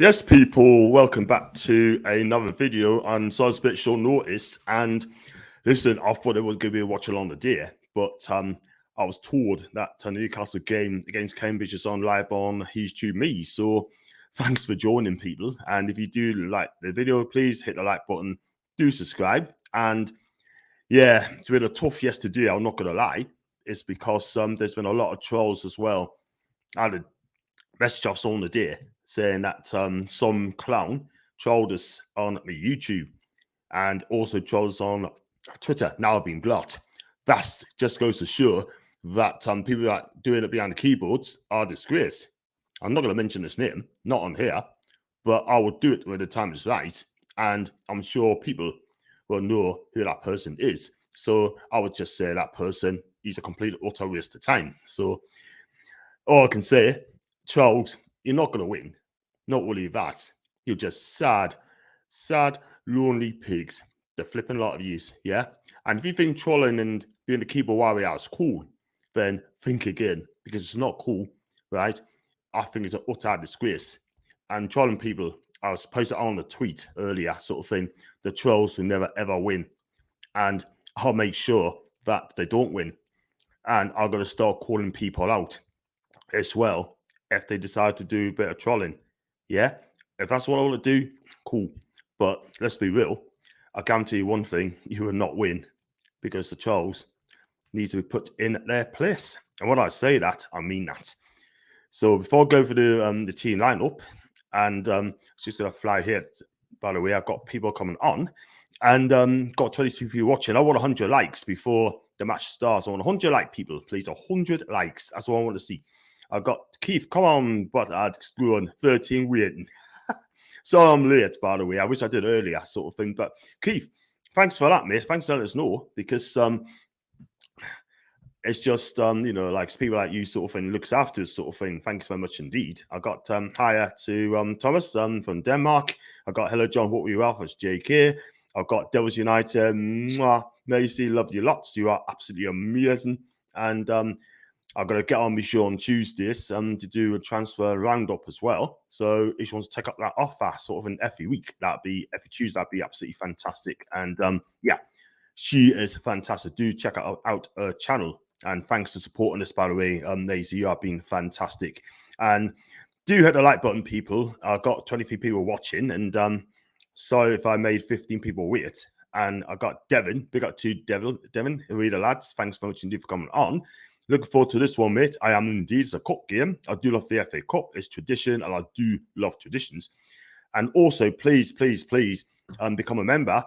Yes, people, welcome back to another video on Size Bit Short Notice. And listen, I thought it was going to be a watch along the day, but I was told that Newcastle game against Cambridge is on live on YouTube Me. So thanks for joining, people. And if you do like the video, please hit the like button, do subscribe. And yeah, it's been a tough yesterday, I'm not going to lie. It's because there's been a lot of trolls as well. I had a message off someone today saying that some clown trolled us on my YouTube and also trolls on Twitter. Now I've been blocked. That just goes to show that people that doing it behind the keyboards are a disgrace. I'm not going to mention his name, not on here, but I will do it when the time is right. And I'm sure people will know who that person is. So I would just say that person is a complete utter waste of time. So all I can say, trolls, you're not going to win. Not only that, you're just sad, lonely pigs. The flipping lot of yous, yeah? And if you think trolling and being the keyboard warrior is cool, then think again, because it's not cool, right? I think it's an utter disgrace. And trolling people, I was posted on a tweet earlier, sort of thing, the trolls will never ever win. And I'll make sure that they don't win. And I'm going to start calling people out as well if they decide to do a bit of trolling. Yeah, if that's what I want to do, cool. But let's be real. I guarantee you one thing: you will not win because the trolls need to be put in their place. And when I say that, I mean that. So before I go for the team lineup, and it's just gonna fly here. By the way, I've got people coming on, and got 22 people watching. I want 100 likes before the match starts. I want 100 like people, please. 100 likes. That's what I want to see. I've got Keith, come on, but I'd screw on 13 waiting. So I'm late, by the way. I wish I did earlier, sort of thing. But Keith, thanks for that, mate. Thanks for letting us know, because it's just like people like you, sort of thing, looks after us, sort of thing. Thanks very much indeed. I got hiya to Thomas from Denmark. I got hello John, what were you Alpha? It's JK. I've got Devils United. Macy, love you lots. You are absolutely amazing. And I'm going to get on my show on Tuesdays to do a transfer roundup as well. So if you want to take up that offer sort of an every week, every Tuesday, that'd be absolutely fantastic. And yeah, she is fantastic. Do check out her channel. And thanks for supporting us, by the way. Daisy, you have been fantastic. And do hit the like button, people. I've got 23 people watching. And sorry if I made 15 people wait. And I got Devin. Big up to Devin. Read the lads. Thanks very much indeed for coming on. Looking forward to this one, mate. I am indeed. It's a cup game. I do love the FA Cup. It's tradition, and I do love traditions. And also, please, become a member.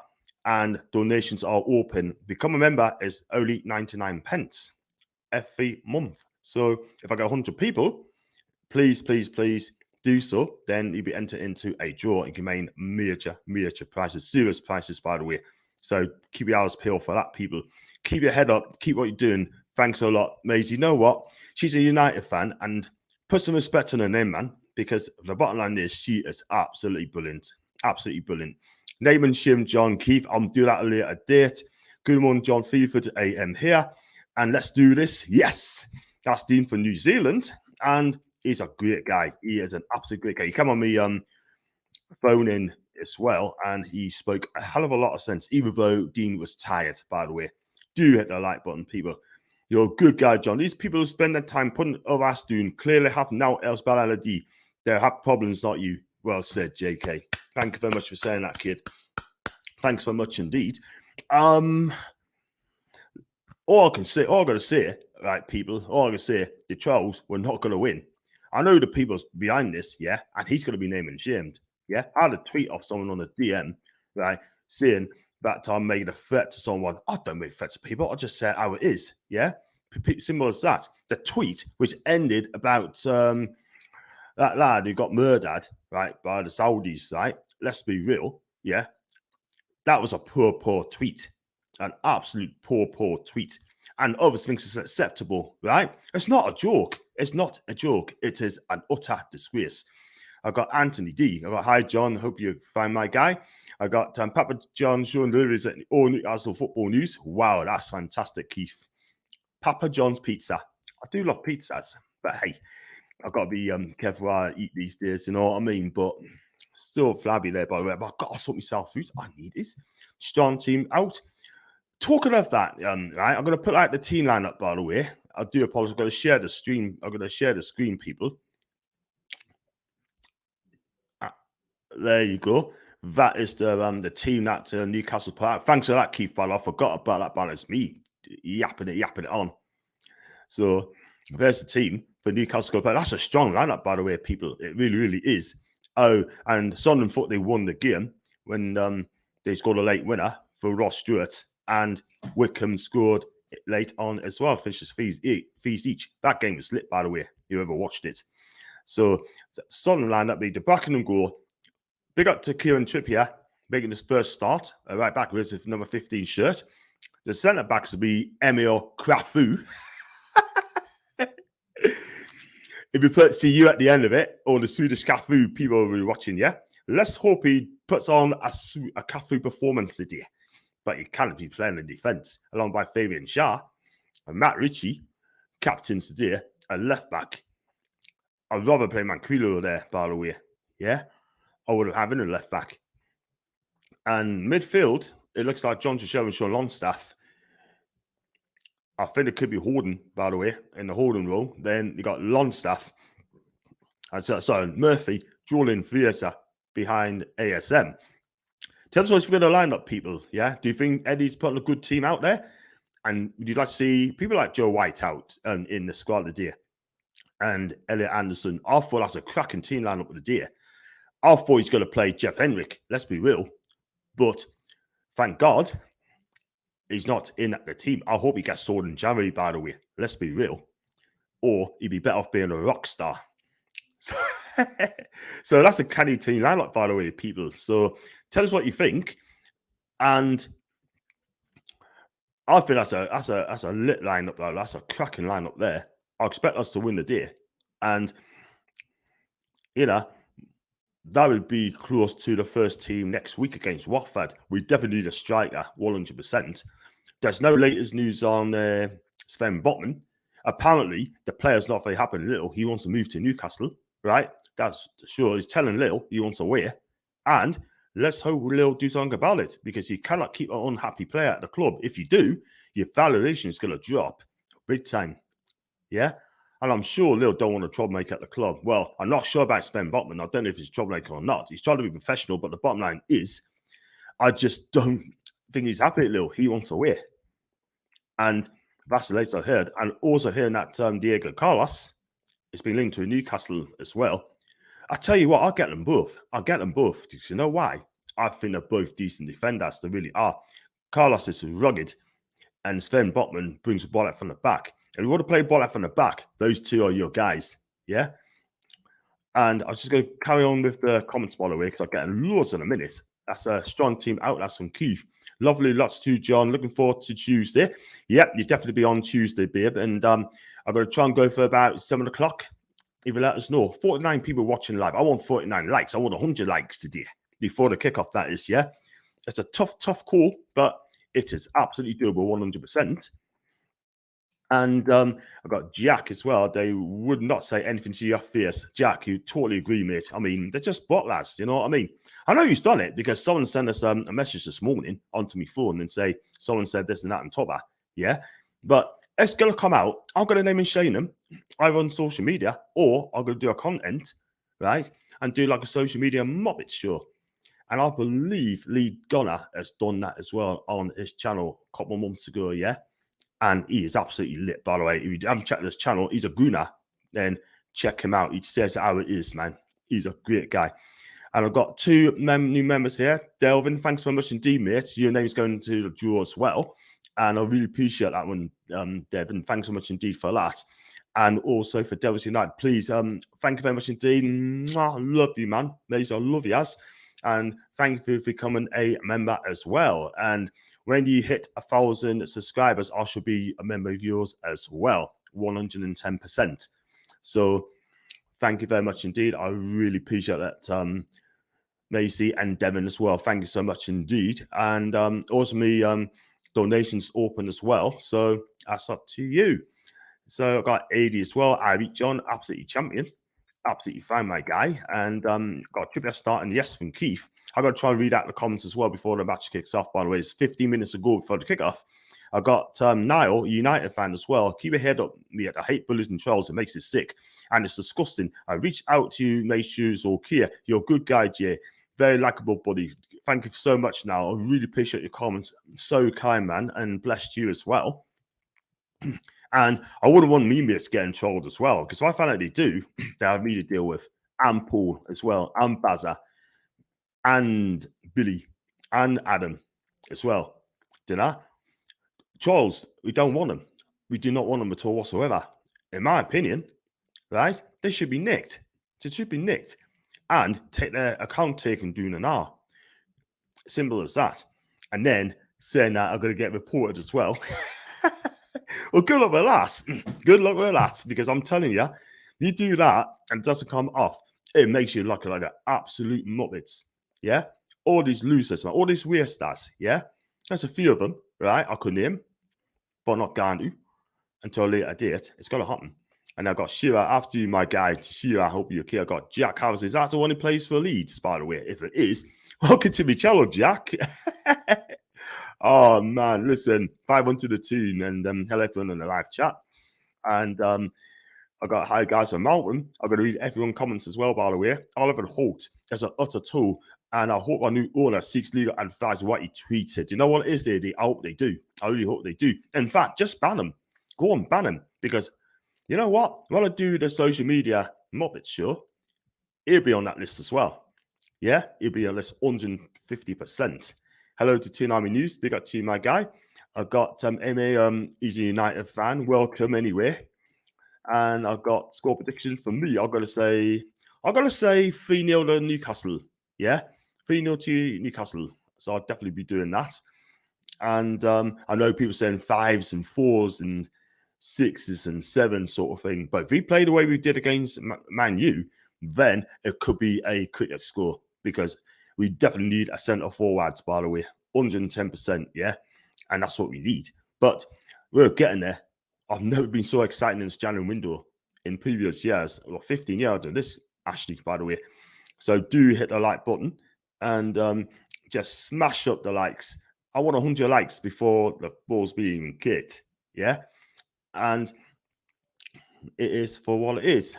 And donations are open. Become a member is only 99 pence every month. So if I get 100 people, please do so. Then you'll be entered into a draw and can gain major prizes, serious prizes, by the way. So keep your eyes peeled for that, people. Keep your head up. Keep what you're doing. Thanks a lot, Maisie. You know what? She's a United fan, and put some respect on her name, man, because the bottom line is she is absolutely brilliant. Absolutely brilliant. Naaman, Shim, John, Keith. I'll do that at a later date. Good morning, John Feeford AM here. And let's do this. Yes, that's Dean from New Zealand. And he's a great guy. He is an absolute great guy. He came on me phone in as well, and he spoke a hell of a lot of sense, even though Dean was tired, by the way. Do hit the like button, people. You're a good guy, John. These people who spend their time putting over us doing clearly have now else bad LD. They have problems, not you. Well said, JK. Thank you very much for saying that, kid. Thanks very much indeed. All I gotta say, right, people, all I gotta say, the trolls were not gonna win. I know the people's behind this, yeah, and he's gonna be named and shamed. Yeah. I had a tweet off someone on the DM, right, saying that I'm making a threat to someone. I don't make threats to people. I just say how it is. Yeah. Simple as that. The tweet, which ended about that lad who got murdered, right, by the Saudis, right? Let's be real. Yeah. That was a poor tweet. An absolute poor tweet. And others thinks it's acceptable, right? It's not a joke. It's not a joke. It is an utter disgrace. I got Anthony D. I got, hi, John. Hope you find my guy. I got Papa John showing deliveries at all Newcastle football news. Wow, that's fantastic, Keith. Papa John's pizza. I do love pizzas, but hey, I've got to be careful how I eat these days, you know what I mean? But Still flabby there, by the way. But I've got to sort myself out. I need this strong team out. Talking of that, right, I'm going to put out the team lineup, by the way. I do apologize. I'm going to share the stream. I'm going to share the screen, people. There you go. That is the team that Newcastle put out. Thanks for that, Keith. By the way, I forgot about that. But it's me yapping it on. So there's the team for Newcastle. But that's a strong lineup, by the way, people. It really, really is. Oh, and Sunderland thought they won the game when they scored a late winner for Ross Stewart, and Wickham scored late on as well. Finishes fees each. That game was lit, by the way. Whoever watched it. So Sunderland lineup made the Buckingham goal. Big up to Kieran Trippier making his first start. Right back with his number 15 shirt. The centre backs will be Emil Crafu. If you put CU at the end of it, or the Swedish Cafu people will be watching, yeah? Let's hope he puts on a Cafu performance today. But he can't be playing in defence, along by Fabian Schär and Matt Ritchie, captains today, a left back. I'd rather play Manquillo there, by the way. Yeah? I would have having a left back. And midfield, it looks like John Treshelle and Sean Longstaff. I think it could be Horden, by the way, in the Horden role. Then you got Longstaff. And so Murphy, Julian Fiesa behind ASM. Tell us what you think of the lineup, people. Yeah, do you think Eddie's putting a good team out there? And would you like to see people like Joe White out in the squad of the day? And Elliot Anderson? I thought that's a cracking team lineup with the day. I thought he's going to play Jeff Henrik. Let's be real. But thank God he's not in the team. I hope he gets sold in January, by the way. Let's be real. Or he'd be better off being a rock star. So that's a canny team lineup, by the way, people. So tell us what you think. And I think that's a lit lineup, though. That's a cracking lineup there. I expect us to win the day. And, you know, that would be close to the first team next week against Watford. We definitely need a striker, 100%. There's no latest news on Sven Botman. Apparently, the player's not very happy with Little. He wants to move to Newcastle, right? That's sure. He's telling Little he wants away. And let's hope Little do something about it, because you cannot keep an unhappy player at the club. If you do, your valuation is going to drop big time. Yeah? And I'm sure Lil don't want a troublemaker at the club. Well, I'm not sure about Sven Botman. I don't know if he's a troublemaker or not. He's trying to be professional, but the bottom line is, I just don't think he's happy at Lil. He wants away. And that's the latest I heard. And also hearing that Diego Carlos has been linked to Newcastle as well. I tell you what, I'll get them both. I'll get them both. Do you know why? I think they're both decent defenders. They really are. Carlos is rugged, and Sven Botman brings the ball out from the back. If you want to play ball out from the back, those two are your guys. Yeah? And I'm just going to carry on with the comments, by the way, because I'm getting loads in a minute. That's a strong team out. That's from Keith. Lovely. Lots to John. Looking forward to Tuesday. Yep, you definitely be on Tuesday, babe. And I'm going to try and go for about 7 o'clock. If you let us know. 49 people watching live. I want 49 likes. I want 100 likes today. Before the kickoff, that is, yeah? It's a tough call, but it is absolutely doable, 100%. And I've got Jack as well. They would not say anything to your face. Jack, you totally agree, mate. I mean, they're just bot lads, you know what I mean? I know he's done it because someone sent us a message this morning onto my phone and say, someone said this and that on top of that. Yeah? But it's going to come out. I'm going to name and shame them either on social media, or I'm going to do a content, right? And do like a social media Muppet show. And I believe Lee Gunner has done that as well on his channel a couple of months ago, yeah? And he is absolutely lit, by the way. If you haven't checked his channel, he's a gooner, then check him out. He says how it is, man. He's a great guy. And I've got two new members here. Delvin, thanks so much indeed, mate. Your name's going to the draw as well. And I really appreciate that one, Devin. Thanks so much indeed for that. And also for Devils United, please, thank you very much indeed. Mwah, love you, man. Mate, I love you, as. And thank you for becoming a member as well. And when you hit 1,000 subscribers, I should be a member of yours as well, 110%. So thank you very much indeed. I really appreciate that, Macy and Devin as well. Thank you so much indeed. And also me donations open as well. So that's up to you. So I've got AD as well. I beat John, absolutely champion. absolutely fine, my guy. And got a trivia starting, yes, from Keith. I got to try and read out the comments as well before the match kicks off, by the way. It's 15 minutes ago before the kickoff. I got Niall, a United fan as well. Keep your head up, mate. I hate bullies and trolls. It makes it sick. And it's disgusting. I reached out to you, May Shoes or Kia. You're a good guy, Jay. Very likable, buddy. Thank you so much, now. I really appreciate your comments. So kind, man. And blessed you as well. And I wouldn't want me mates getting trolled as well, because if I find out they do, they have me to deal with, and Paul as well, and Bazza, and Billy, and Adam as well. Do you know? Trolls, we don't want them. We do not want them at all whatsoever. In my opinion, right? They should be nicked. They should be nicked and take their account taken doing an R. Simple as that. And then saying that I'm going to get reported as well. Well, good luck with that. Good luck with that, because I'm telling you, you do that and it doesn't come off, it makes you look like an absolute muppets. Yeah, all these losers, all these weird stars. Yeah, there's a few of them, right? I could name, but not going to until a later date. It's gonna happen. And I got Sheila after you, my guy. Sheila, I hope you're okay. I got Jack House. Is that the one who plays for Leeds, by the way? If it is, welcome to my channel, Jack. Oh man, listen, 5-1 to the tune, and hello everyone in the live chat. And I got hi guys from Mountain. I'm going to read everyone's comments as well, by the way. Oliver Holt is an utter tool, and I hope our new owner seeks legal advice what he tweeted. You know what it is? I hope they do. I really hope they do. In fact, just ban them. Go on, ban them, because you know what? When I do the social media Muppets show, he'll be on that list as well. Yeah, he'll be on list 150%. Hello to Toon Army News. Big up to you, my guy. I've got MA, he's a United fan. Welcome anyway. And I've got score predictions for me. I'm gonna say 3-0 to Newcastle. Yeah, 3-0 to Newcastle. So I'll definitely be doing that. And I know people saying 5s and 4s and 6s and 7s sort of thing. But if we play the way we did against Man U, then it could be a quicker score, because we definitely need a centre forwards, by the way, 110%. Yeah, and that's what we need. But we're getting there. I've never been so excited in this January window in previous years. Well, 15 years of this, Ashley, by the way. So do hit the like button and just smash up the likes. I want 100 likes before the ball's being kicked. Yeah. And it is for what it is.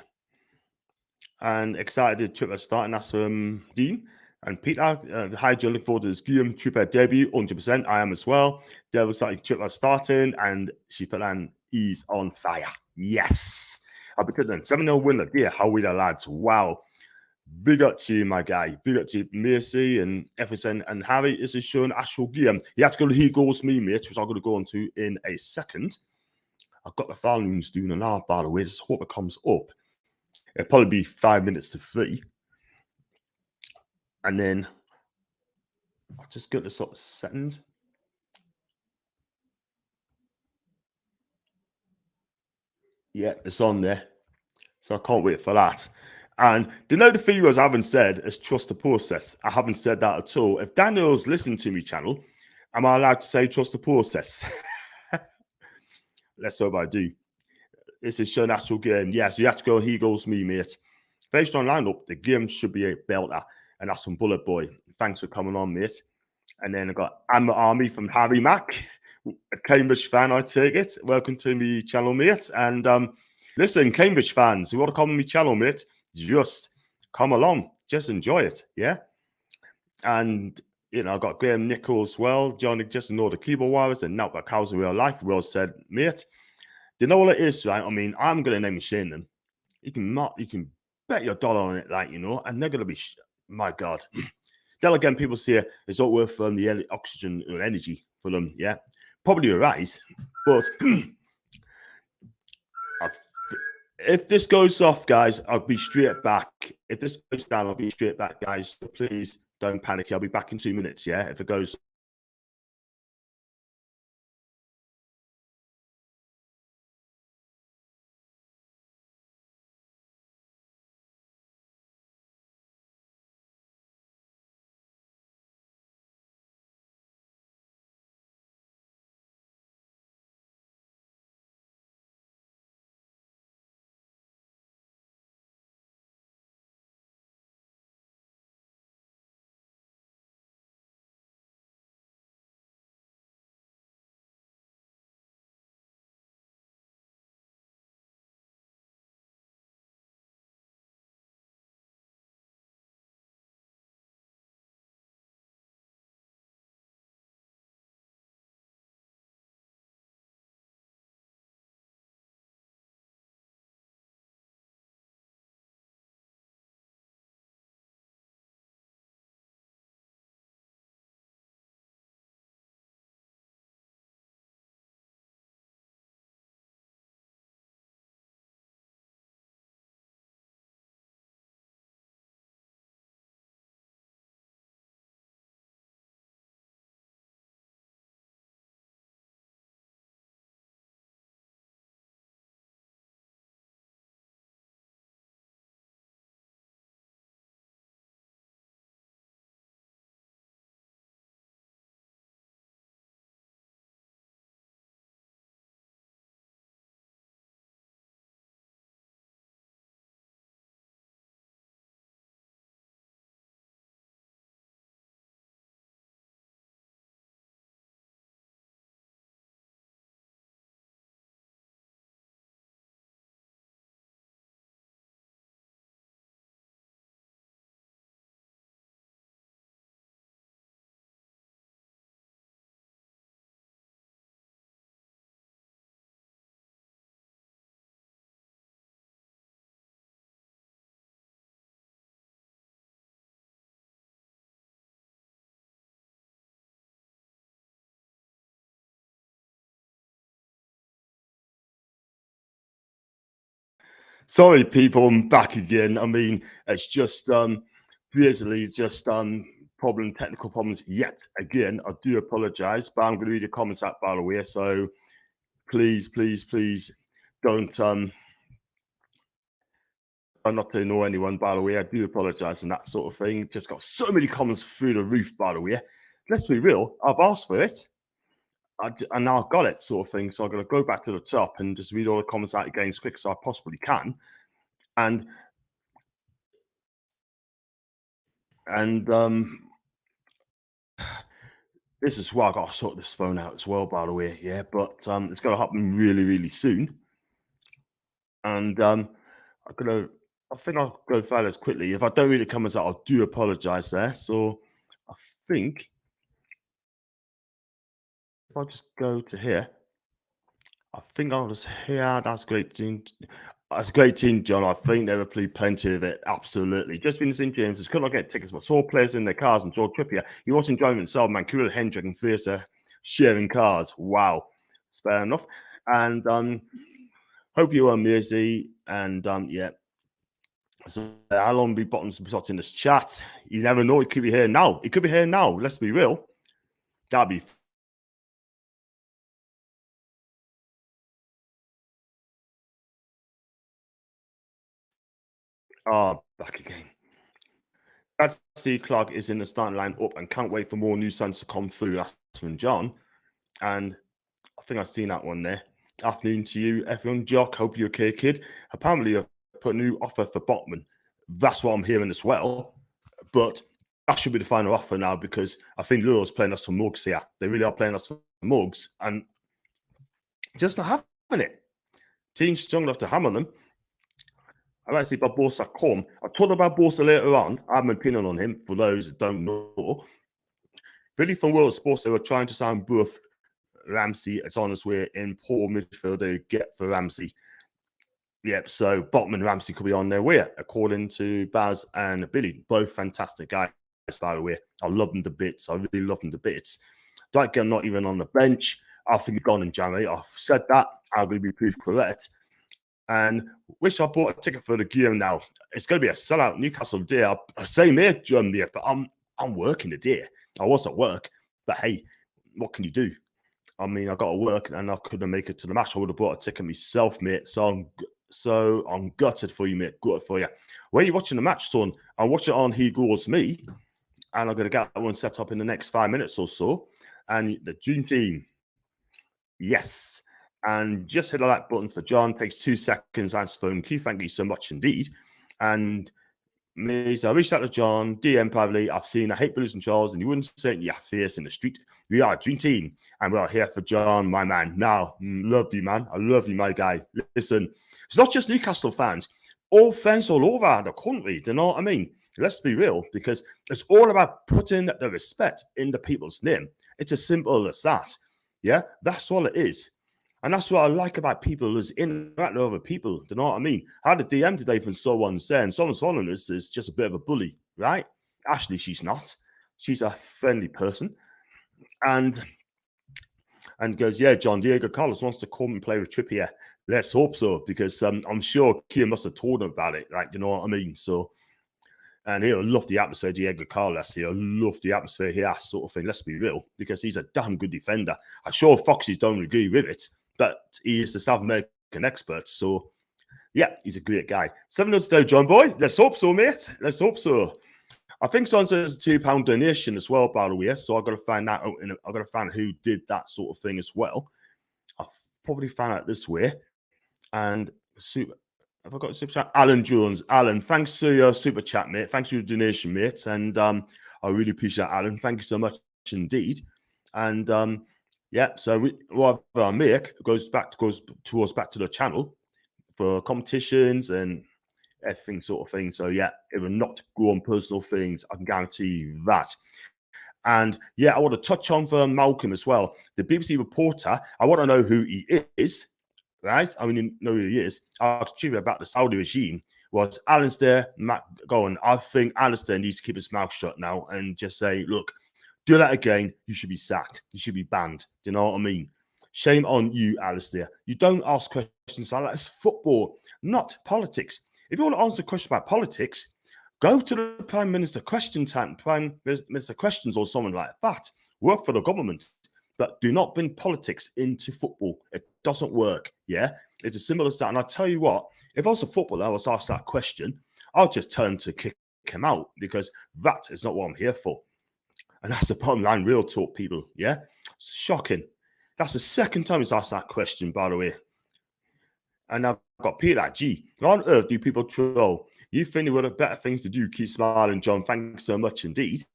And excited to trip starting. That's Dean. And Peter, hi Joe, look forward to this game tripper debut, 100%. I am as well. Devil starting tripper starting, and she put on E's on fire. Yes. I'll be telling 7-0 winner. Dear, how we the lads? Wow. Big up to you, my guy. Big up to you, Mercy and Everson and Harry. This is showing actual game. You have to go to He Goes Me, mate, which I'm going to go on to in a second. I've got the file news doing an hour, by the way. Just hope it comes up. It'll probably be 5 minutes to 3. And then I'll just get this sort of settings. Yeah, it's on there. So I can't wait for that. And the know the videos I haven't said is trust the process. I haven't said that at all. If Daniel's listening to me channel, am I allowed to say trust the process? Let's hope I do. This is show natural game. Yeah, so you have to go. He goes me, mate. Very strong lineup. The game should be a belter. And that's from Bullet Boy. Thanks for coming on, mate. And then I got Amma Army from Harry Mack, a Cambridge fan, I take it. Welcome to me channel, mate. And listen, Cambridge fans, you want to come on my channel, mate? Just come along. Just enjoy it, yeah? And, you know, I got Graham Nichols as well. Johnny just know the keyboard wires and now got cows in real life. Well said, mate. Do you know what it is, right? I mean, I'm going to name and shame them. You can bet your dollar on it, like, you know, and they're going to be, my God. Then again, people say it's not worth the oxygen or energy for them. Yeah, probably you're right. But if this goes off, guys, I'll be straight back. If this goes down, I'll be straight back, guys. So please don't panic. I'll be back in 2 minutes. Yeah, if it goes Sorry, people, I'm back again. I mean, it's just basically just technical problems yet again. I do apologize, but I'm going to read your comments out by the way. So please, please, please don't try not to annoy anyone, by the way. I do apologize and that sort of thing. Just got so many comments through the roof, by the way. Let's be real, I've asked for it. And now I've got it, sort of thing. So I'm going to go back to the top and just read all the comments out again as quick as I possibly can. And and this is why I got to sort this phone out as well, by the way. Yeah, but it's going to happen really, really soon. And I think I'll go through this quickly. If I don't read the comments out, I do apologize there. So I think if I just go to here, I think I'll just here. That's great team. That's a great team, John. I think they will play plenty of it. Absolutely. Just been to St. James's, could not get tickets, but saw players in their cars and saw Trippier. You watch enjoyment himself, man. Kirill Hendrick and Fraser sharing cars. Wow. It's fair enough. And hope you are Mersey. And yeah. So how long be bottoms and shots in this chat? You never know. It could be here now. It could be here now. Let's be real. That'd be back again. That's Steve Clark is in the starting line up and can't wait for more new signs to come through. That's from John. And I think I've seen that one there. Afternoon to you, everyone. Jock, hope you're okay, kid. Apparently, I've put a new offer for Botman. That's what I'm hearing as well. But that should be the final offer now because I think Liverpool's playing us for mugs here. They really are playing us for mugs and just not having it. Team's strong enough to hammer them. I like to see Barbosa come. I told about Barbosa later on. I have an opinion on him for those that don't know. Really from World Sports, they were trying to sign both Ramsey. It's on its way in poor midfield they get for Ramsey. Yep, so Botman and Ramsey could be on their way, according to Baz and Billy. Both fantastic guys, by the way. I love them to bits. I really love them to bits. Dyke not even on the bench. I think he's gone in January. I've said that. I'm going to be proved correct. And wish I bought a ticket for the game now. It's going to be a sellout Newcastle day. Same here, John, there, but I'm working the day. I was at work, but hey, what can you do? I mean, I got to work and I couldn't make it to the match. I would have bought a ticket myself, mate. So I'm gutted for you, mate. Gutted for you. When are you watching the match, son? I'm watching it on He Goes Me, and I'm going to get that one set up in the next 5 minutes or so. And the Dream Team, yes. And just hit the like button for John. Takes 2 seconds. Answer phone key. Thank you so much indeed. And me, so I reached out to John, DM privately. I've seen I hate Blues and Charles, and you wouldn't say it in your face in the street. We are a Dream Team, and we are here for John, my man. Now, love you, man. I love you, my guy. Listen, it's not just Newcastle fans, all fans all over the country. Do you know what I mean? Let's be real, because it's all about putting the respect in the people's name. It's as simple as that. Yeah, that's all it is. And that's what I like about people is interacting with other people. Do you know what I mean? I had a DM today from someone saying someone's following us is just a bit of a bully, right? Actually, she's not. She's a friendly person. And goes, yeah, John Diego Carlos wants to come and play with Trippier. Let's hope so, because I'm sure Kia must have told him about it. Like, you know what I mean? So, and he'll love the atmosphere, Diego Carlos. He'll love the atmosphere here, sort of thing. Let's be real, because he's a damn good defender. I'm sure Foxys don't agree with it, but he is the South American expert. So, yeah, he's a great guy. 7 minutes today, John Boy. Let's hope so, mate. Let's hope so. I think someone says a £2 donation as well, by the way. So I've got to find that out. I've got to find who did that sort of thing as well. I've probably found out this way. And have I got a super chat? Alan Jones. Alan, thanks for your super chat, mate. Thanks for your donation, mate. And I really appreciate that, Alan. Thank you so much indeed. And yeah, so whatever I make goes towards back to the channel for competitions and everything sort of thing. So yeah, it will not go on personal things. I can guarantee you that. And yeah, I want to touch on for Malcolm as well. The BBC reporter, I want to know who he is. Right? I mean, you know who he is. I asked you about the Saudi regime. Was Alistair going? I think Alistair needs to keep his mouth shut now and just say, look, do that again, you should be sacked. You should be banned. Do you know what I mean? Shame on you, Alistair. You don't ask questions like that. It's football, not politics. If you want to answer a question about politics, go to the Prime Minister question time, Prime Minister questions or someone like that. Work for the government. But do not bring politics into football. It doesn't work. Yeah. It's as simple as that. And I tell you what, if I was a footballer, I was asked that question, I'll just tell him to kick him out because that is not what I'm here for. And that's the bottom line, real talk, people. Yeah. It's shocking. That's the second time he's asked that question, by the way. And I've got Peter G. Why on earth do people troll? You think there would have better things to do? Keep smiling, John. Thanks so much indeed.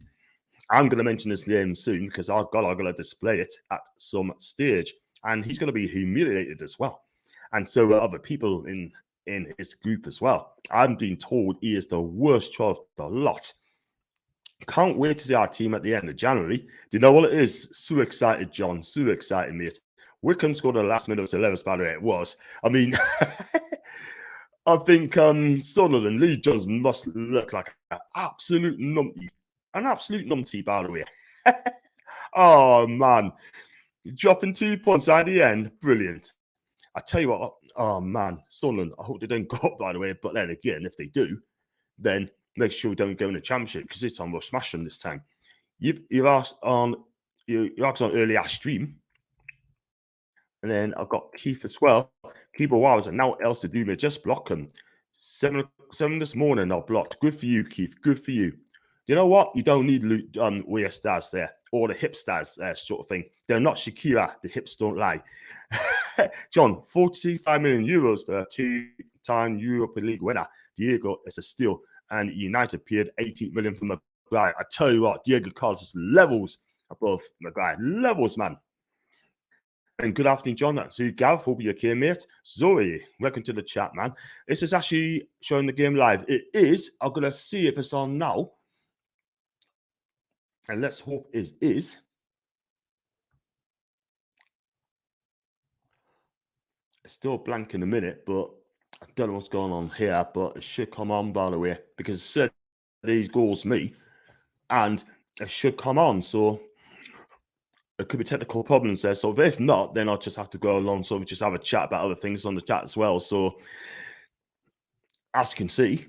I'm going to mention his name soon because I'm going to display it at some stage. And he's going to be humiliated as well. And so are other people in his group as well. I'm being told he is the worst troll of the lot. Can't wait to see our team at the end of January. Do you know what it is? So excited, John. So excited, mate. Wickham scored the last minute of Celebs, by the way. It was. I mean, I think Sunderland, Lee Jones must look like an absolute numpty. An absolute numpty, by the way. Oh, man. Dropping 2 points at the end. Brilliant. I tell you what. Oh, man. Sunderland, I hope they don't go up, by the way. But then again, if they do, then make sure we don't go in the championship because this time we'll smash them this time. You asked on earlier stream. And then I've got Keith as well. Keyboard Wild and now else to do me. Just block them. 7 this morning I blocked. Good for you, Keith. Good for you. You know what? You don't need weird stars there or the hip stars sort of thing. They're not Shakira. The hips don't lie. John, 45 million euros for a 2-time Europa League winner. Diego is a steal. And United paid 80 million from Maguire. I tell you what, Diego Carlos is levels above Maguire. Levels, man. And good afternoon, John. That's you, Gav. Hope you're okay, mate. Zoe, welcome to the chat, man. This is actually showing the game live. It is. I'm going to see if it's on now. And let's hope it is. It's still blank in a minute, but I don't know what's going on here, but it should come on, by the way, because it said these goals me, and it should come on. So there could be technical problems there. So if not, then I'll just have to go along. So we just have a chat about other things on the chat as well. So as you can see,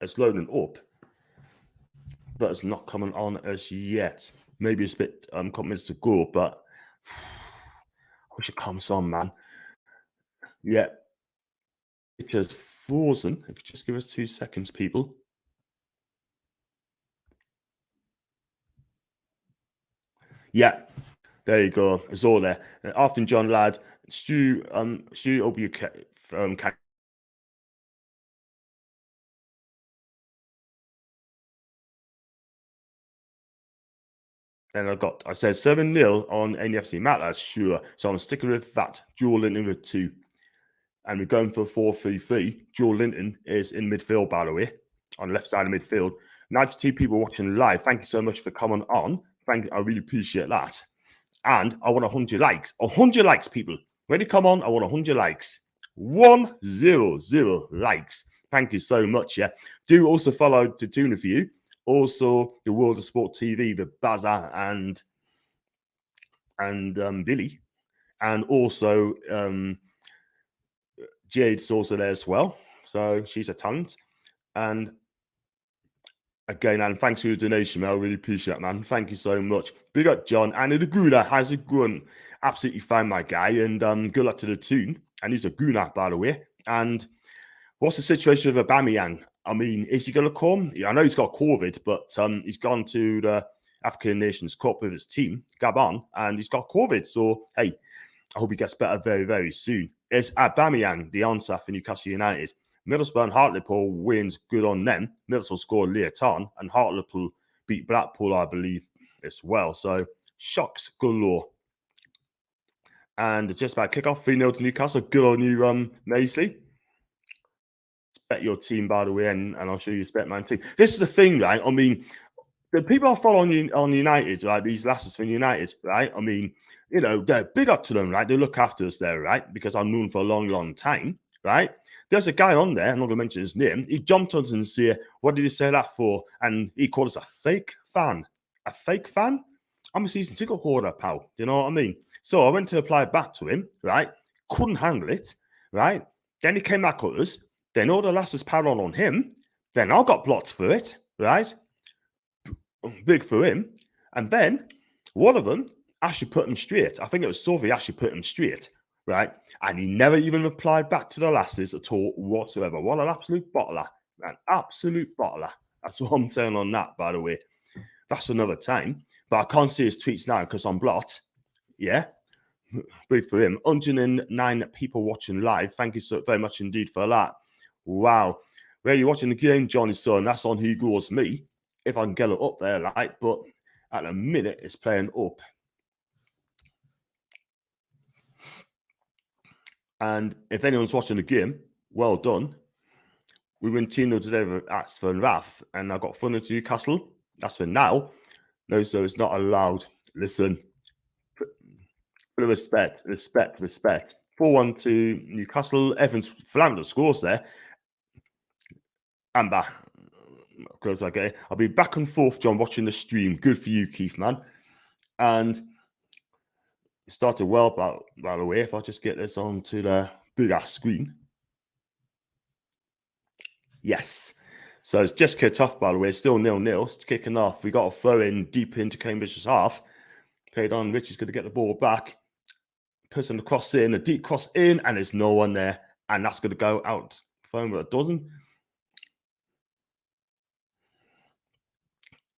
it's loading up, but it's not coming on as yet. Maybe it's a bit couple minutes to go, but I wish it comes on, man. Yeah. It's just frozen. If you just give us 2 seconds, people. Yeah, there you go. It's all there. Afternoon, John Ladd. Stu OBK and I said 7-0 on NFC Matters, sure. So I'm sticking with that. Joel Linton with 2. And we're going for 4-3-3. Joel Linton is in midfield, by the way, on the left side of midfield. 92 people watching live. Thank you so much for coming on. Thank you. I really appreciate that. And I want 100 likes. 100 likes, people. When you come on, I want 100 likes. 100 likes. Thank you so much. Yeah. Do also follow Tatuna for you. Also, the World of Sport TV with Baza and Billy. And also Jade's also there as well. So she's a talent. And again, and thanks for your donation, man. I really appreciate it, man. Thank you so much. Big up, John. And the Guna has a gun. Absolutely fine, my guy. And good luck to the tune. And he's a Guna, by the way. And what's the situation with Aubameyang? I mean, is he going to come? I know he's got COVID, but he's gone to the African Nations Cup with his team, Gabon, and he's got COVID. So, hey, I hope he gets better very, very soon. Is Aubameyang the answer for Newcastle United? Middlesbrough and Hartlepool wins, good on them. Middlesbrough scored Leoton, and Hartlepool beat Blackpool, I believe, as well. So, shocks galore. And it's just about kick-off, 3-0 to Newcastle. Good on you, Maisley. Bet your team, by the way, and I'll show you a bet my team. This is the thing, right? I mean, the people are following on United, right? These lasses from United, right? I mean, you know, they're big up to them, right? They look after us there, right? Because I've known for a long, long time, right? There's a guy on there, I'm not going to mention his name. He jumped on us and said, what did he say that for? And he called us a fake fan. A fake fan? I'm a season ticket holder, pal. Do you know what I mean? So I went to apply back to him, right? Couldn't handle it, right? Then he came back at us. Then all the lasses piled on him. Then I got blocked for it, right? Big for him. And then one of them actually put him straight. I think it was Sophie actually put him straight, right? And he never even replied back to the lasses at all whatsoever. What an absolute bottler. An absolute bottler. That's what I'm saying on that, by the way. That's another time. But I can't see his tweets now because I'm blocked. Yeah. Big for him. 109 people watching live. Thank you so very much indeed for that. Wow. Where are you watching the game, Johnny Son? That's on Who Goes Me. If I can get it up there, like, but at the minute it's playing up. And if anyone's watching the game, well done. We win 2-0 today. That's for Rath, and I got fun into Newcastle. That's for now. No, so it's not allowed. Listen, bit of respect. 4-1 to Newcastle. Evans Flounder scores there. I'm back. Because okay, I'll be back and forth, John, watching the stream. Good for you, Keith, man. And it started well, by the way. If I just get this onto the big ass screen. Yes. So it's just kicked off, by the way. Still 0-0. It's kicking off. We got a throw in deep into Cambridge's half. Played on. Richie's going to get the ball back. Pushing the cross in, a deep cross in, and there's no one there. And that's going to go out. Phone with a dozen.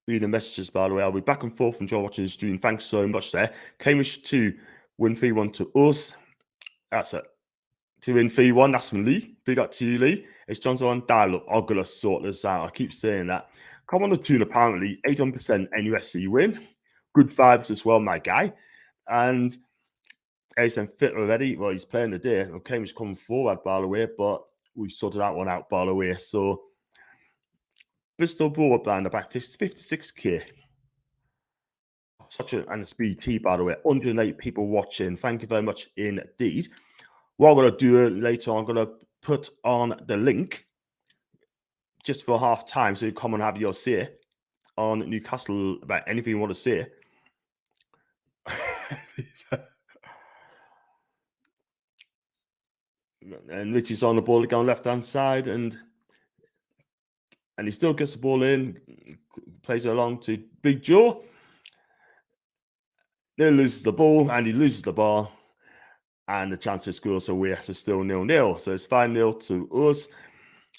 Reading messages, by the way. I'll be back and forth. Enjoy watching the stream. Thanks so much there. Cambridge 2, win 3-1 to us. That's it. 2 win 3-1. That's from Lee. Big up to you, Lee. It's Johnson on dial-up. I'm going to sort this out. I keep saying that. Come on the tune, apparently. 81% NUSC win. Good vibes as well, my guy. And Asen fit already. Well, he's playing the day. Okay, he's coming forward, by the way, but we sorted that one out, by the way. So, Bristol broadband about 56k. Such an SBT, by the way. 108 people watching. Thank you very much indeed. What I'm going to do later, I'm going to put on the link just for half time so you come and have your say on Newcastle about anything you want to say. And Richie's on the ball going left hand side, and he still gets the ball in, plays it along to Big Joe. Then loses the ball, and he loses the ball, and the chance to score. So we're still 0-0. So it's 5-0 to us.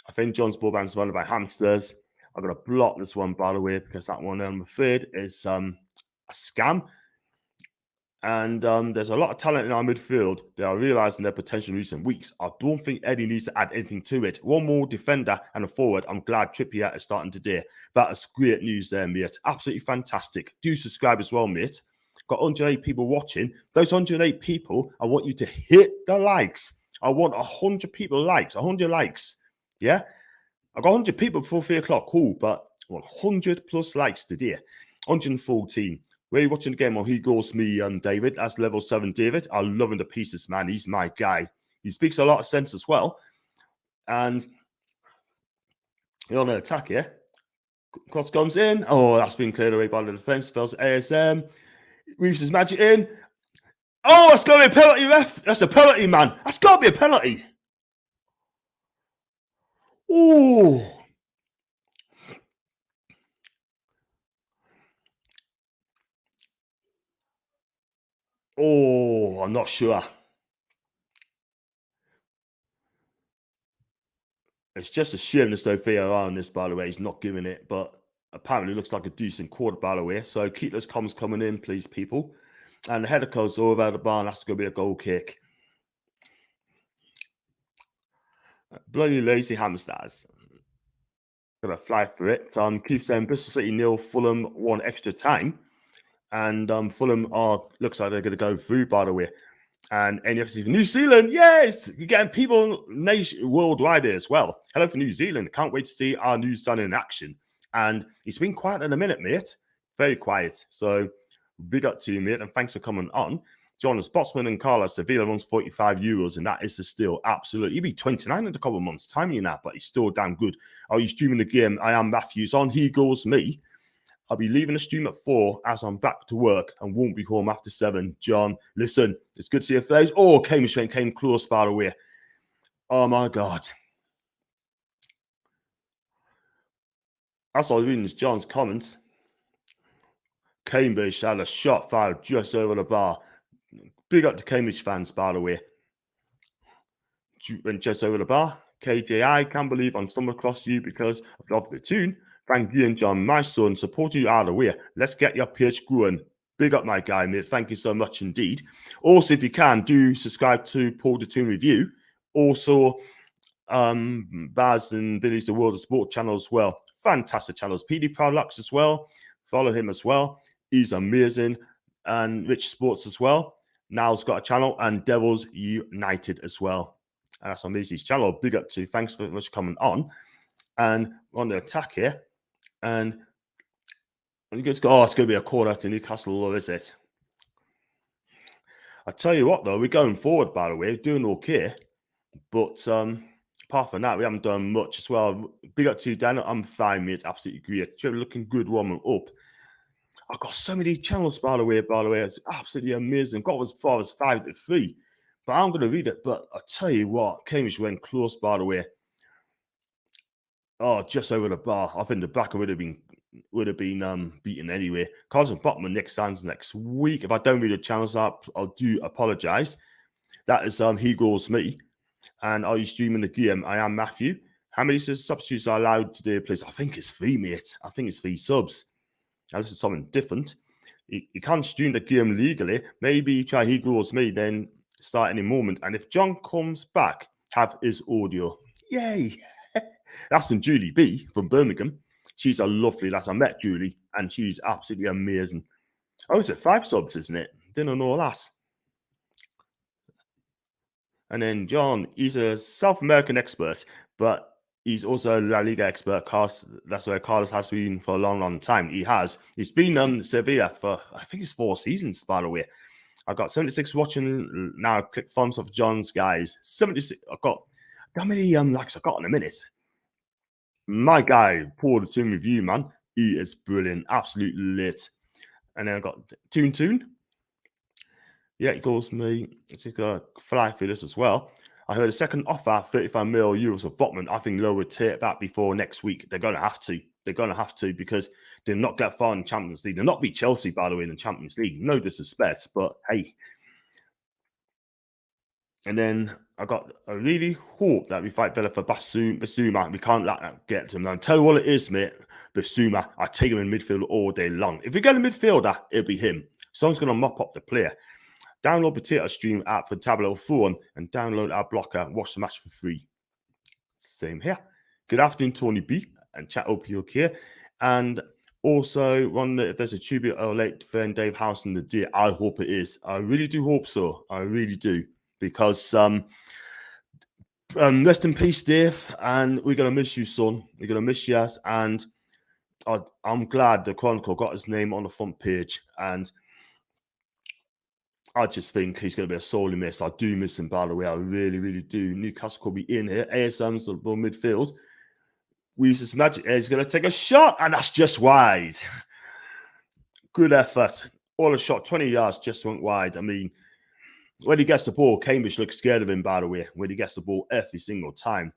I think John's ball band's run by hamsters. I'm going to block this one, by the way, because that one, I'm afraid, is a scam. And there's a lot of talent in our midfield. They are realising their potential in recent weeks. I don't think Eddie needs to add anything to it. One more defender and a forward. I'm glad Trippier is starting today. That is great news there, mate. Absolutely fantastic. Do subscribe as well, mate. Got 108 people watching. Those 108 people, I want you to hit the likes. I want 100 people likes. 100 likes. Yeah? I got 100 people before 3 o'clock. Cool, but I want 100 plus likes today. 114. Where are you watching the game? Well, he goes me, David. That's level 7 David. I love him to pieces, man. He's my guy. He speaks a lot of sense as well. And you're on an attack, yeah? Cross comes in. Oh, that's been cleared away by the defence. Fells ASM. Weaves his magic in. Oh, that's got to be a penalty, ref. That's a penalty, man. That's got to be a penalty. Oh. Oh, I'm not sure. It's just a shame there's no VAR on this, by the way. He's not giving it, but apparently looks like a decent quarter, by the way. So keep those comments coming in, please, people. And the header goes over the bar, and that's going to be a goal kick. Bloody lazy hamsters. Gonna fly for it. Keep saying Bristol City 0, Fulham 1 extra time. And Fulham looks like they're going to go through, by the way. And NFC for New Zealand, yes, you're getting people worldwide here as well. Hello for New Zealand. Can't wait to see our new son in action. And he's been quiet in a minute, mate. Very quiet. So big up to you, mate, and thanks for coming on. Jonas Botsman and Carlos Sevilla runs €45, and that is the steal. Absolutely. He'll be 29 in a couple of months' time, you know, but he's still damn good. Are you streaming the game? I am Matthews on. He goes me. I'll be leaving the stream at 4 as I'm back to work and won't be home after 7. John, listen, it's good to see your face. Oh, came close, by the way. Oh, my God. That's all I was reading is John's comments. Cambridge had a shot fired just over the bar. Big up to Cambridge fans, by the way. Went just over the bar. KJ, I can't believe I'm stumbled across you because of the tune. Thank you and John, my son, support you out of the way. Let's get your page growing. Big up, my guy, mate. Thank you so much indeed. Also, if you can, do subscribe to Paul the Tune Review. Also, Baz and Billy's The World of Sport channel as well. Fantastic channels. PD Proudlux as well. Follow him as well. He's amazing. And Rich Sports as well. Now's got a channel, and Devils United as well. And that's on Macy's channel. Big up to. Thanks very much for coming on. And we're on the attack here. And it's going to be a corner to Newcastle, or is it? I tell you what, though, we're going forward, by the way, doing okay. But apart from that, we haven't done much as well. Big up to you, Daniel. I'm fine, mate. Absolutely great. Looking good warming up. I've got so many channels, by the way. It's absolutely amazing. Got as far as 5 to 3. But I'm going to read it. But I tell you what, Cambridge went close, by the way. Oh, just over the bar. I think the back would have been beaten anyway. Carson Botman next week. If I don't read the channels up, I do apologize. That is He Goes Me. And are you streaming the game? I am Matthew. How many substitutes are allowed today, please? I think it's 3, mate. I think it's 3 subs. Now, this is something different. You can't stream the game legally. Maybe try He Goes Me, then start any moment. And if John comes back, have his audio. Yay! That's from Julie B from Birmingham. She's a lovely lass. I met Julie, and she's absolutely amazing. Oh, it's 5 subs, isn't it? Didn't know that. And then John, he's a South American expert, but he's also a La Liga expert. That's where Carlos has been for a long, long time. He's been Sevilla for, I think it's 4 seasons, by the way. I've got 76 watching now. Click thumbs up for John's guys. 76. I've got how many likes I got in a minute? My guy, Paul the Tune Review, man. He is brilliant. Absolutely lit. And then I've got Toon. Yeah, it goes me. It's going to fly through this as well. I heard a second offer, 35 million euros of Botman. I think Lowe would take that before next week. They're going to have to. They're going to have to because they'll not get far in the Champions League. They'll not beat Chelsea, by the way, in the Champions League. No disrespect, but hey. And then I really hope that we fight better for Basuma. We can't let that get to him. Now, I'll tell you what it is, mate. Basuma, I take him in midfield all day long. If we get a midfielder, it'll be him. Someone's going to mop up the player. Download Potato Stream app for tablet or phone and download our blocker. Watch the match for free. Same here. Good afternoon, Tony B. And chat up you okay. And also wonder if there's a tribute or late friend Dave House in the day. I hope it is. I really do hope so. I really do. Because rest in peace, Dave. And we're going to miss you, son. We're going to miss you. And I'm glad the Chronicle got his name on the front page. And I just think he's going to be a sorely miss. I do miss him, by the way. I really, really do. Newcastle could be in here. ASM's the midfield. We use this magic. He's going to take a shot, and that's just wide. Good effort. All a shot, 20 yards, just went wide. I mean, when he gets the ball, Cambridge looks scared of him, by the way. When he gets the ball every single time.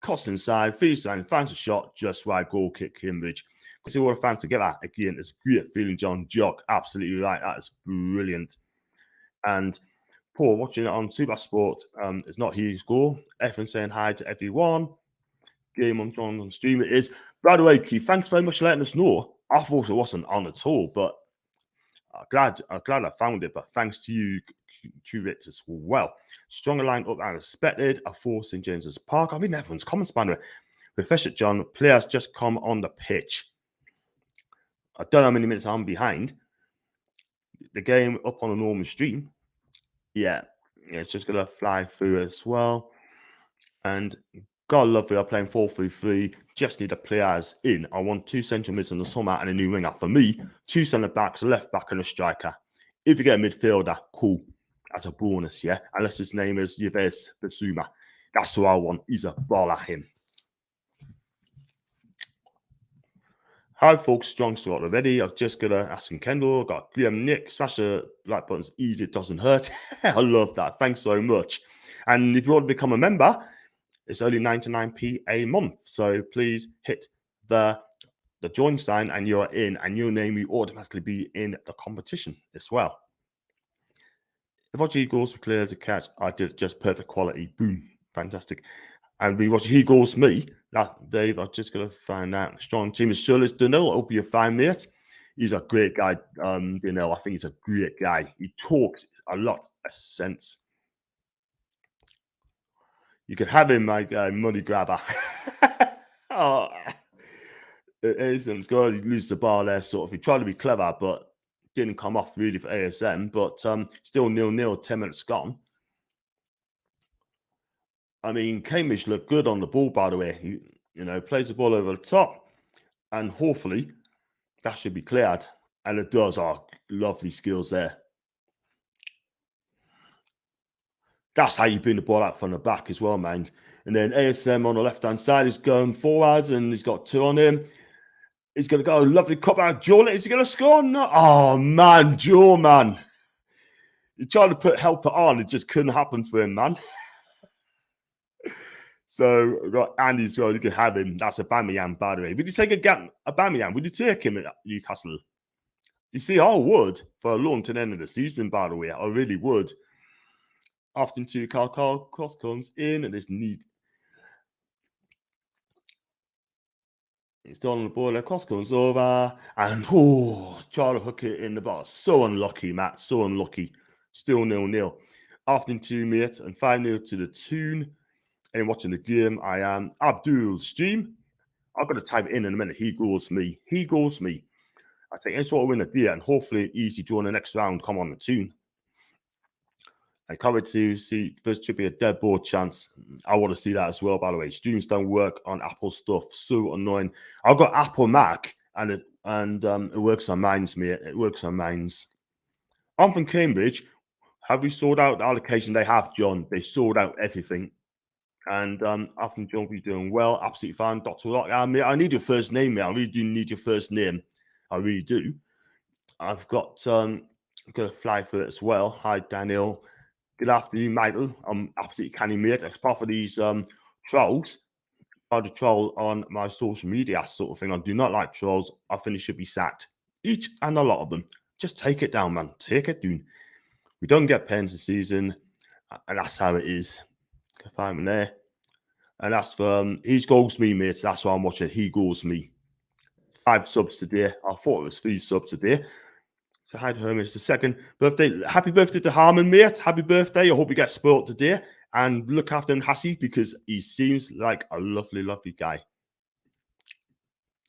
Cuts inside, feeds and finds a shot, just wide, goal kick, Cambridge. See all the fans together. Again, it's a great feeling, John Jock. Absolutely right. That is brilliant. And Paul, watching it on Super Sport, it's not his goal. Everyone saying hi to everyone. Game on stream it is. By the way, Keith, thanks very much for letting us know. I thought it wasn't on at all, but I'm glad I found it. But thanks to you, Trubit, as well. Stronger line up than expected. A force in James's Park. I mean, everyone's comments, by the way. Refresh it, John. Players just come on the pitch. I don't know how many minutes I'm behind. The game up on a normal stream. Yeah, it's just going to fly through as well. And God love we are playing 4-3-3. Just need the players in. I want 2 central mids in the summer and a new winger. For me, 2 centre backs, a left back and a striker. If you get a midfielder, cool. That's a bonus, yeah? Unless his name is Yves Basuma. That's who I want. He's a baller, him. Hi, folks. Strong start already. I've just got Aston Kendall. I've got Graham Nick. Smash the like buttons. Easy. It doesn't hurt. I love that. Thanks so much. And if you want to become a member, it's only 99p a month. So please hit the join sign and you're in, and your name will automatically be in the competition as well. If watch Eagles clear as a catch, I did just perfect quality. Boom. Fantastic. And we watch Eagles me. That Dave, I'm just gonna find out. Strong team is Shirley's Dunhill. I hope you're fine, mate. He's a great guy, I think he's a great guy. He talks a lot of sense. You can have him like a money grabber. Oh, ASM's got to lose the bar there, sort of. He tried to be clever, but didn't come off really for ASM. But still 0-0, 10 minutes gone. I mean, Cambridge looked good on the ball, by the way. He, plays the ball over the top, and hopefully that should be cleared. And it does. Oh, lovely skills there. That's how you bring the ball out from the back as well, man. And then ASM on the left-hand side is going forwards, and he's got 2 on him. He's going to go a lovely cop out. Joe, is he going to score? No. Oh, man, Joe, man. He tried to put helper on. It just couldn't happen for him, man. So, got Andy's well, you can have him. That's a Aubameyang, by the way. Would you take a Aubameyang? Would you take him at Newcastle? You see, I would for a loan to the end of the season, by the way. I really would. After 2, Carl cross comes in, and there's need. He's still on the ball. The cross comes over, and try to hook it in the box. So unlucky, Matt. So unlucky. Still 0-0. After 2 minutes and 5-0 to the tune. And watching the game, I am Abdul Stream. I've got to type it in a minute. He goes me. He goes me. I take any sort of win a deal, and hopefully easy draw in the next round. Come on the tune. I can't wait to see first trip be a dead ball chance. I want to see that as well, by the way. Streams don't work on Apple stuff. So annoying. I've got Apple Mac, and it works on mine's, mate. It works on mine's. I'm from Cambridge. Have we sorted out the allocation? They have, John. They sorted out everything. And I think John will be doing well. Absolutely fine. Dr. Rock. I need your first name, mate. I really do need your first name. I really do. I've got to fly for it as well. Hi, Daniel. Good afternoon, Michael. I'm absolutely canny, mate. Apart from these trolls, I try to troll on my social media sort of thing. I do not like trolls. I think they should be sacked. Each and a lot of them. Just take it down, man. Take it down. We don't get pens this season, and that's how it is. Find him there. And that's for he goals me, mate. That's why I'm watching. He goals me. 5 subs today. I thought it was 3 subs today. So hi to Herman. It's the second birthday. Happy birthday to Harmon, mate. Happy birthday. I hope you get spoiled today. And look after him, Hassie, because he seems like a lovely, lovely guy.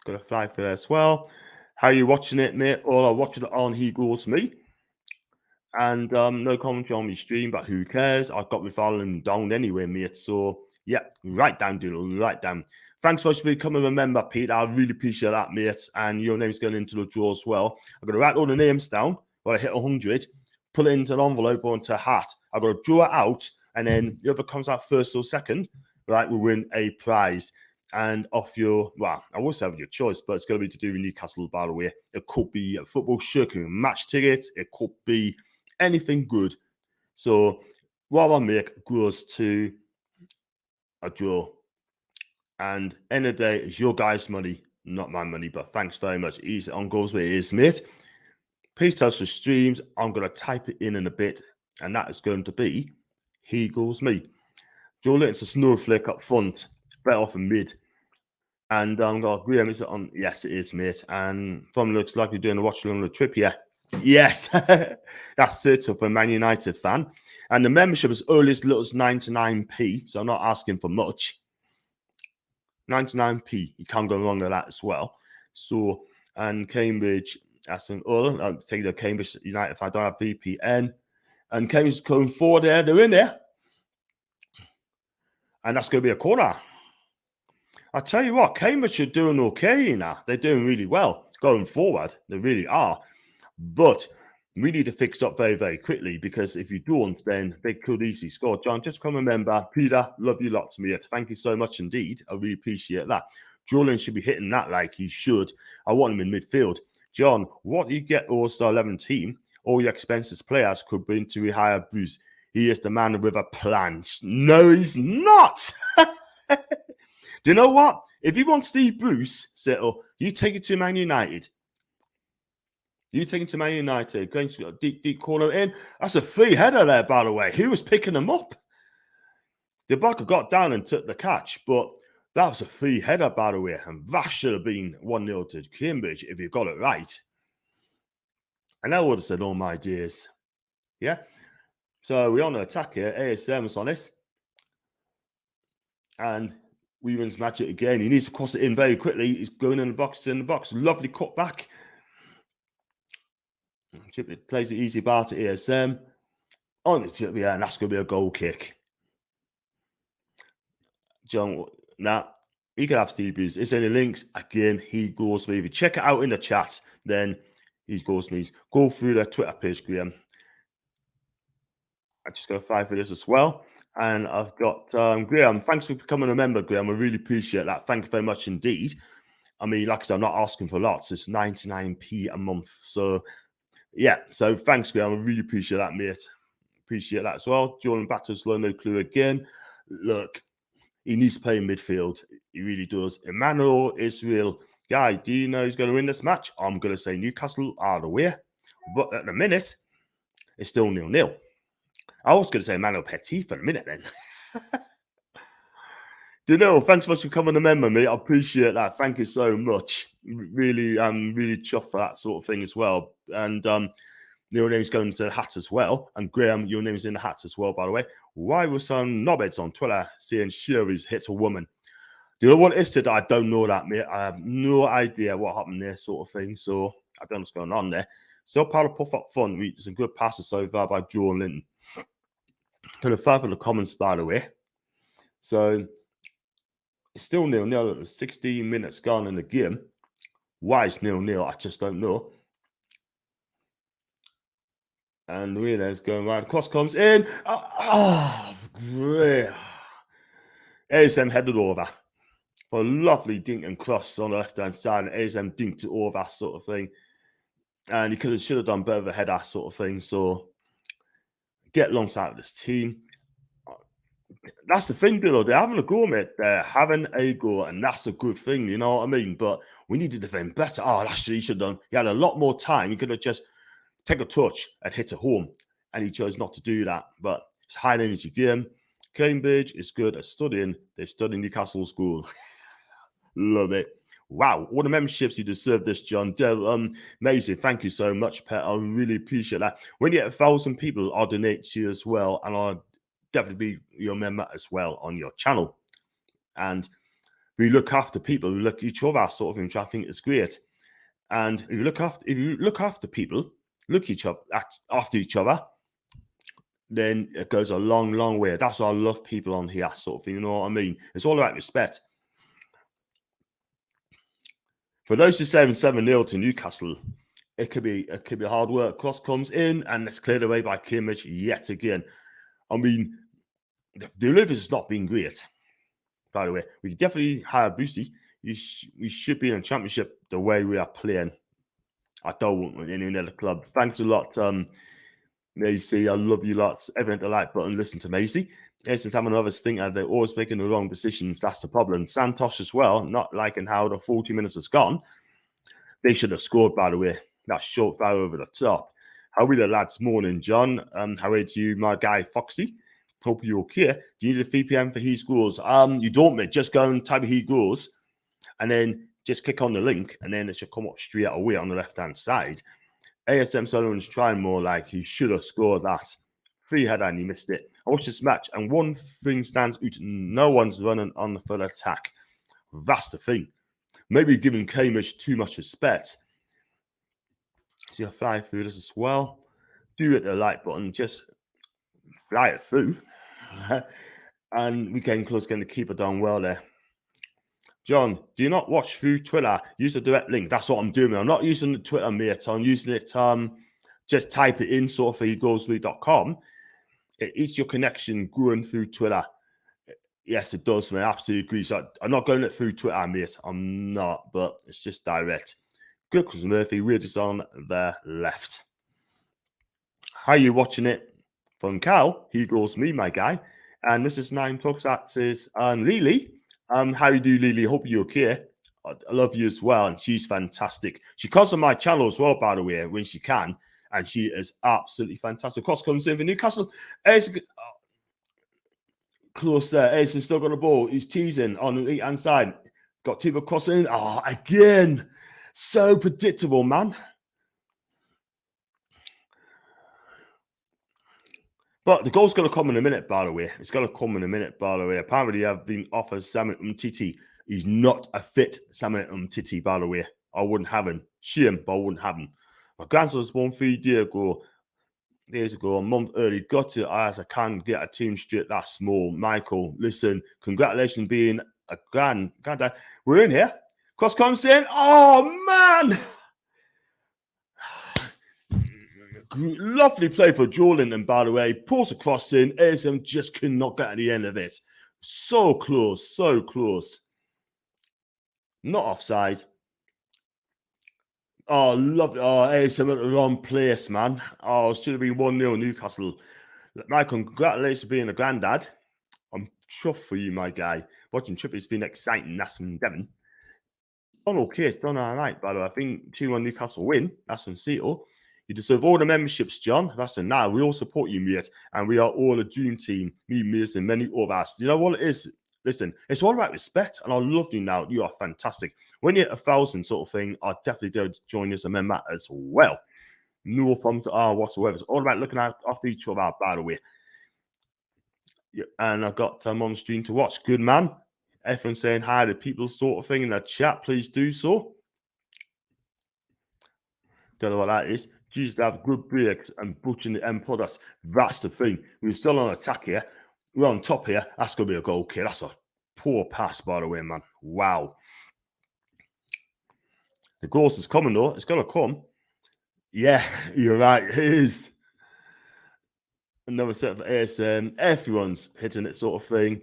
Got a fly for there as well. How are you watching it, mate? Or I'm watching it on He Goes Me. And no commentary on my stream, but who cares? I've got me following down anyway, mate. So, yeah, right down, Doodle, right down. Thanks for becoming a member, Pete. I really appreciate that, mate. And your name's going into the draw as well. I'm going to write all the names down when I hit 100, put it into an envelope or into a hat. I've got to draw it out, and then whoever comes out first or second, right, will win a prize. And off your, well, I will have your choice, but it's going to be to do with Newcastle, by the way. It could be a football shirt, a match ticket. It could be anything good. So what I make goes to a draw. And end of the day, it's your guys' money, not my money. But thanks very much. Easy on goes where it is, mate. Please tell us the streams. I'm going to type it in a bit. And that is going to be He Goes Me. Joe Litton's a snowflake up front. Better off in mid. And I'm going to agree on it on. Yes, it is, mate. And from looks like you're doing a watch along the trip here. Yes, that's it for a Man United fan. And the membership is only as little as 99p, so I'm not asking for much. 99p, you can't go wrong with that as well. So, and Cambridge, that's an other. I'll take the Cambridge United if I don't have VPN. And Cambridge going forward there, they're in there. And that's going to be a corner. I tell you what, Cambridge are doing okay now. They're doing really well going forward. They really are. But we need to fix up very, very quickly, because if you don't, then they could easily score. John, just become a member. Peter, love you lots, mate. Thank you so much indeed. I really appreciate that. Jordan should be hitting that like he should. I want him in midfield. John, what do you get All-Star 11 team? All your expenses players could bring to rehire Bruce. He is the man with a plan. No, he's not. Do you know what? If you want Steve Bruce, settle, you take it to Man United. You take it to Man United. Going to deep corner in. That's a free header there, by the way. Who was picking them up? The blocker got down and took the catch, but that was a free header, by the way. And that should have been 1-0 to Cambridge if you got it right. And I would have said, oh my dears. Yeah. So we're on the attack here. ASM's on it. And we wins match it again. He needs to cross it in very quickly. He's going in the box. Lovely cut back. Chip plays the easy bar to ASM. On the chip, yeah, and that's going to be a goal kick. John, now you can have Steve Bruce. It's any links. Again, he goes me. If you check it out in the chat, then he goes me. Go through their Twitter page, Graham. I just got to fight for this as well. And I've got Graham. Thanks for becoming a member, Graham. I really appreciate that. Thank you very much indeed. I mean, like I said, I'm not asking for lots. It's 99p a month. So, yeah. So, thanks, Graham. I really appreciate that, mate. Appreciate that as well. Jordan Batters, no clue again. Look, he needs to play in midfield. He really does. Emmanuel Israel. Guy, do you know who's going to win this match? I'm going to say Newcastle are the way. But at the minute, it's still 0-0. I was going to say Emmanuel Petit for a minute then. Danilo, thanks so much for coming a member, mate. I appreciate that. Thank you so much. Really, really chuffed for that sort of thing as well. And your name's going to the hat as well. And Graham, your name's in the hat as well, by the way. Why was some knobheads on Twitter saying Sherry's hit a woman? Do you know what it is today? I don't know that, mate. I have no idea what happened there, sort of thing. So I don't know what's going on there. Still part of Puff Up Fun. Some good passes so far by Jordan Linton. To the five of the comments, by the way. So it's still 0-0. There's 16 minutes gone in the game. Why it's 0-0, I just don't know. And Rena's going right across, comes in. Oh, great. ASM headed over. For a lovely dink and cross on the left-hand side. And ASM dinked it over, sort of thing. And he should have done better of a header, sort of thing. So get alongside of this team. That's the thing, Bill. They're having a go, mate. They're having a go, and that's a good thing, you know what I mean? But we need to defend better. Oh, that's what he should have done. He had a lot more time. He could have just take a touch and hit it home, and he chose not to do that. But it's a high-energy game. Cambridge is good at studying. They study Newcastle School. Love it. Wow, all the memberships you deserve this, John. Amazing. Thank you so much, Pet. I really appreciate that. When you get 1,000 people, I'll donate to you as well, and I'll definitely be your member as well on your channel. And we look after people, we look at each other, sort of thing, which I think is great. And if you look after people, look after each other, then it goes a long, long way. That's why I love people on here, sort of thing. You know what I mean? It's all about respect. For those who say 7-0 to Newcastle, it could be hard work. Cross comes in and it's cleared away by Kimmich yet again. I mean, the delivery has not been great. By the way, we could definitely hire Boosty. We should be in a championship the way we are playing. I don't want any other club. Thanks a lot, Macy. I love you lots. Everything the like button. Listen to Macy. Since I'm another stinker, they're always making the wrong decisions. That's the problem. Santos as well, not liking how the 40 minutes has gone. They should have scored, by the way. That short foul over the top. How are the lads? Morning, John. How are you, my guy, Foxy? Hope you're okay. Do you need a VPN for He Scores? You don't, mate. Just go and type He Goes, and then just click on the link, and then it should come up straight away on the left-hand side. ASM Sullivan's trying more like he should have scored that. Free header and he missed it. I watched this match, and one thing stands out. No one's running on the full attack. That's the thing. Maybe giving Cambridge too much respect. So you fly through this as well. Do hit the like button. Just fly it through. And we came close getting the keeper done well there. John, do you not watch through Twitter? Use the direct link. That's what I'm doing. I'm not using the Twitter, mate. I'm using it, just type it in, sort of, egosweet.com. It's your connection going through Twitter. Yes, it does, man. Absolutely agree. So I'm not going it through Twitter, mate. I'm not, but it's just direct. Good, because Murphy really is on the left. How are you watching it? From Cal, he goes me, my guy. And Mrs. Nine Talks that says, Lily, how you do, Lily? Hope you're okay. I love you as well, and she's fantastic. She comes on my channel as well, by the way, when she can, and she is absolutely fantastic. Cross comes in for Newcastle. It's close there. Ace still got the ball. He's teasing on the right-hand side. Got Tiba crossing. Oh, again. So predictable, man. But the goal's going to come in a minute, by the way. It's going to come in a minute, by the way. Apparently, I've been offered Samuel Umtiti. He's not a fit Samuel Umtiti, by the way. I wouldn't have him. Shame, but I wouldn't have him. My grandson was born 3 days ago, a month early. Got it as I can get a team straight that small. Michael, listen, congratulations being a granddad. We're in here. Cross comes in. Oh, man. Lovely play for Jordan, and by the way, pulls across in. ASM just could not get at the end of it. So close, so close. Not offside. Oh, lovely. Oh, ASM at the wrong place, man. Oh, should have been 1-0 Newcastle. Michael, congratulations for being a granddad. I'm chuffed for you, my guy. Watching Trippy's been exciting. That's from Devon. Done okay. It's done all right, by the way. I think 2-1 Newcastle win. That's from Seattle. You deserve all the memberships, John. That's a now. We all support you, mate. And we are all a dream team. Me, Mears, and many others. You know what it is? Listen, it's all about respect. And I love you now. You are fantastic. When you're 1,000 sort of thing, I'll definitely do join you as a member as well. No problem to whatsoever. It's all about looking after each other, by the way. Yeah, and I got on stream to watch. Good man. Everyone saying hi to people, sort of thing in the chat. Please do so. Don't know what that is. Jesus, to have good breaks and butchering the end products. That's the thing. We're still on attack here. We're on top here. That's going to be a goal, kid. That's a poor pass, by the way, man. Wow. The goals is coming, though. It's going to come. Yeah, you're right. It is. Another set of ASM. Everyone's hitting it, sort of thing.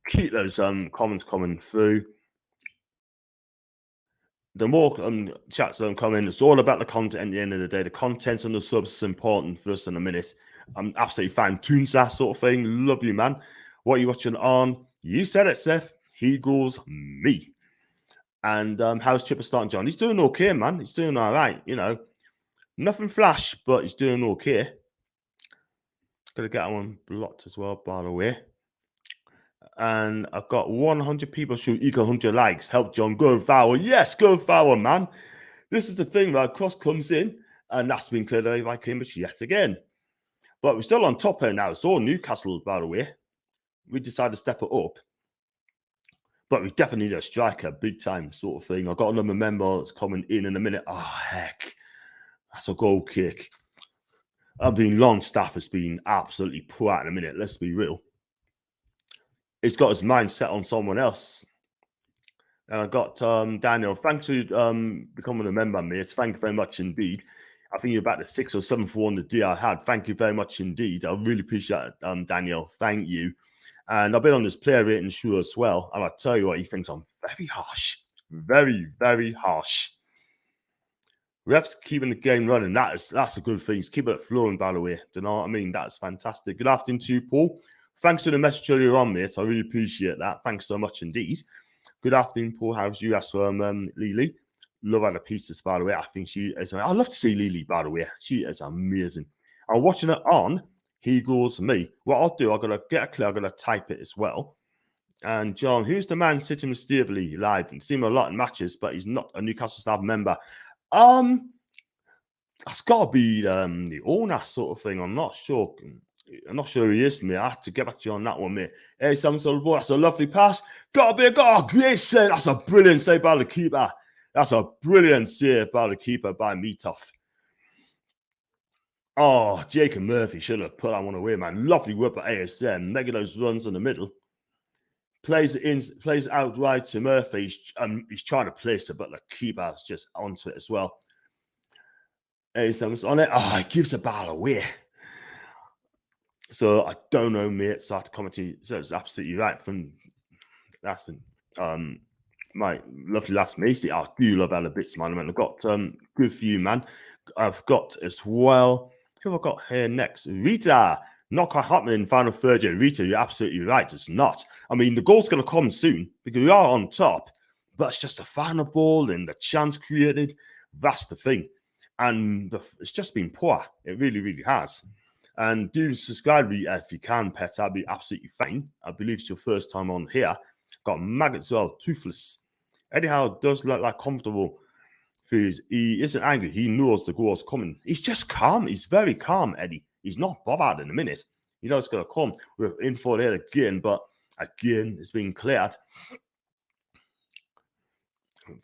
Keep those comments coming through. The more chats that come in, it's all about the content at the end of the day. The contents and the subs is important for us in a minute. I'm absolutely fine. Tunes that sort of thing. Love you, man. What are you watching on? You said it, Seth. He goes me. And how's Chipper starting, John? He's doing okay, man. He's doing all right. You know, nothing flash, but he's doing okay. Gonna get one blocked as well, by the way. And I've got 100 people shoot equal 100 likes. Help John go foul. Yes, go foul, man. This is the thing, right? Cross comes in, and that's been cleared away by Cambridge yet again. But we're still on top here now. It's all Newcastle, by the way. We decided to step it up. But we definitely need a striker, big time sort of thing. I've got another member that's coming in a minute. Oh, heck. That's a goal kick. Longstaff has been absolutely poor at the minute. Let's be real. He's got his mind set on someone else. And I got Daniel. Thanks for becoming a member, mate. Thank you very much indeed. I think you're about the 6th or 7th one the day I had. Thank you very much indeed. I really appreciate it, Daniel. Thank you. And I've been on this player rating show as well. And I tell you what, he thinks I'm very harsh. Very, very harsh. Refs keeping the game running. That's a good thing. He's keeping it flowing, by the way. Do you know what I mean? That's fantastic. Good afternoon to you, Paul. Thanks for the message earlier on, mate. I really appreciate that. Thanks so much indeed. Good afternoon, Paul. How's you? That's from Lily. Love her pieces, by the way. I think she is. I love to see Lily, by the way. She is amazing. I'm watching it on He Goes Me. What I'll do, I'm going to get a clip. I'm going to type it as well. And John, who's the man sitting with Stevely live? I've seen him a lot in matches, but he's not a Newcastle staff member. That's got to be the owner sort of thing. I'm not sure. I'm not sure he is, mate. I have to get back to you on that one, mate. Hey, Sam Solbo, that's a lovely pass. Got a great save. That's a brilliant save by the keeper. That's a brilliant save by the keeper by Meetoff. Oh, Jacob Murphy should have put that one away, man. Lovely work by ASM. Making those runs in the middle. Plays out wide to Murphy. He's trying to place it, but the keeper's just onto it as well. ASM's on it. Oh, he gives the ball away. So I don't know, mate. So I have to comment to you. So it's absolutely right from That's my lovely last Macy. I do love Ella bits, man. I've got good for you, man. I've got as well. Who have I got here next? Rita. Not quite happening in final third year. Rita, you're absolutely right. It's not. I mean, the goal's going to come soon because we are on top, but it's just the final ball and the chance created. That's the thing. And it's just been poor. It really, really has. And do subscribe if you can, pet. That'd be absolutely fine. I believe it's your first time on here. Got Maggot as well, Toothless. Eddie Howe does look like comfortable foods. He isn't angry. He knows the goal's coming. He's just calm. He's very calm, Eddie. He's not bothered in a minute. You know it's going to come. We're in for it again, but again, it's been cleared.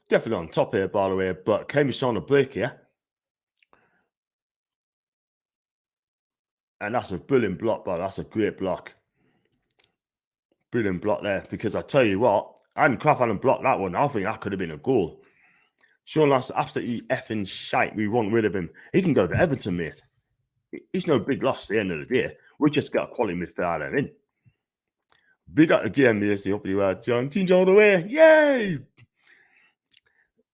Definitely on top here, by the way, but Cambridge on a break here. And that's a brilliant block, but that's a great block. Brilliant block there, because I tell you what, Adam Craft hadn't blocked that one. I think that could have been a goal. Sean Last absolutely effing shite. We want rid of him. He can go to Everton, mate. He's no big loss at the end of the day. We just got a quality midfielder in. Big up again, Macy. Hope you are, John. Team John away. Yay!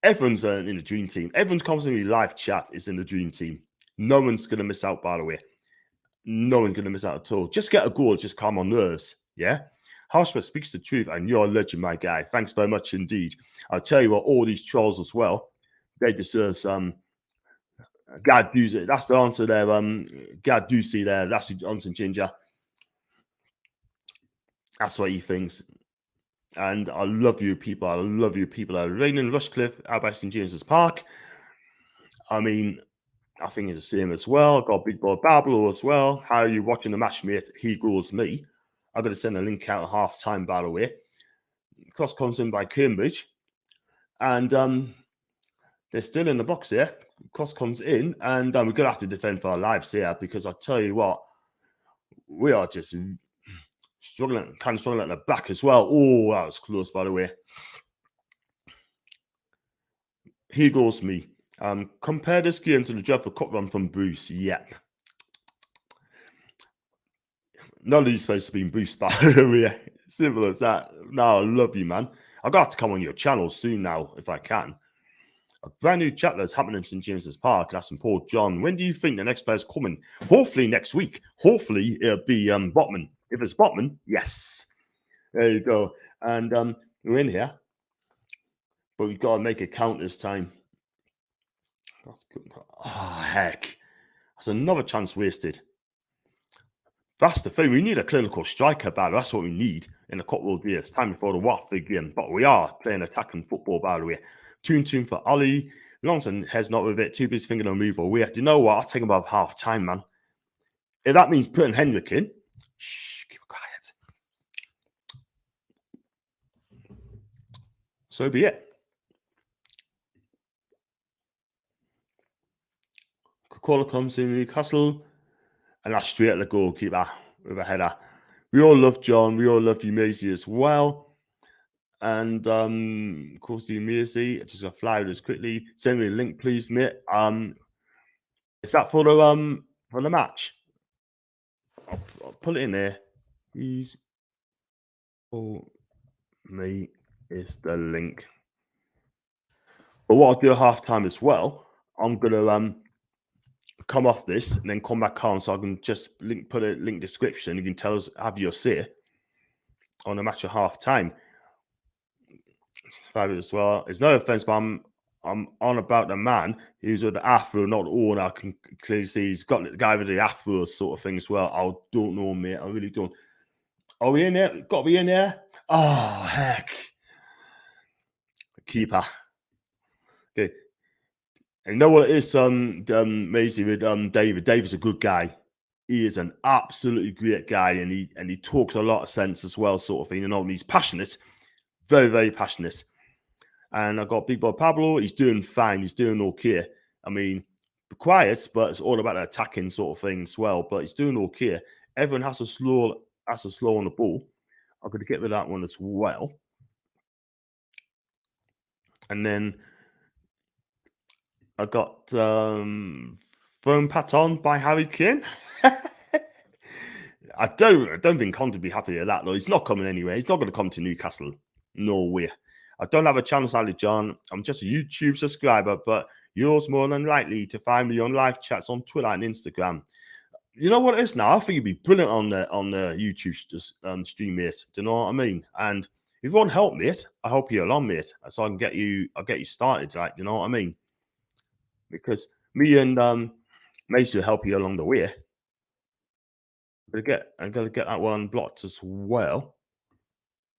Everyone's in the dream team. Everyone's constantly live chat is in the dream team. No one's going to miss out, by the way. No one's going to miss out at all. Just get a goal. Just calm on nerves. Yeah? Houseman speaks the truth, and you're a legend, my guy. Thanks very much indeed. I'll tell you what, all these trolls as well, they deserve some. God do it. That's the answer there. God do see there. That's the answer, Ginger. That's what he thinks. And I love you, people. I love you, people. Raining Rushcliffe out by St. James's Park. I mean, I think it's the same as well. Got Big Boy Bablo as well. How are you watching the match, mate? He goes me. I'm going to send a link out at half time, by the way. Cross comes in by Cambridge. And they're still in the box here. Cross comes in. And we're going to have to defend for our lives here because I tell you what, we are just struggling at the back as well. Oh, that was close, by the way. Here goes me. Compare this game to the dreadful cup run from Bruce. Yep. None of these places have been Bruce, by the way. Simple as that. No, I love you, man. I've got to come on your channel soon now, if I can. A brand new chapter is happening in St. James's Park. That's from Paul John. When do you think the next player's coming? Hopefully next week. Hopefully it'll be Botman. If it's Botman, yes. There you go. And we're in here. But we've got to make it count this time. That's good. Oh, heck. That's another chance wasted. That's the thing. We need a clinical striker, by the way. That's what we need in the Cup World Year. It's time before the Watford game. But we are playing attacking football, by the way. Tune for Ollie. Longson heads not with it. Too busy thinking of a move away. Do you know what? I'll take him above half time, man. If that means putting Henrik in, shh, keep it quiet. So be it. Coca-Cola comes in Newcastle. And that's straight at the goalkeeper with a header. We all love John. We all love you, Maisie, as well. And of course, the Maisie. Just gonna fly this quickly. Send me a link, please, mate. Is that for the match? I'll put it in there. Please. For me is the link. But what I'll do at halftime as well, I'm gonna come off this and then come back on so I can just put a link description. You can tell us, have your say on the match at half time. Fabulous as well. It's no offense, but I'm on about the man who's with the afro, not the owner. I can clearly see he's got the guy with the afro sort of thing as well. I don't know, mate. I really don't. Are we in there? Got to be in there. Oh, heck. Keeper. Okay. And you know what it is, Maisie, with David. David's a good guy. He is an absolutely great guy, and he talks a lot of sense as well, sort of thing. You know, and he's passionate, very, very passionate. And I've got Big Boy Pablo. He's doing fine. He's doing okay. I mean, quiet, but it's all about the attacking sort of thing as well. But he's doing okay. Everyone has to slow on the ball. I'm going to get rid of that one as well. And then I got Phone Paton by Harry Kane. I don't think Conte would be happy with that, though. He's not coming anywhere. He's not going to come to Newcastle. No way. I don't have a channel, Sally John. I'm just a YouTube subscriber, but you're more than likely to find me on live chats on Twitter and Instagram. You know what it is now? I think you'd be brilliant on the YouTube stream, mate. Do you know what I mean? And if you want help, mate, I help you along, mate, so I can I'll get you started. Like, you know what I mean? Because me and Mace will help you along the way. I'm gonna get that one blocked as well.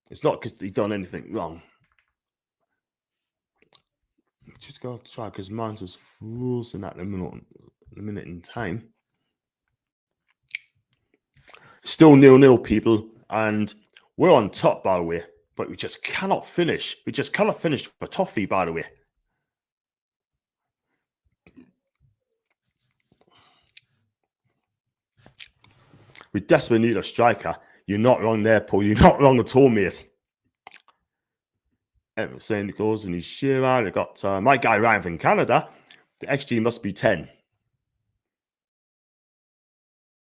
It's not because he's done anything wrong. Just gotta try because mine's just frozen at the minute in time. Still 0-0, people, and we're on top, by the way. But we just cannot finish. We just cannot finish for Toffee, by the way. We desperately need a striker. You're not wrong there, Paul. You're not wrong at all, mate. Same goes when he's Shearer. I got my guy Ryan from Canada. The XG must be 10.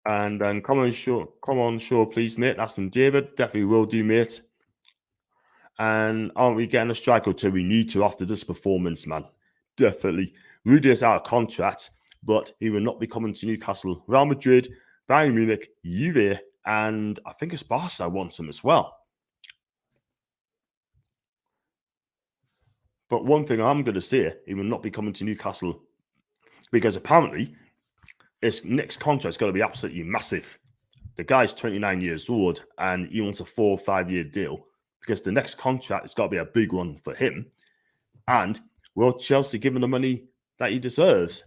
And then come on, show, please, mate. That's from David. Definitely will do, mate. And aren't we getting a striker too? We need to after this performance, man. Definitely. Rudy is out of contract, but he will not be coming to Newcastle. Real Madrid, Bayern Munich, Juve, and I think it's Barca wants him as well. But one thing I'm going to say, he will not be coming to Newcastle because apparently his next contract is going to be absolutely massive. The guy's 29 years old and he wants a 4 or 5 year deal because the next contract has got to be a big one for him. And will Chelsea give him the money that he deserves?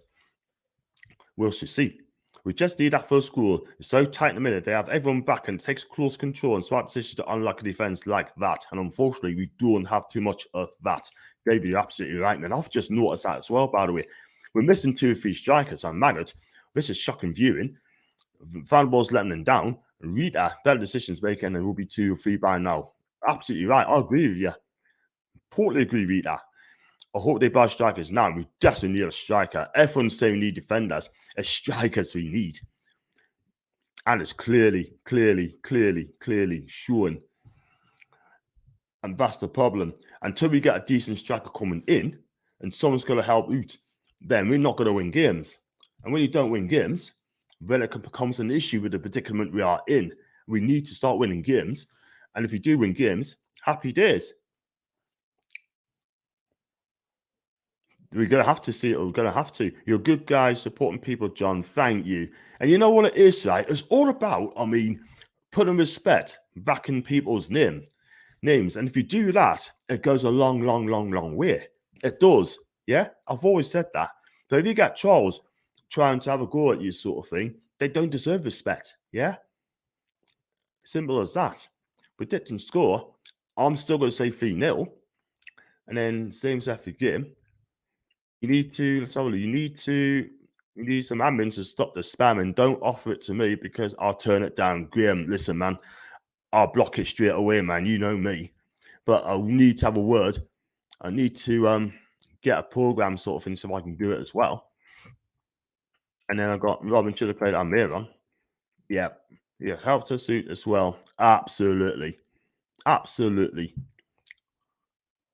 We'll see. We just need that first goal. It's so tight in the minute. They have everyone back and it takes close control and smart decisions to unlock a defense like that. And unfortunately, we don't have too much of that. David, you're absolutely right, man. I've just noticed that as well, by the way. We're missing 2 or 3 strikers. I'm mad. This is shocking viewing. Van Ball's letting them down. Rita, better decisions making, and we'll be 2 or 3 by now. Absolutely right. I agree with you. Totally agree with that. I hope they buy strikers now. We desperately need a striker. Everyone's saying we need defenders. It's strikers we need. And it's clearly showing. And that's the problem. Until we get a decent striker coming in and someone's going to help out, then we're not going to win games. And when you don't win games, then it becomes an issue with the predicament we are in. We need to start winning games. And if you do win games, happy days. We're going to have to see it. We're going to have to. You're a good guy supporting people, John. Thank you. And you know what it is, right? It's all about, putting respect back in people's names. And if you do that, it goes a long way. It does. Yeah? I've always said that. But if you get trolls trying to have a go at you sort of thing, they don't deserve respect. Yeah? Simple as that. Predict and score. I'm still going to say 3-0. And then same set for game. You need to, let's have a look. You need some admins to stop the spam and don't offer it to me because I'll turn it down. Graham, listen, man, I'll block it straight away, man. You know me. But I need to have a word. I need to get a program sort of thing so I can do it as well. And then I've got Robin should have played Almiron. Yeah. Yeah, helped us suit as well. Absolutely.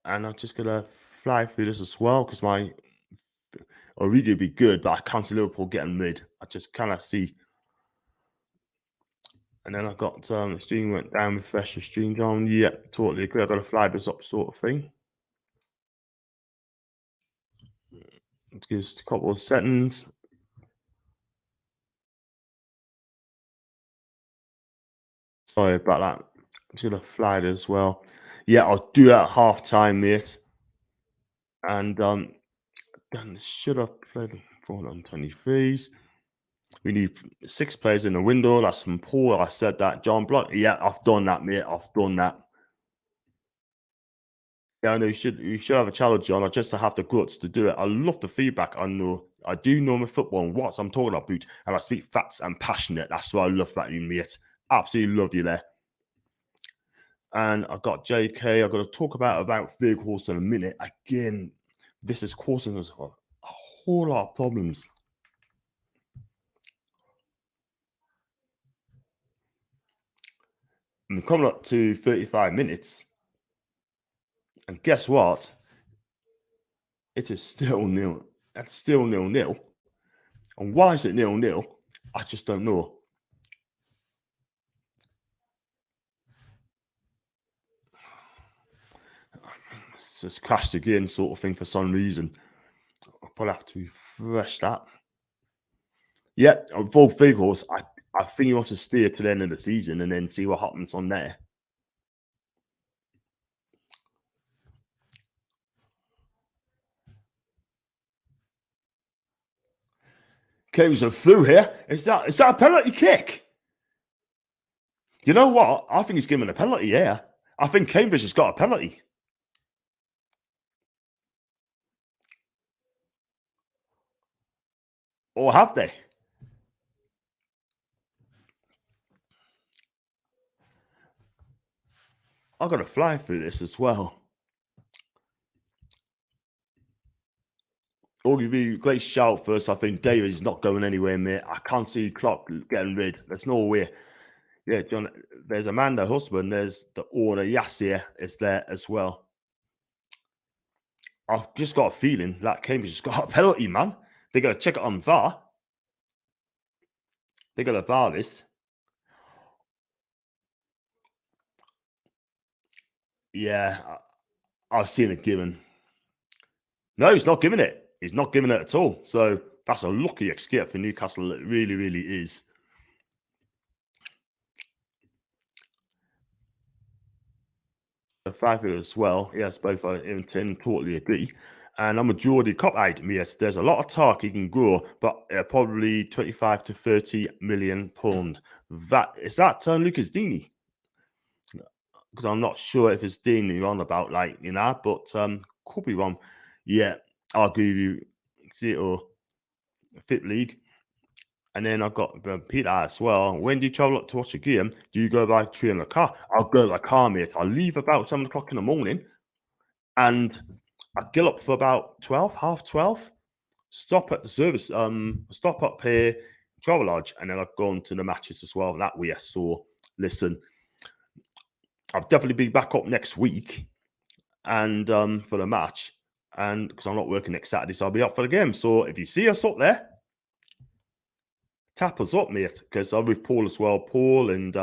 And I'm just gonna fly through this as well because my Origi would be good, but I can't see Liverpool getting mid. I just cannot see. And then I got stream went down, refresh the stream down. Yeah, totally agree. I got to fly this up sort of thing. Just a couple of settings. Sorry about that. I should have flied as well. Yeah, I'll do that at half time, mate. And then should have played 423s. We need 6 players in the window. That's from Paul. I said that. John Block. Yeah, I've done that, mate. I've done that. Yeah, I know you should have a challenge, John. I just have the guts to do it. I love the feedback. I do know my football and what I'm talking about, and I speak facts and passionate. That's what I love about you, mate. Absolutely love you there. And I've got JK. I've got to talk about vehicles in a minute. Again, this is causing us a whole lot of problems. I'm coming up to 35 minutes. And guess what? It is still nil. That's still 0-0. And why is it 0-0? I just don't know. It's just crashed again, sort of thing, for some reason. I'll probably have to refresh that. Yeah, full figures. I think he wants to steer to the end of the season and then see what happens on there. Cambridge are through here. Is that a penalty kick? You know what? I think he's given a penalty here. I think Cambridge has got a penalty. Or have they? I've got to fly through this as well. Or give you a great shout first. I think David is not going anywhere, mate. I can't see Klopp getting rid. There's no way. Yeah, John. There's Amanda husband. There's the owner Yassir is there as well. I've just got a feeling that Cambridge has got a penalty, man. They got to check it on VAR. They got to VAR this. Yeah, I've seen it given. No, he's not giving it. He's not giving it at all. So that's a lucky escape for Newcastle. It really, really is. The five as well. Yes, both are in 10, totally agree. And I'm a Geordie cop item. Yes, there's a lot of talk he can grow, but probably 25 to 30 million pound. That is that Lucas Deeney? Because I'm not sure if it's Deeney you're on about, like, but could be wrong. Yeah, I'll give you zero Fit League. And then I've got Peter as well. When do you travel up to watch a game? Do you go by train or car? I'll go by car, mate. I'll leave about 7 o'clock in the morning and I get up for about 12, half 12. Stop at the service, stop up here, travel lodge, and then I've gone to the matches as well that way. So listen, I'll definitely be back up next week and for the match. And because I'm not working next Saturday, so I'll be up for the game. So if you see us up there, tap us up, mate, because I'm with Paul as well. Paul and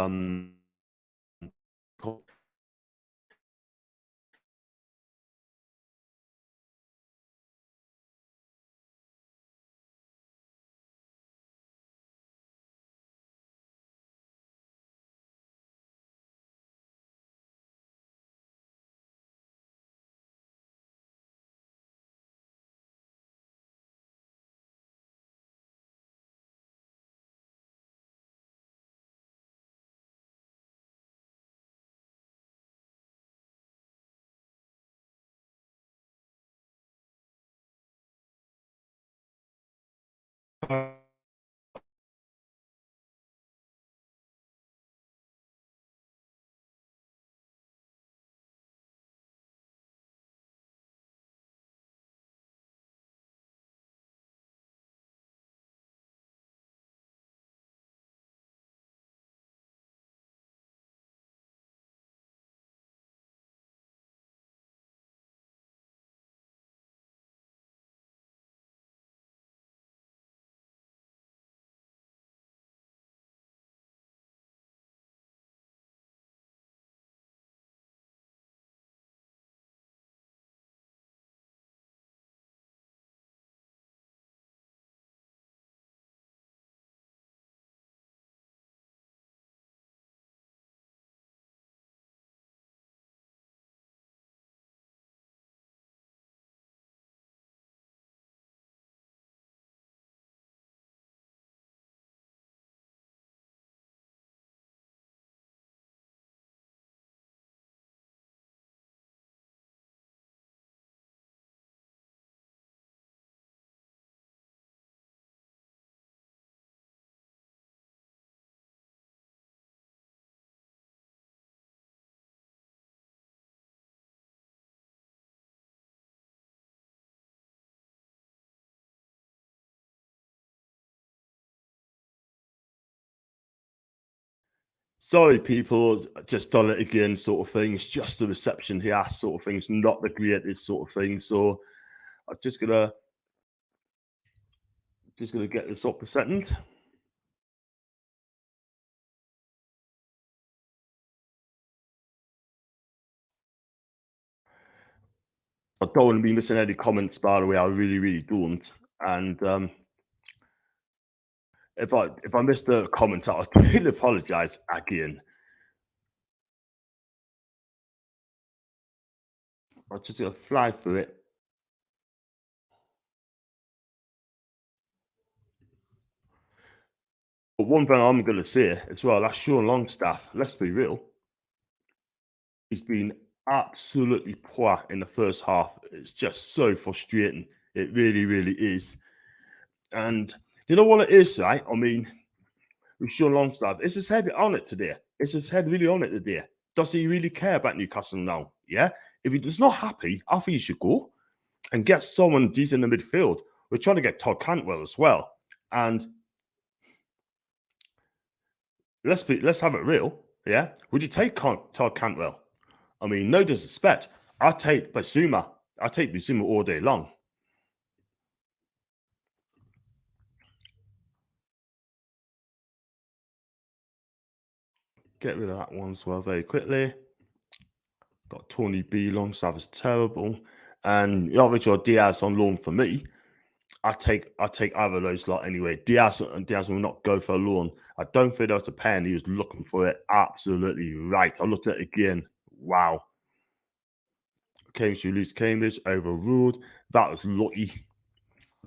Sorry, people, just done it again, sort of thing. It's just the reception here, sort of thing. It's not the greatest sort of thing. So I'm just gonna get this up a second. I don't want to be missing any comments, by the way. I really, really don't. And if I missed the comments, I really apologize again. I'm just gonna fly through it. But one thing I'm gonna say as well, that's Sean Longstaff. Let's be real. He's been absolutely poor in the first half. It's just so frustrating. It really, really is. And you know what it is, right? I mean, with Sean Longstaff, is his head on it today? Is his head really on it today? Does he really care about Newcastle now? Yeah. If he's not happy, I think he should go and get someone decent in the midfield. We're trying to get Todd Cantwell as well. And let's have it real. Yeah. Would you take Todd Cantwell? I mean, no disrespect. I take Basuma. I take Basuma all day long. Get rid of that one as well very quickly. Got Tony B. Longstaff is terrible. And Jovic Diaz on loan for me. I take either of those lot anyway. Diaz will not go for a loan. I don't think that was a pen. He was looking for it absolutely right. I looked at it again. Wow. Cambridge lose Cambridge, overruled. That was lucky.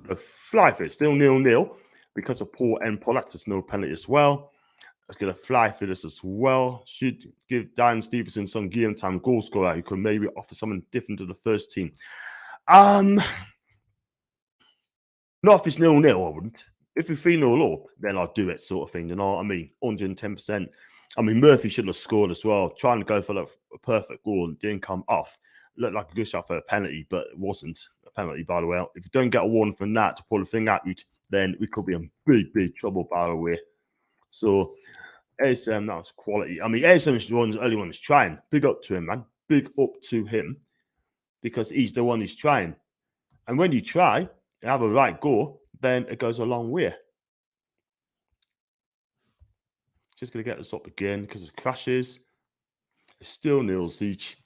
The fly for it, still 0-0 because of poor end product. There's no penalty as well. Let's get a fly for this as well. Should give Dan Stevenson some game time goal scorer who could maybe offer something different to the first team. Not if it's 0-0, I wouldn't. If we 3-0 up, then I'll do it, sort of thing. You know what I mean? 110%. I mean, Murphy should have scored as well. Trying to go for the perfect goal and didn't come off. Looked like a good shot for a penalty, but it wasn't a penalty, by the way. If you don't get a warning from that to pull the thing out, then we could be in big, big trouble, by the way. So, ASM, that was quality. I mean, ASM is the only one who's trying. Big up to him, man. Big up to him because he's the one who's trying. And when you try and have a right go, then it goes a long way. Just going to get this up again because it crashes. It's still nils each.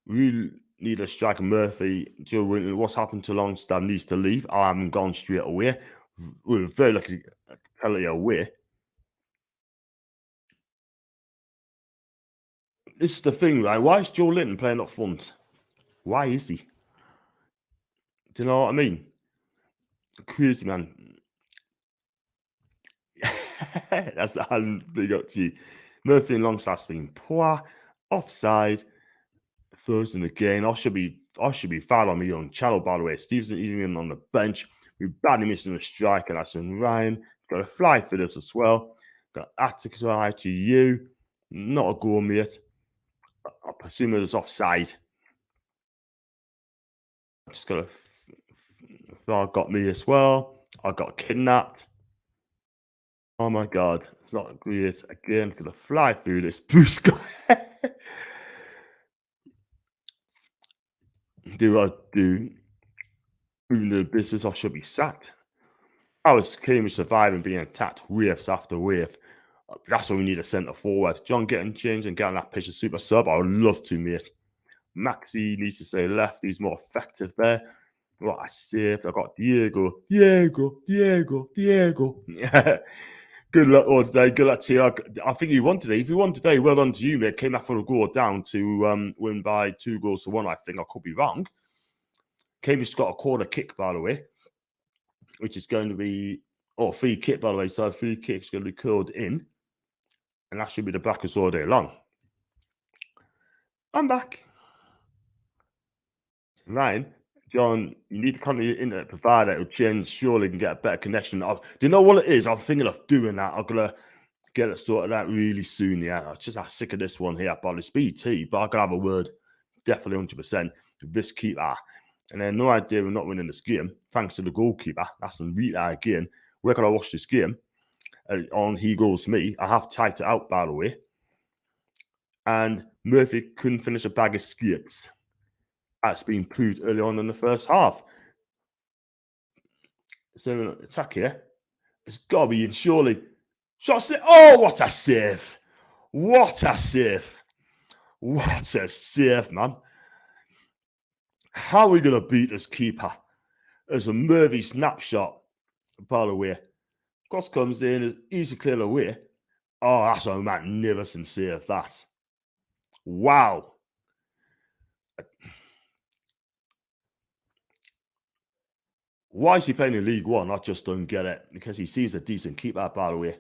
We need a striker. Murphy. Joe Winton, what's happened to Longstaff needs to leave. I haven't gone straight away. We were very lucky penalty away. This is the thing, right? Why is Joe Linton playing up front? Why is he? Do you know what I mean? Crazy, man. That's a big up to you. Murphy and Longstaff's been poor. Offside. Thursday again. I should be fouled on my own channel, by the way. Stevenson even on the bench. We badly missing a strike, and that's in Ryan. Got a fly for this as well. Got Attic as well. ITU. Not a goal, mate. I presume it's offside. Just got got me as well. I got kidnapped. Oh my god, it's not great. Again, gonna fly through this boost. Do I do? Moving the business, I should be sacked. I was Cambridge surviving being attacked waves after wave. That's why we need a centre forward. John getting changed and getting that pitch of super sub. I would love to, mate. Maxi needs to stay left. He's more effective there. What I saved. I got Diego. Yeah. Good luck all today. Good luck to you. I think you won today. If you won today, well done to you, mate. Came back from a goal down to win by 2-1. I think I could be wrong. Cambridge got a corner kick, by the way, which is going to be free kick, by the way. So free kick is going to be curled in, and that should be the Blackers all day long. I'm back. Ryan, John, you need to contact your internet provider. It'll change. Surely you can get a better connection. Do you know what it is? I'm thinking of doing that. I'm gonna get it sorted out really soon. Yeah, I'm just sick of this one here. But it's BT, but I can have a word, definitely 100%. This keeper, and then no idea we're not winning this game thanks to the goalkeeper. That's some read again. Where can I watch this game? On He Goes Me. I have typed it out, by the way. And Murphy couldn't finish a bag of skips. That's been proved early on in the first half. So attack here. It's got to be in, surely. Shot. Oh, what a save! What a save! What a save, man. How are we going to beat this keeper? There's a Murphy snapshot, by the way. Cross comes in, is easy clear away. Oh, that's a magnificent save, that. Wow. Why is he playing in League One? I just don't get it. Because he seems a decent keeper, by the way.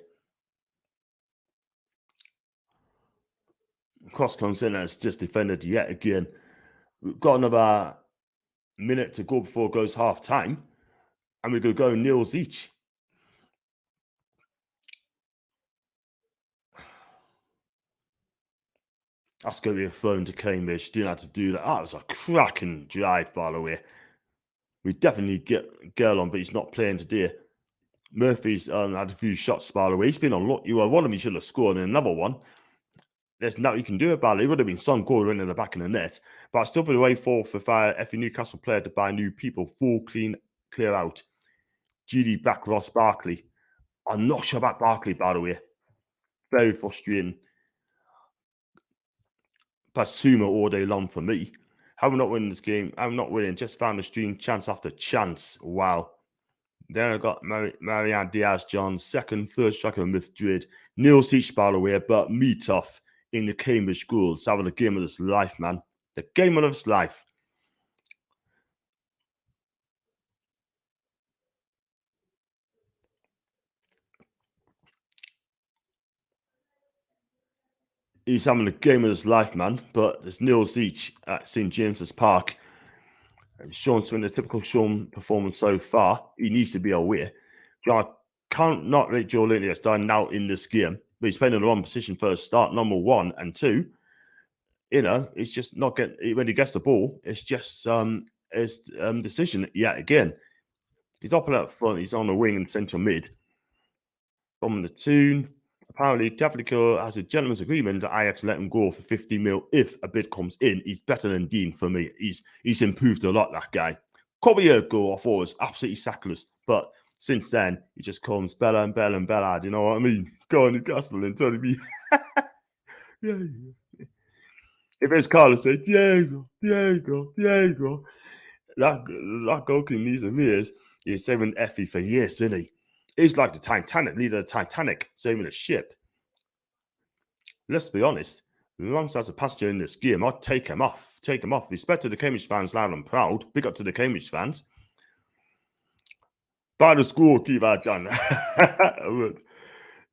Cross comes in and it's just defended yet again. We've got another minute to go before it goes half time. And we're going to go nils each. That's going to be a phone to Cambridge. Didn't have to do that. That was a cracking drive, by the way. We definitely get Girl on, but he's not playing today. Murphy's had a few shots, by the way. He's been unlucky. Well, one of them he should have scored, and another one. There's nothing you can do about it. It would have been some goal running in the back of the net. But I still feel the way forward for FA Newcastle player to buy new people. Full, clean, clear out. GD back Ross Barkley. I'm not sure about Barkley, by the way. Very frustrating. Pasuma all day long for me. How am I not winning this game? I'm not winning. Just found a stream chance after chance. Wow. Then I got Marianne Diaz-John, second, third striker of Madrid. Nils each, by the way, but me tough in the Cambridge schools. Having a game of his life, man. The game of his life. He's having a game of his life, man. But there's Nils each at St. James's Park. Sean's been a typical Sean performance so far. He needs to be aware. I can't not rate Joe Linley as done now in this game, but he's playing in the wrong position for a start, number one, and two. You know, it's just not getting when he gets the ball. It's just his decision yet again. He's up and up front. He's on the wing and central mid. From the tune. Apparently, Tavlico has a gentleman's agreement that Ajax let him go for 50 mil if a bid comes in. He's better than Dean for me. He's improved a lot, that guy. Couple years ago, I thought was absolutely sackless, but since then, he just comes better and better and better. Do you know what I mean? Go on Newcastle and tell me. Yeah. If it's Carlos, say Diego. That goalkeeper needs of years. He's saving Effie for years, isn't he? He's like the Titanic, leader of the Titanic, saving a ship. Let's be honest. As long as there's a passenger in this game, I'd take him off. Respect to the Cambridge fans, loud and proud. Big up to the Cambridge fans. By the school, keeper John. There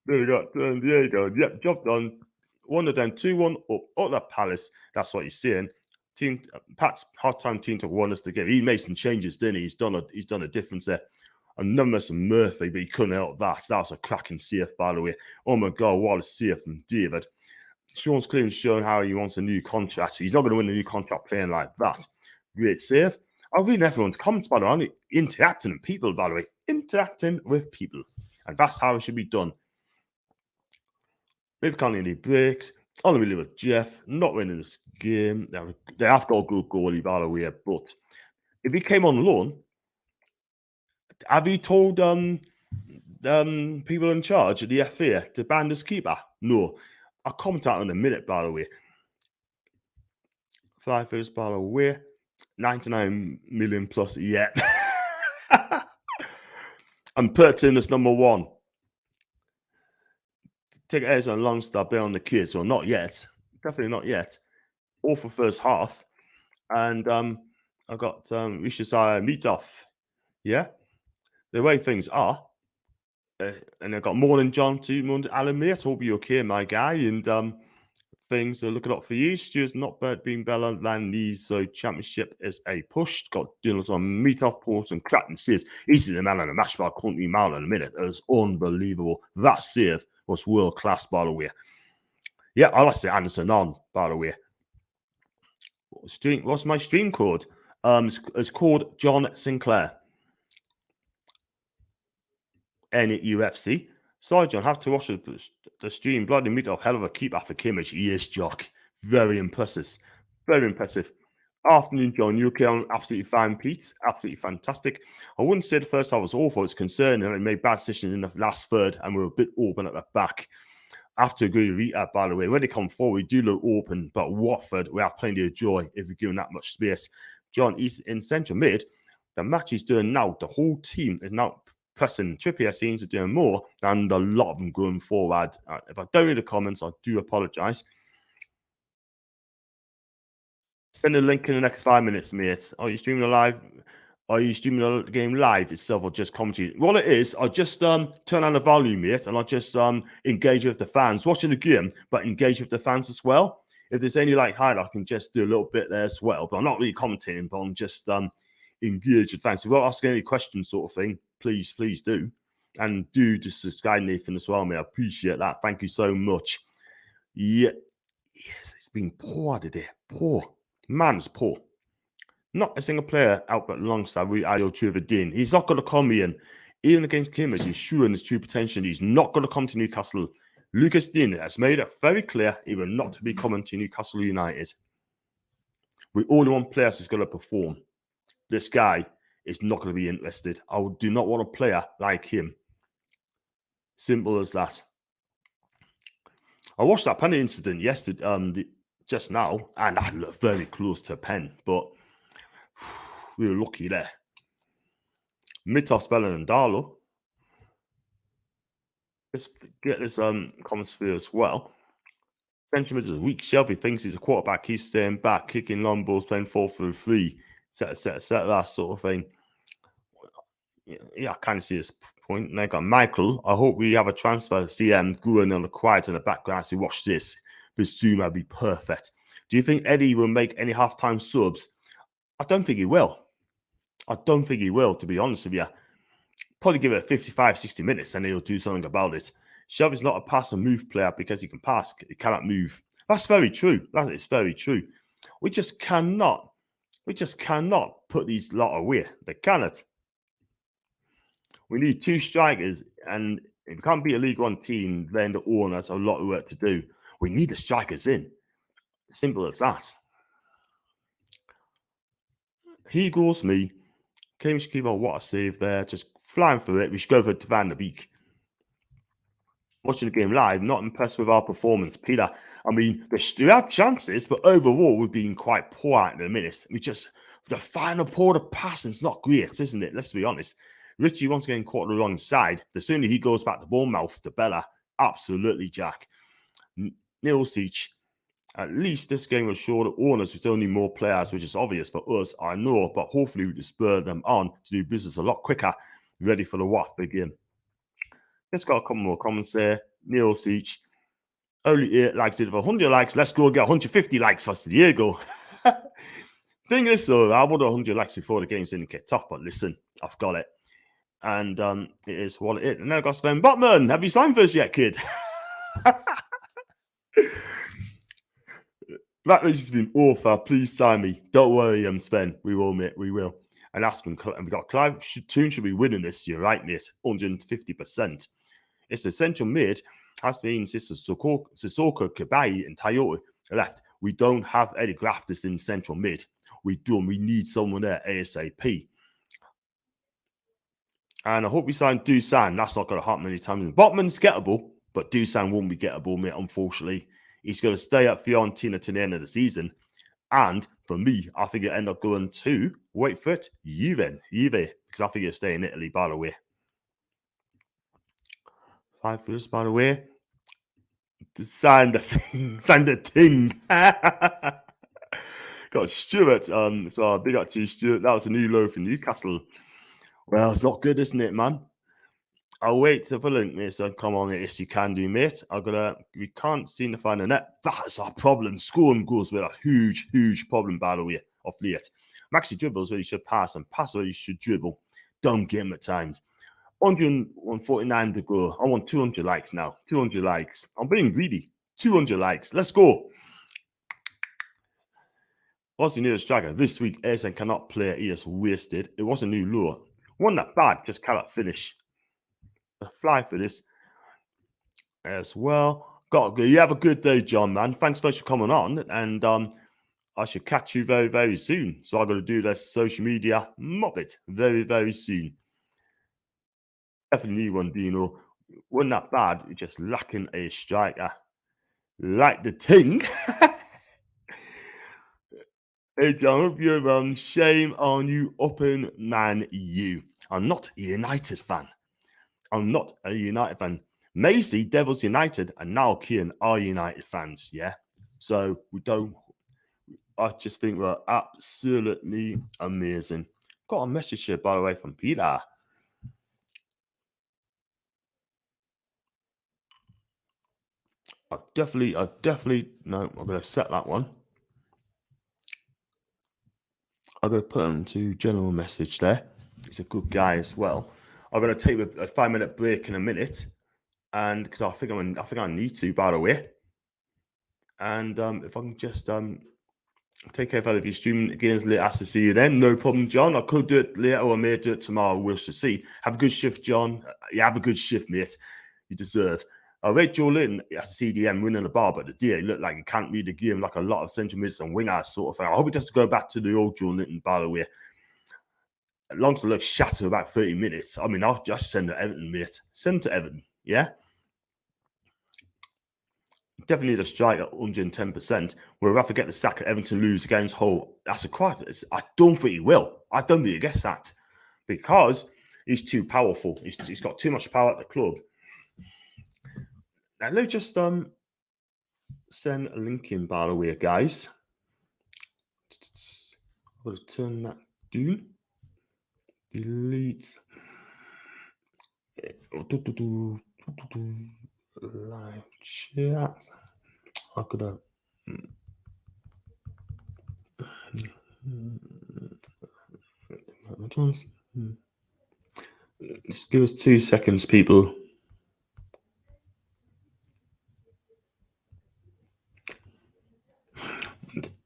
you go. There you go. Yep, job done. One of them, 2-1 up the Palace. That's what you're seeing. Team Pat's half-time team took one us to get. He made some changes, didn't he? He's done a difference there. And numbers from Murphy, but he couldn't help that. That was a cracking CF, by the way. Oh my God, what a CF from David. Sean's clearly shown how he wants a new contract. He's not going to win a new contract playing like that. Great save. I'm reading everyone's comments, by the way. Interacting with people, by the way. Interacting with people. And that's how it should be done. We've got any breaks. Only really with Jeff. Not winning this game. They have got a good goalie, by the way. But if he came on loan, have you told people in charge at the FA to ban this keeper? No. I'll comment out in a minute, by the way. 5 figures, by the way. 99 million plus yet. And Purton is number one. Take Ayers and Longstaff bet on the kids. Well, not yet. Definitely not yet. All for first half. And I've got Rishasaya Meetoff. Yeah. The way things are. And I've got Morning John too. Morning Alan Mate. Hope you're okay, my guy. And things are looking up for you. Stuart's not being better than these. So championship is a push. Got Dylan's on Meetoff, Port and Cratton saves. He's the man on the match by country mile in a minute. It was unbelievable. That save was world class, by the way. Yeah, I like to say Anderson on, by the way. What's my stream code? It's called John Sinclair. NFC. Sorry, John, have to watch the stream. Bloody meat of hell of a keep after Kimmich. Yes, Jock. Very impressive. Very impressive. Afternoon, John. You okay on absolutely fine, Pete. Absolutely fantastic. I wouldn't say the first half was awful. It's concerning. They made bad decisions in the last third and we were a bit open at the back. I have to agree with Rita, by the way. When they come forward, we do look open, but Watford, we have plenty of joy if we're given that much space. John, he's in central mid. The match he's doing now, the whole team is now pressing. Trippier seems to do more, and a lot of them going forward. If I don't read the comments, I do apologise. Send a link in the next 5 minutes, mate. Are you streaming live? Are you streaming the game live itself or just commentary? Well, it is. I just turn on the volume, mate, and I just engage with the fans, watching the game, but engage with the fans as well. If there's any like highlight, I can just do a little bit there as well. But I'm not really commentating, but I'm just engage with fans. If you're asking any questions, sort of thing, please do. And do just subscribe, Nathan, as well, mate. I appreciate that. Thank you so much. Yeah. Yes, it's been poor today. Poor. Man's poor. Not a single player out but alongside Ayo Trivadin. He's not going to come in. Even against Kimmich, he's showing his true potential. He's not going to come to Newcastle. Lucas Digne has made it very clear he will not be coming to Newcastle United. We only want players who's going to perform. This guy is not going to be interested. I do not want a player like him. Simple as that. I watched that penalty incident yesterday, just now, and I looked very close to a pen, but we were lucky there. Mitos better than Darlow. Let's get this comments for as well. Benjamin is weak. Shelby thinks he's a quarterback. He's staying back, kicking long balls, playing 4-3, set, that sort of thing. Yeah, I kind of see this point. And I got Michael. I hope we have a transfer CM going on the quiet in the background as we watch this. Presume I'll be perfect. Do you think Eddie will make any halftime subs? I don't think he will. I don't think he will, to be honest with you. Probably give it 55, 60 minutes and he'll do something about it. Shelby's not a pass and move player because he can pass. He cannot move. That's very true. That is very true. We just cannot put these lot away. They cannot. We need two strikers, and if we can't beat a League One team, then the owner has a lot of work to do. We need the strikers in. Simple as that. He goes me. Cambridge keeper, what a save there. Just flying through it. We should go for Van der Beek. Watching the game live, not impressed with our performance, Peter. I mean, we had chances, but overall, we've been quite poor at the minute. The final quarter passing is not great, isn't it? Let's be honest. Richie once again caught the wrong side. The sooner he goes back to Bournemouth, the better. Absolutely, Jack. Nilsic. At least this game will show the owners with only more players, which is obvious for us, I know, but hopefully we can spur them on to do business a lot quicker, ready for the Watford game. Let's got a couple more comments there. Nilsic. Only 8 likes did 100 likes. Let's go and get 150 likes for Diego. Thing is, though, I wanted 100 likes before the games didn't get tough, but listen, I've got it. And it is what it is. And now I've got Sven Botman. Have you signed for us yet, kid? That has been awful. Please sign me. Don't worry, Sven. We will, mate. We will. And that's been. And we got Clive Toon should be winning this year, right, mate? 150%. It's the central mid has been Sissoko, Kabai, and Toyota left. We don't have Eddie Grafters in central mid. We do, and we need someone there ASAP. And I hope we sign Dusan. That's not going to happen many times. Botman's gettable, but Dusan won't be gettable, mate, unfortunately. He's going to stay at Fiorentina to the end of the season. And for me, I think it'll end up going to, wait for it, Juve, because I think it'll stay in Italy, by the way. 5 years, by the way. To sign the thing. Got Stuart. So big up to you, Stuart. That was a new low for Newcastle. Well, it's not good, isn't it, man? I'll wait for the link, mate. So come on, yes, you can do, mate. We can't seem to find a net. That's our problem. Scoring goals with a huge problem, by the way, of late. Maxi dribbles where you should pass and pass where you should dribble. Don't get him at times. 149 to go. I want 200 likes now. 200 likes. I'm being greedy. 200 likes. Let's go. What's the new striker? This week, ASN cannot play. He is wasted. It was a new lure. One that bad, just cannot finish. A fly for this. as well. You have a good day, John, man. Thanks so much for coming on. And I should catch you very, very soon. So I'm going to do this social media mobbit very, very soon. Definitely one, Dino. Wasn't that bad. You're just lacking a striker. Like the thing. Hey, John, you're shame on you, up and man, you. I'm not a United fan. I'm not a United fan. Macy, Devils United, and now Kian are United fans, yeah? So we don't. I just think we're absolutely amazing. Got a message here, by the way, from Peter. I definitely, no, I'm going to set that one. I'm going to put him to general message there. He's a good guy as well. I'm going to take a 5-minute break in a minute, and because I think I need to, by the way. And if I can just take care of all of your streaming again later, to see you then. No problem, John. I could do it later, or I may do it tomorrow. We'll see. Have a good shift, John. You have a good shift, mate. You deserve. I read Joe Linton as a CDM winning the bar, but the day he looked like he can't read the game like a lot of central mids and wingers sort of thing. I hope he doesn't go back to the old Joe Linton, by the way. Longster looks shattered about 30 minutes. I mean, I'll just send to Everton, mate. Send to Everton, yeah? Definitely the strike at 110%. We'll have to get the sack at Everton lose against Hull. That's a quite. I don't think he will. I don't think he gets that because he's too powerful. He's got too much power at the club. Now let's just send a link in, by the way, guys. I'm going to turn that down. Delete. Live chat. I could have. Just give us 2 seconds, people.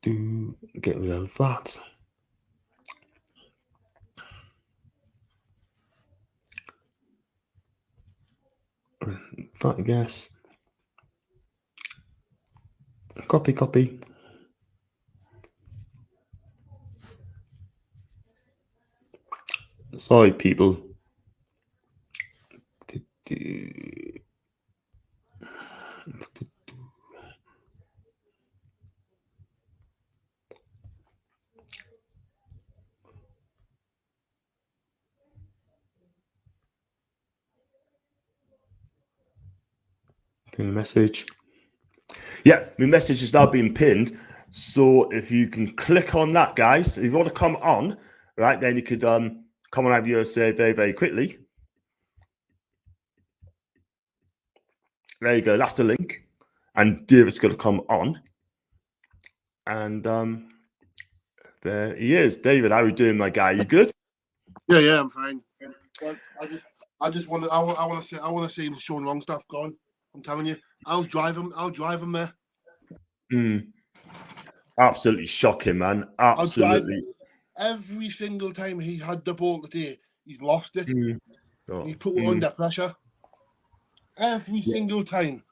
To get rid of that. That, I guess. Copy. Sorry, people. Pin message. Yeah, my message is now being pinned. So if you can click on that, guys, if you want to come on, right, then you could come on have your say very, very quickly. There you go. That's the link. And David's going to come on. And there he is. David, how are you doing, my guy? You good? Yeah, I'm fine. I just want to see Sean Longstaff gone. I'm telling you, I'll drive him there. Absolutely shocking, man. Absolutely. Every single time he had the ball today, he's lost it. He put it under pressure. Every single time.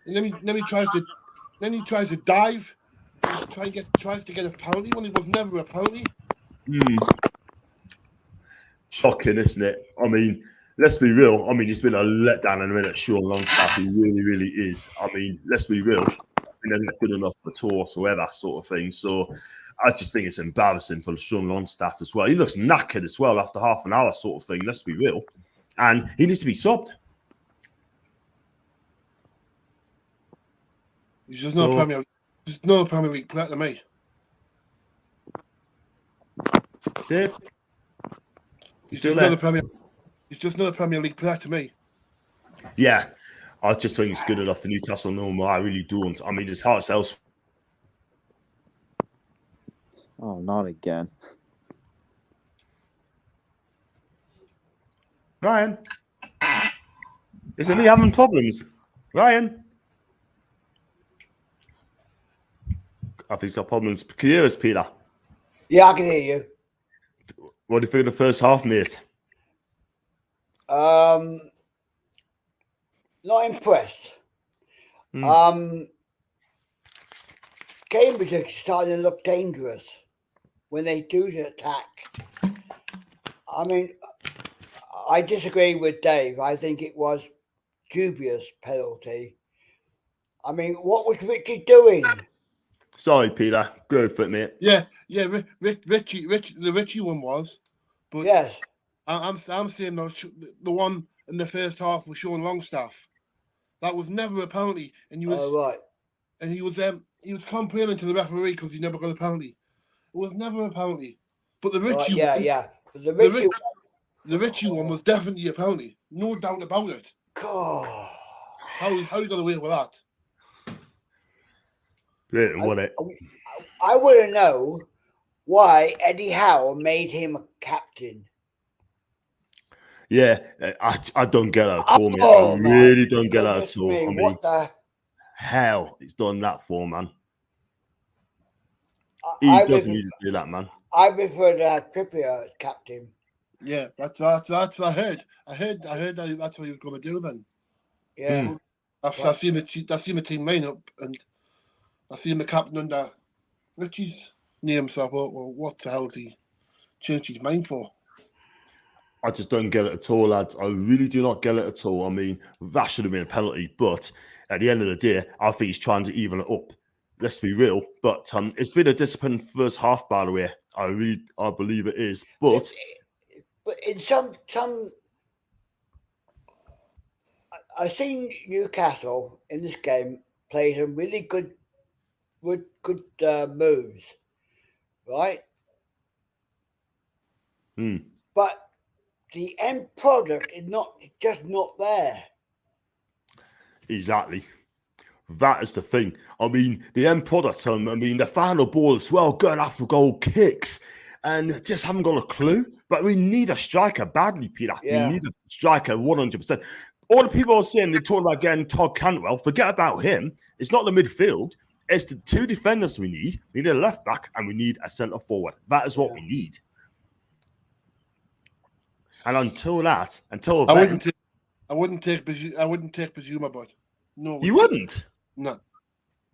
And then he tries to dive. Tries to get a penalty when it was never a penalty. Shocking, isn't it? I mean, let's be real. I mean, it's been a letdown in a minute, Sean Longstaff. He really, really is. I mean, let's be real. They're not good enough for tour whatsoever, sort of thing. So I just think it's embarrassing for Sean Longstaff as well. He looks knackered as well after half an hour, sort of thing. Let's be real. And he needs to be subbed. He's just no Premier League player to me. Dave? He's just not a Premier League player to me. Yeah. I just think he's good enough for Newcastle no more. I really don't. I mean, his heart sells. Oh, not again. Ryan? Is it me having problems? Ryan? I think he's got problems. Can you hear us, Peter? Yeah, I can hear you. What do you think of the first half, mate? Not impressed. Cambridge are starting to look dangerous when they do the attack. I mean, I disagree with Dave. I think it was dubious penalty. I mean, what was Richie doing? Sorry, Peter. Go for it, mate. Yeah. Richie, the Richie one was, but yes, I'm saying the one in the first half with Sean Longstaff. That was never a penalty, and he was right. And he was complaining to the referee because he never got a penalty. It was never a penalty, but the Richie one, the Richie one was definitely a penalty, no doubt about it. God, how you got away with that? Didn't want it. I want to know why Eddie Howe made him a captain. Yeah, I don't get it at all, mate. I really don't get it at all. I mean, what the hell he's done that for, man? He doesn't need to do that, man. I prefer to have Trippier as captain. Yeah, that's what I heard. I heard that that's what he was going to do then. Yeah, I seen the team lineup, and I seen the captain under Richie's name. So I thought, well, what the hell did he change his mind for? I just don't get it at all, lads. I really do not get it at all. I mean, that should have been a penalty, but at the end of the day, I think he's trying to even it up. Let's be real. But it's been a disciplined first half, by the way. I believe it is. But in some I've seen Newcastle in this game play some really good moves, right? But the end product is just not there. Exactly. That is the thing. I mean, the end product, the final ball as well, going after goal kicks and just haven't got a clue. But we need a striker badly, Peter. Yeah. We need a striker 100%. All the people are saying they're talking about getting Todd Cantwell. Forget about him. It's not the midfield. It's the two defenders we need. We need a left back and we need a centre forward. That is what we need. And until then, I wouldn't take Bazuma, but no. You wouldn't? No.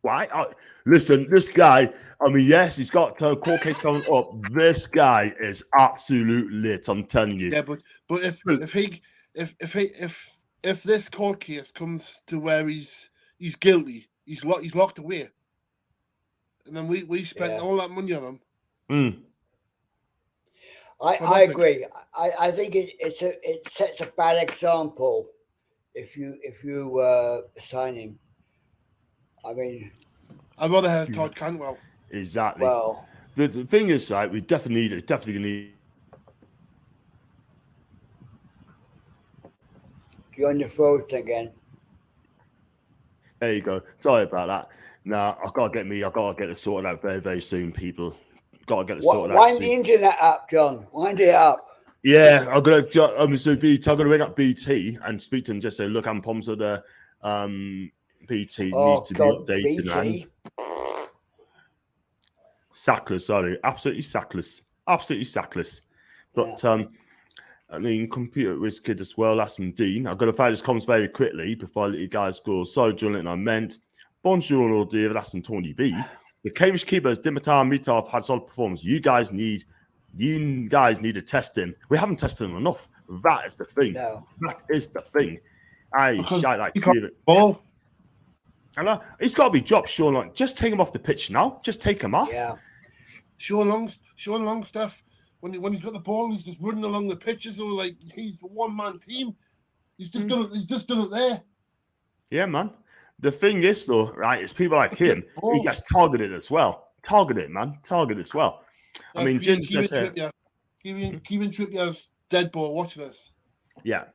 Why? Listen, this guy, I mean, yes, he's got court case coming up. This guy is absolute lit, I'm telling you. Yeah, but if this court case comes to where he's guilty, he's locked away. And then we spent all that money on him. I agree. I think it sets a bad example if you sign him. I mean, I'd rather have Todd Cantwell. Exactly. Well, the thing is, right? We definitely need. You're on your throat again. There you go. Sorry about that. Nah, I've got to get it sorted out very, very soon, people. Got to get it sorted out. Wind the internet up, John. Wind it up. Yeah, I'm gonna ring up BT and speak to them. Just say, look, I'm pumped with the BT needs to be updated. BT. Sackless, sorry, absolutely sackless. But I mean, computer whiz kid as well. That's from Dean. I've got to find his comments very quickly before I let you guys go. Sorry, Julian, I meant. Bonjour, all David. That's from Tony B. The Cambridge keepers, Dimitar and Mitov, had solid performance. You guys need to test him. We haven't tested him enough. That is the thing. No. That is the thing. I shite like David. Ball. And he's got to be dropped, Sean. Like, just take him off the pitch now. Just take him off. Yeah. Sean Longstaff, when he's got the ball, he's just running along the pitches, or like he's a one-man team. He's just done it there. Yeah, man. The thing is, though, right, it's people like him. He gets targeted as well. Targeted as well. I mean, Ginger says here. Kevin Trippier's dead ball. Watch this. Yeah.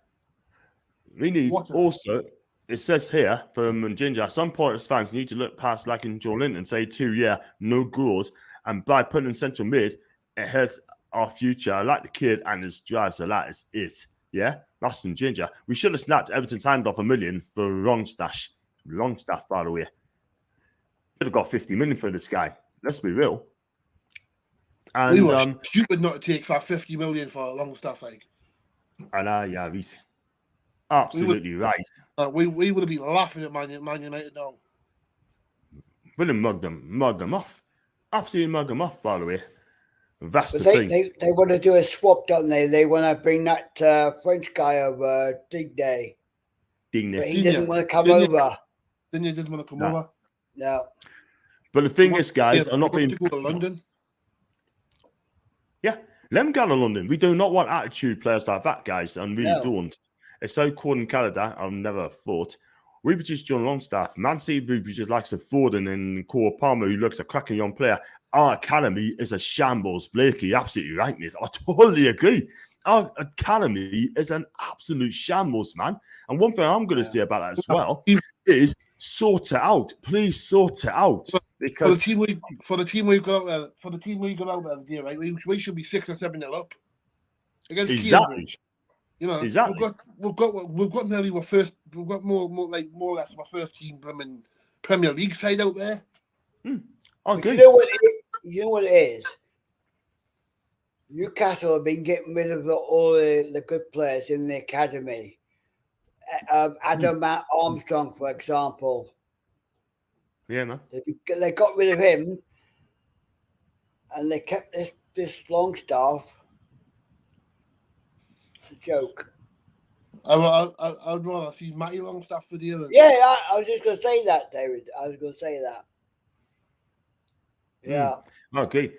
We need also, it says here from Ginger, at some point as fans need to look past like in Joe Linton and say no goals. And by putting in central mid, it hurts our future. I like the kid and his drive, so that is it. Yeah? That's from Ginger. We should have snapped Everton's hand off $1 million for Longstaff, by the way. Should have got 50 million for this guy. Let's be real. And we were stupid not to take that 50 million for Longstaff, like. And yeah, Absolutely right. We would have been laughing at Man United now. We'd have mugged them off. Absolutely mugged them off, by the way. That's But the thing. They want to do a swap, don't they? They want to bring that French guy over, Digne. But he didn't want to come over. Digne didn't want to come over. No. But the thing is, guys, I'm not being... to go to London. Yeah, let them go to London. We do not want attitude players like that, guys, and really don't. It's so cold in Canada, I've never thought. We produce John Longstaff. Man City produces likes of Foden and Cole Palmer, who looks a cracking young player. Our academy is a shambles, Blakey. Absolutely right, mate. I totally agree. Our academy is an absolute shambles, man. And one thing I'm going to say about that as well is sort it out. Please sort it out. Because for the team we've got out there, right? We should be 6 or 7-0 up against Cambridge. You know, exactly. We've got nearly our first. We've got more or less our first team from Premier League side out there. Okay. You know what it is? Newcastle have been getting rid of all the good players in the academy. Adam Armstrong, for example. Yeah, man. They got rid of him, and they kept this Longstaff. It's a joke. I'd rather see Matty Longstaff for the other. Yeah, I was just going to say that, David. I was going to say that. Yeah. Okay.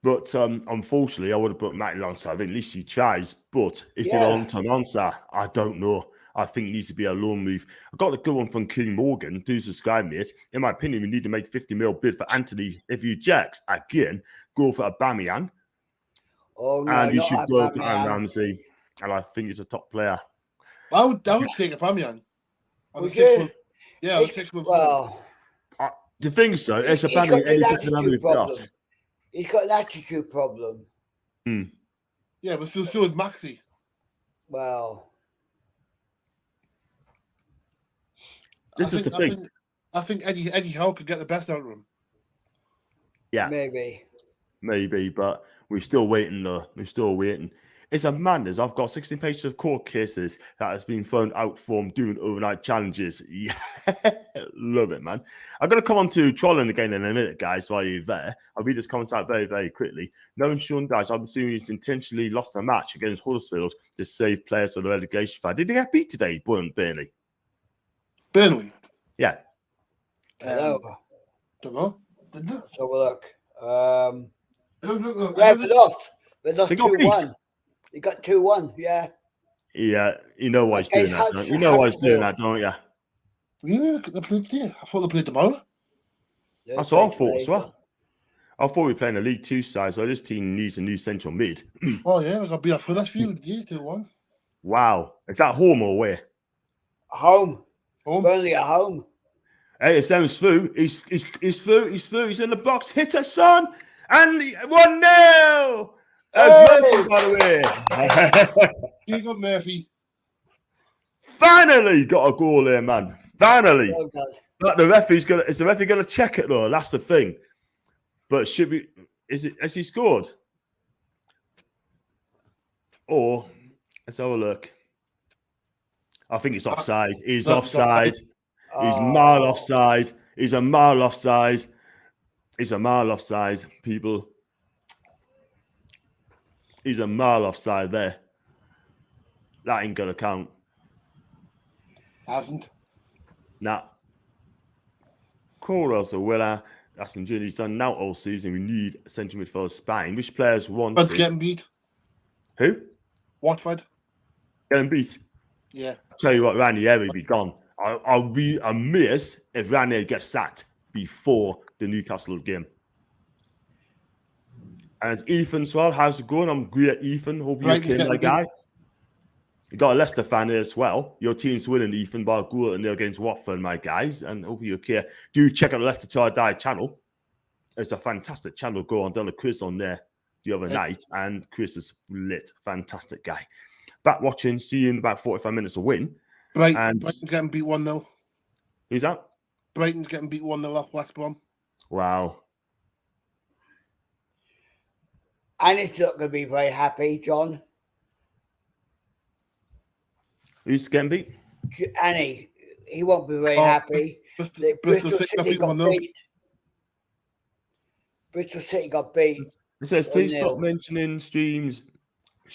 But unfortunately, I would have put Matty Longstaff. At least he tries. But is it a long-term answer? I don't know. I think it needs to be a loan move. I got a good one from King Morgan, who's a Sky mate. In my opinion, we need to make 50 mil bid for Anthony. If you jacks again, go for Aubameyang. Oh no, and you should go for Aaron Ramsey. And I think he's a top player. I would take Aubameyang. Would you? Yeah, 6 months. Well, the thing is, though, it's Aubameyang any better than we've got. He's got an attitude problem. Yeah, but so is Maxi. Well, this is the thing. I think Eddie Howe could get the best out of him. Yeah, maybe, but we're still waiting. Though we're still waiting. It's a madness. I've got 16 pages of court cases that has been thrown out from doing overnight challenges. Yeah, love it, man. I'm going to come on to trolling again in a minute, guys, while you're there. I'll read this comment out very, very quickly. Knowing Sean Dyche, I'm assuming he's intentionally lost a match against Huddersfield to save players from the relegation fight. Did they get beat today, Burnley? Burnley? Yeah. Don't know. Let's have a look. Yeah, they lost. They lost 2-1. They got 2-1, yeah. Yeah, you know why he's doing that, don't you? You know why he's doing that, don't you? Yeah, they played today. I thought they played tomorrow. That's what I thought as well. I thought we were playing a League 2 side, so this team needs a new central mid. Oh, yeah, we got beat up for that feud. Yeah, 2-1. Wow. Is that home or where? Home. Burnley at home. Hey, it's through. He's through. He's in the box. Hit us, son. And 1-0. That's Murphy, by the way. You got Murphy. Finally got a goal there, man. Finally. Well done. But the referee's is the referee gonna check it though? That's the thing. But should we has he scored? Or let's have a look. I think it's offside. He's offside. He's mile offside. He's a mile offside. He's a mile offside, people. He's a mile offside there. That ain't gonna count. Hasn't. Nah. Coral's a winner. That's the journey he's done now all season. We need a central midfielder Spain. Which players want Let's get him beat. Who? Watford. Get him beat. Yeah. I'll tell you what, Ranieri will be gone. I'll be amazed if Ranieri gets sacked before the Newcastle game. And it's Ethan as well. How's it going? I'm great, Ethan. Hope you're okay, my guy. You got a Leicester fan here as well. Your team's winning, Ethan, by a goal and they're against Watford, my guys. And hope you're okay. Do check out the Leicester Till I Die channel. It's a fantastic channel. Go on, done a quiz on there the other night, and Chris is lit. Fantastic guy. Back watching. See you in about 45 minutes to win. Brighton's getting beat 1-0. Who's that? Brighton's getting beat 1-0 off West Brom. Wow. And it's not going to be very happy, John. Who's getting beat? Annie. He won't be very happy. Bristol City got beat. Bristol City got beat. It says, please stop mentioning stream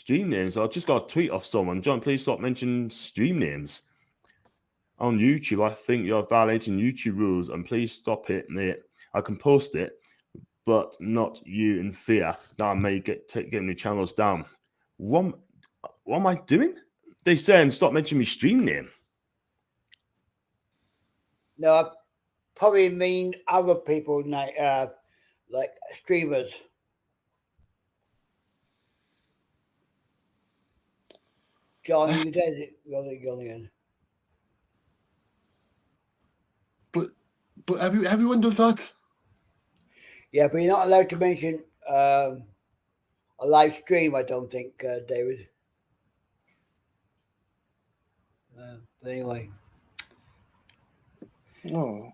names. I just got a tweet off someone. John, please stop mentioning stream names. On YouTube, I think you're violating YouTube rules, and please stop it, mate. I can post it, but not you in fear that I may get new channels down. What am I doing? They saying stop mentioning me stream name. No, I probably mean other people like streamers. John, you did it. Go again. But everyone does that. Yeah, but you're not allowed to mention a live stream, I don't think, David. But anyway. Oh.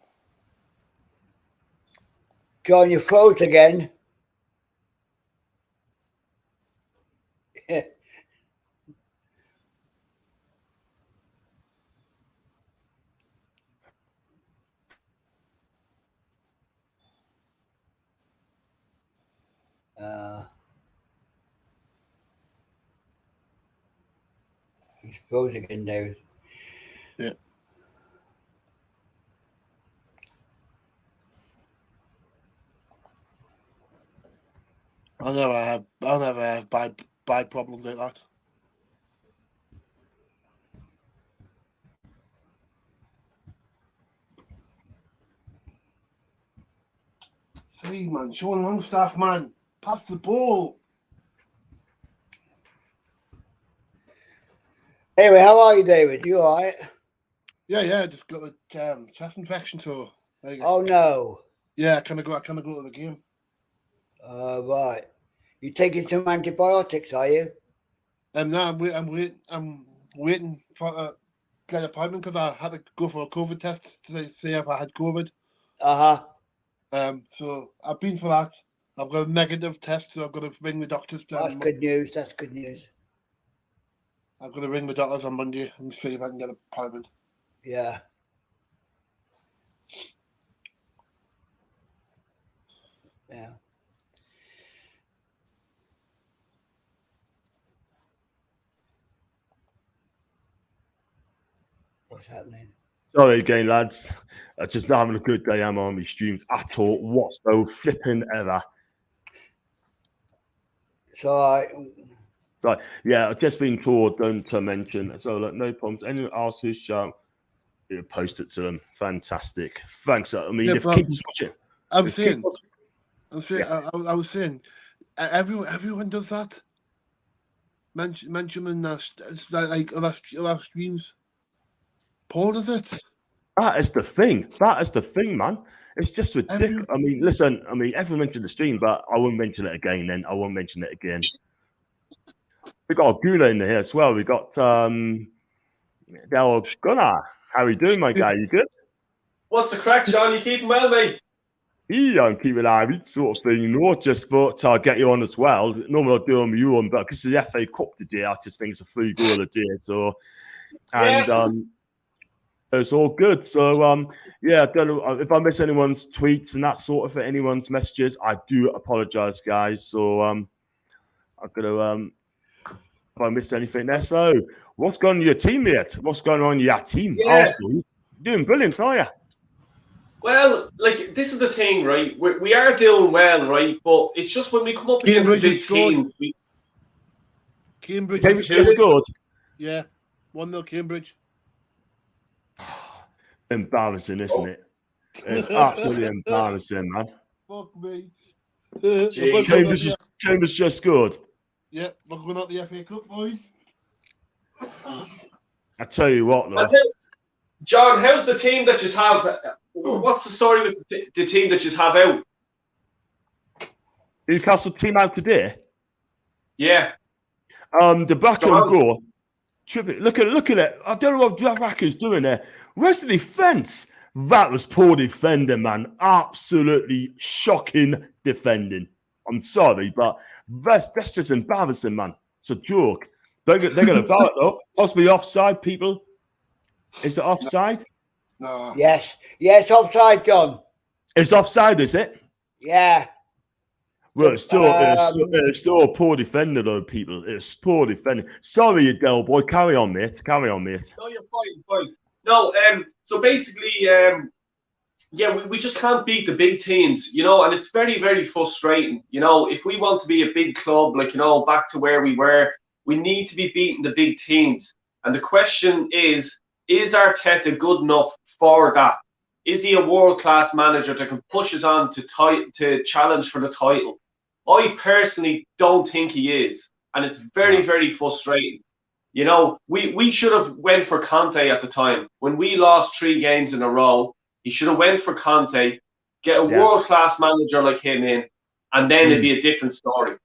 John, you froze again. He's froze again, David. Yeah. I never have bad problems like that. See, man, Sean Longstaff, man, pass the ball. Anyway, how are you, David? You all right? Yeah, just got a chest infection, so. Oh no. Yeah, I kind of go to the game. Right. You taking some antibiotics, are you? No, I'm waiting for a get an appointment because I had to go for a COVID test to see if I had COVID. So I've been for that. I've got a negative test, so I've got to ring the doctors. That's good news. That's good news. I've got to ring the doctors on Monday and see if I can get an appointment. Yeah. Yeah. What's happening? Sorry again, lads. Just not having a good day. I'm on my streams at all. What's flipping ever. So yeah, I've just been told don't to mention. So look, no problems. Anyone else who's shout, post it to them. Fantastic. Thanks. I mean, if kids watching, I was saying, everyone does that. Mentioning like other streams. Paul does it. That is the thing, man. It's just ridiculous. I mean, listen. I mean, everyone mentioned the stream, but I won't mention it again. Then I won't mention it again. We got a Gula in here as well. We got Del Gunnar. How are you doing, my guy? You good? What's the crack, John? You keeping well, mate? Yeah, I'm keeping an sort of thing. You know, just thought I'll get you on as well. Normally I'll do on you on, but because it's the FA Cup today, I just think it's a free goal a day. So, and it's all good. So, yeah, I don't know if I miss anyone's tweets and that sort of thing, anyone's messages. I do apologize, guys. So, I'm gonna if I missed anything there. So, what's going on your team, mate? What's going on your team? Yeah. Arsenal, you're doing brilliant, are you? Well, like, this is the thing, right? We are doing well, right? But it's just when we come up against the big teams. Cambridge just scored. Yeah, 1-0 Cambridge. Embarrassing, isn't it? It's absolutely embarrassing, man. Fuck me. Cambridge just scored. Yeah, we're going out the FA Cup, boys. I tell you what, though. John, how's the team that you have? What's the story with the team that you have out? Newcastle team out today? Yeah. The back and goal. Look at it. I don't know what Raka's doing there. Where's the defense? That was poor defending, man. Absolutely shocking defending. I'm sorry, but that's just embarrassing, man. It's a joke. They're going to foul it though. Possibly offside, people. Is it offside? No. Yes. Yes, offside, John. It's offside, is it? Yeah. Well, it's still a poor defender, though, people. It's poor defending. Sorry, Adele boy. Carry on, mate. Carry on, mate. No, you're fine. No, so basically, yeah, we just can't beat the big teams, you know, and it's very, very frustrating. You know, if we want to be a big club, like, you know, back to where we were, we need to be beating the big teams. And the question is Arteta good enough for that? Is he a world-class manager that can push us on to challenge for the title? I personally don't think he is, and it's very, very frustrating. You know, we should have went for Conte at the time. When we lost 3 games in a row, he should have went for Conte, get a world-class manager like him in, and then it'd be a different story.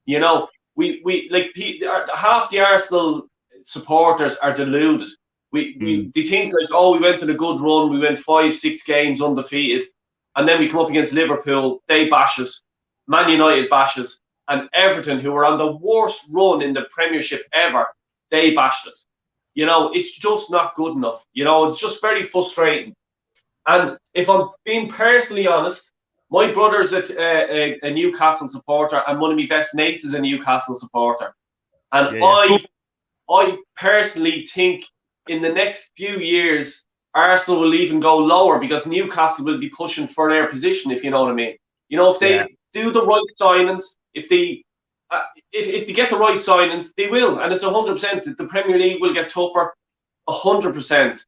You know, we like half the Arsenal supporters are deluded. They think like, oh, we went on a good run, we went 5-6 games undefeated, and then we come up against Liverpool, they bash us, Man United bashes, and Everton, who were on the worst run in the Premiership ever, they bashed us. You know, it's just not good enough. You know, it's just very frustrating. And if I'm being personally honest, my brother's a Newcastle supporter, and one of my best mates is a Newcastle supporter. And I personally think in the next few years, Arsenal will even go lower because Newcastle will be pushing for their position, if you know what I mean. You know, if they do the right signings, if they get the right signings, they will. And it's 100%. The Premier League will get tougher, 100%.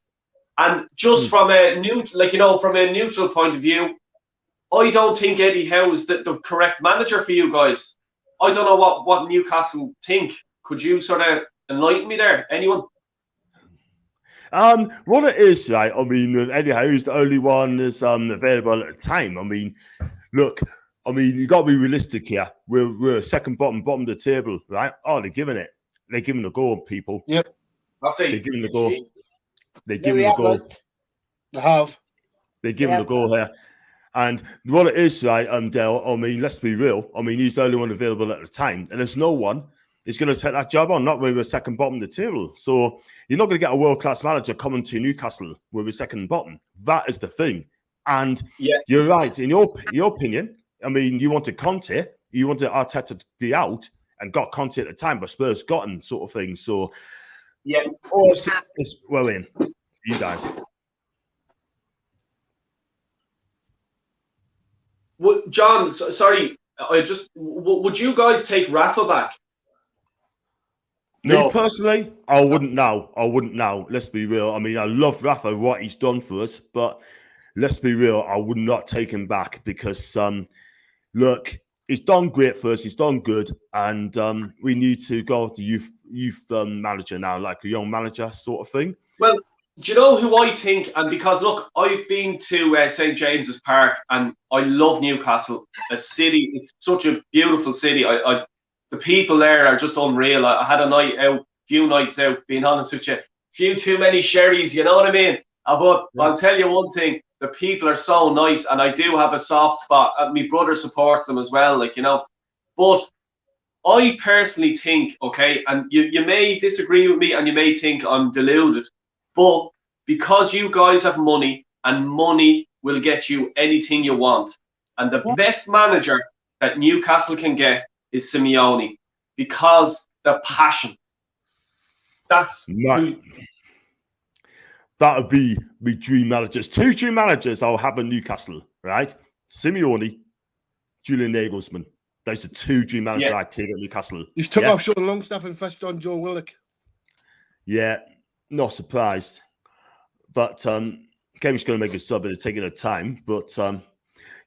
And just from a neutral point of view, I don't think Eddie Howe is the correct manager for you guys. I don't know what Newcastle think. Could you sort of enlighten me there? Anyone? What it is, right? I mean, Eddie Howe's the only one that's available at the time. I mean, look, you got to be realistic here. We're second bottom of the table, right? Oh, they're giving a go, people. Yep. They're giving a go. They're No, giving we a go. haven't. They have. They're giving a go here. And what it is, right, Dale, I mean, let's be real. I mean, he's the only one available at the time. And there's no one is going to take that job on, not when we're second bottom of the table. So you're not going to get a world-class manager coming to Newcastle where we're second bottom. That is the thing. And you're right. In your opinion, I mean, you wanted Conte, you wanted Arteta to be out and got Conte at the time, but Spurs got him sort of thing. So, it's well in. You guys. John, sorry, would you guys take Rafa back? Me personally, I wouldn't now. Let's be real. I mean, I love Rafa, what he's done for us, but let's be real, I would not take him back because, look, he's done great for us. He's done good, and we need to go with the youth manager now, like a young manager sort of thing. Well, do you know who I think? And because, look, I've been to St. James's Park, and I love Newcastle, a city. It's such a beautiful city. The people there are just unreal. I had a few nights out, being honest with you. A few too many sherries, you know what I mean? But I'll tell you one thing, the people are so nice, and I do have a soft spot. My brother supports them as well, like, you know. But I personally think, okay, and you may disagree with me and you may think I'm deluded, but because you guys have money, and money will get you anything you want, and the best manager that Newcastle can get is Simeone, because the passion. That would be my dream managers. 2 dream managers I'll have in Newcastle, right? Simeone, Julian Nagelsmann. Those are 2 dream managers I take at Newcastle. He's took off Sean Longstaff and fetched on Joe Willock. Yeah, not surprised. But Kevin's going to make a sub at taking a time. But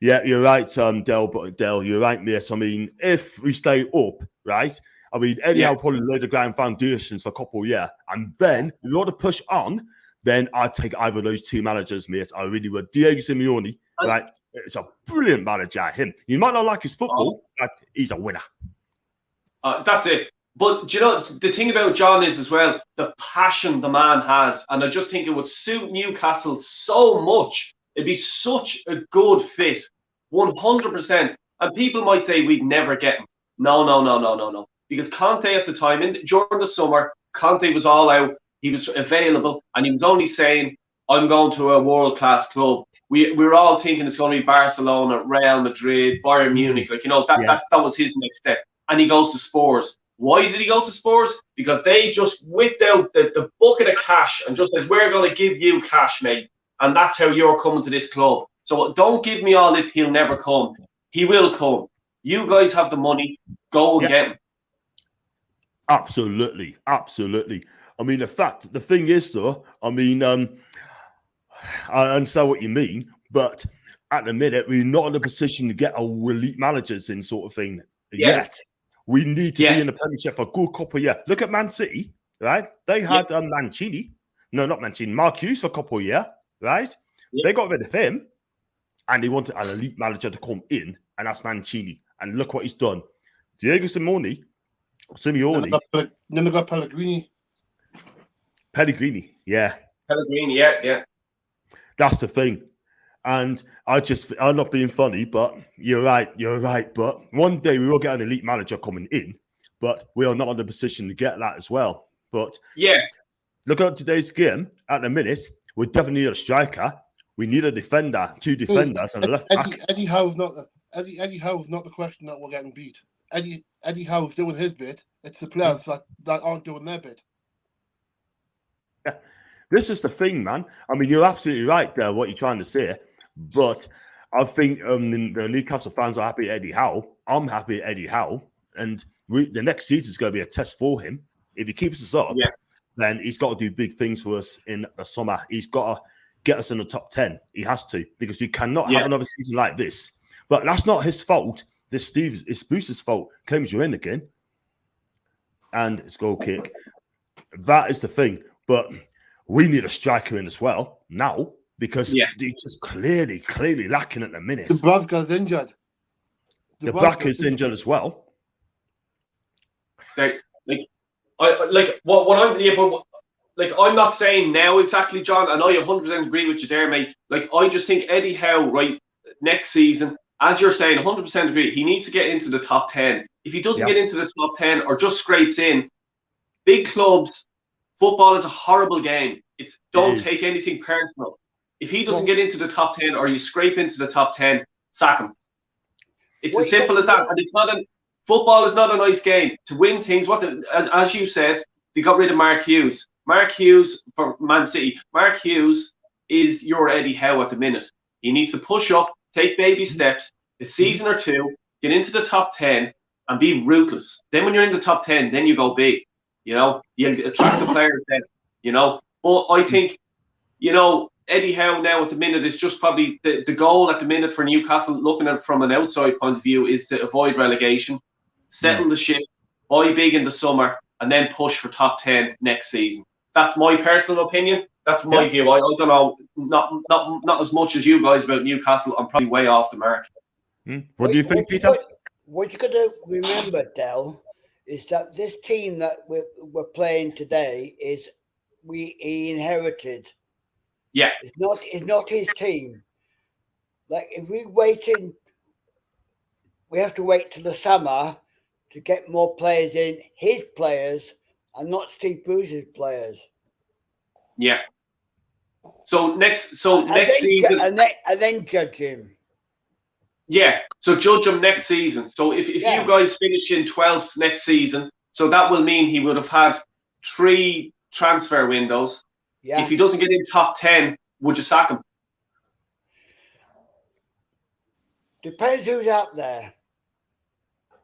yeah, you're right, Dale, you're right, mate. I mean, if we stay up, right? I mean, Eddie will probably lay the ground foundations for a couple of years. And then, if you want to push on, then I'd take either of those 2 managers, mate. I really would. Diego Simeone, right? It's a brilliant manager, him. You might not like his football, but he's a winner. That's it. But do you know, the thing about John is as well, the passion the man has. And I just think it would suit Newcastle so much. It'd be such a good fit, 100%. And people might say we'd never get him. No. because Conte at the time, during the summer, Conte was all out. He was available, and he was only saying, I'm going to a world-class club. We're all thinking it's going to be Barcelona, Real Madrid, Bayern Munich. Like, that was his next step. And he goes to Spurs. Why did he go to Spurs? Because they just whipped out the bucket of cash and just said, we're going to give you cash, mate. And that's how you're coming to this club. So don't give me all this, he'll never come. He will come. You guys have the money. Go and get him. Absolutely. Absolutely. I mean, the thing is, though, I mean, I understand what you mean, but at the minute, we're not in a position to get our elite managers in sort of thing yet. We need to be in the Premiership for a good couple of years. Look at Man City, right? They had Mancini. No, not Mancini. Mark Hughes for a couple of years, right? They got rid of him, and they wanted an elite manager to come in, and that's Mancini. And look what he's done. Diego Simeone. Then they got Pellegrini. Pellegrini, yeah. Pellegrini, yeah. That's the thing. And I'm not being funny, but you're right. But one day we will get an elite manager coming in, but we are not in the position to get that as well. But look at today's game. At the minute, we definitely need a striker. We need a defender, 2 defenders, and a left back. Eddie Howe's not the question that we're getting beat. Eddie Howe's doing his bit. It's the players that aren't doing their bit. Yeah. This is the thing, man. I mean, you're absolutely right there, what you're trying to say. But I think the Newcastle fans are happy at Eddie Howe. I'm happy at Eddie Howe. And the next season is going to be a test for him. If he keeps us up, then he's got to do big things for us in the summer. He's got to get us in the top 10. He has to, because we cannot have another season like this. But that's not his fault. It's Bruce's fault. Claims you're in again. And it's goal kick. That is the thing. But we need a striker in as well now, because he's just clearly lacking at the minute. Dubravka's injured. Dubravka's injured as well. I'm not saying now exactly, John. I know you 100% agree with you there, mate. Like, I just think Eddie Howe, right, next season, as you're saying, 100% agree. He needs to get into the top 10. If he doesn't get into the top 10 or just scrapes in, big clubs. Football is a horrible game. Don't take anything personal. If he doesn't get into the top 10 or you scrape into the top 10, sack him. It's as simple as that. And football is not a nice game. To win things, as you said, they got rid of Mark Hughes. Mark Hughes for Man City. Mark Hughes is your Eddie Howe at the minute. He needs to push up, take baby steps, a season or two, get into the top 10 and be ruthless. Then when you're in the top 10, then you go big. You'll attract the players then, But I think, Eddie Howe now at the minute is just probably the goal at the minute for Newcastle, looking at it from an outside point of view, is to avoid relegation, settle the ship, buy big in the summer, and then push for top 10 next season. That's my personal opinion. That's my view. I don't know, not as much as you guys about Newcastle. I'm probably way off the mark. What do you think, Peter? What you got to remember, Del, is that this team that we're playing today he inherited. Yeah. It's not his team. Like, if we have to wait till the summer to get more players in, his players, and not Steve Bruce's players. Yeah. So next season, and then judge him. Yeah. So judge him next season. So if you guys finish in 12th next season, so that will mean he would have had 3 transfer windows. Yeah. If he doesn't get in top 10, would you sack him? Depends who's out there.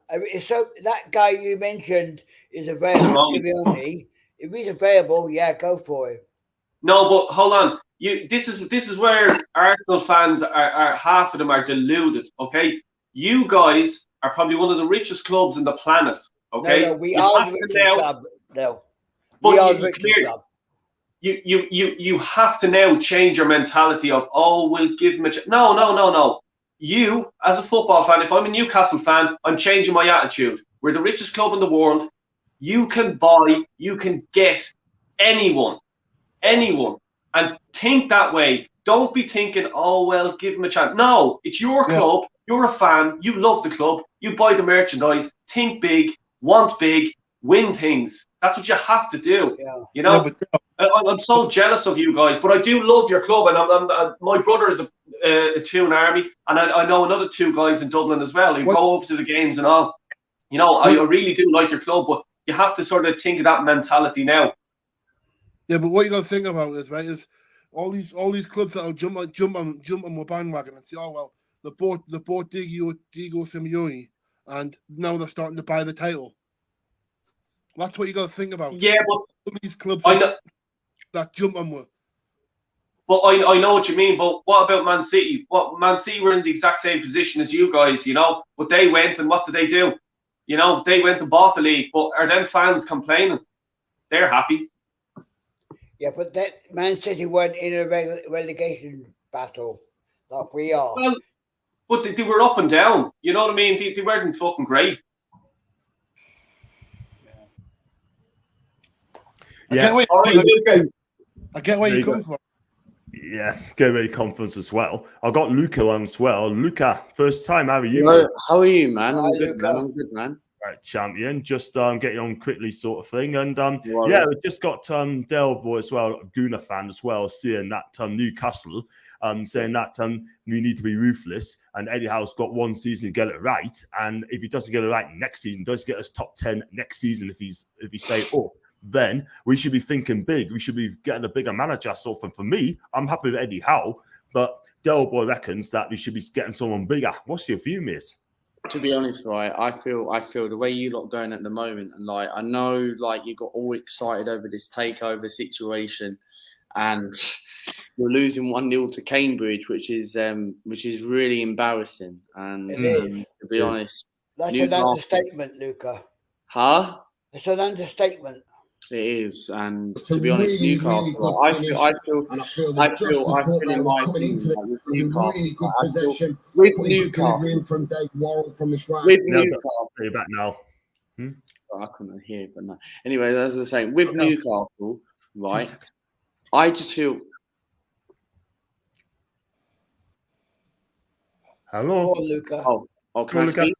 I mean, so that guy you mentioned is available. If he's available, go for him. No, but hold on. This is where Arsenal fans are half of them are deluded. Okay, you guys are probably one of the richest clubs in the planet. Okay, no, we are the richest club. No, we are the richest club. You have to now change your mentality of, we'll give him a chance. No. You, as a football fan, if I'm a Newcastle fan, I'm changing my attitude. We're the richest club in the world. You can get anyone, and think that way. Don't be thinking, give him a chance. No, it's your club. You're a fan. You love the club. You buy the merchandise. Think big. want big, win things. That's what you have to do. Yeah. You know, Yeah, I'm so jealous of you guys, but I do love your club, and my brother is a Toon Army, and I know another 2 guys in Dublin as well who go over to the games and all. You know, I really do like your club, but you have to sort of think of that mentality now. Yeah, but what you got to think about is, right, is all these clubs that will jump on my bandwagon and say, oh well, they bought Diego Simeone, and now they're starting to buy the title. That's what you got to think about. Yeah, but all these clubs that jump on with. But I know what you mean. But what about Man City? Man City were in the exact same position as you guys, you know. But they went, and what did they do? You know, they went and bought the league. But are them fans complaining? They're happy. Yeah, but that Man City weren't in a relegation battle like we are. Well, but they were up and down. You know what I mean? They weren't fucking great. Yeah. I get where you come from. Yeah, get very confidence as well. I've got Luca on as well. Luca, first time. How are you? Hello, how are you, man? Hi, I'm good, Luca. man. I'm good, man. Right, champion. Just getting on quickly, sort of thing. And yeah, we just got Dale boy as well, Guna fan as well, seeing that Newcastle saying that we need to be ruthless. And Eddie Howe's got one season to get it right, and if he doesn't get it right next season, does get us top 10 next season if he stays up. Then we should be thinking big. We should be getting a bigger manager. So for me, I'm happy with Eddie Howe, but Del Boy reckons that we should be getting someone bigger. What's your view, mate? To be honest, right, I feel the way you lot going at the moment, and like I know, like you got all excited over this takeover situation, and you're losing 1-0 to Cambridge, which is really embarrassing. And to be honest, that's Newcastle, an understatement, Luca. Huh? It's an understatement. It is, and to be honest, Newcastle. I feel in my opinion, like, with Newcastle. With Newcastle, from Dave Worrell from this round. With Newcastle, Are you back now? I couldn't hear it, but no. Anyway, as I was saying, with Newcastle, right? I just feel. Hello, Luca. Oh, can I speak?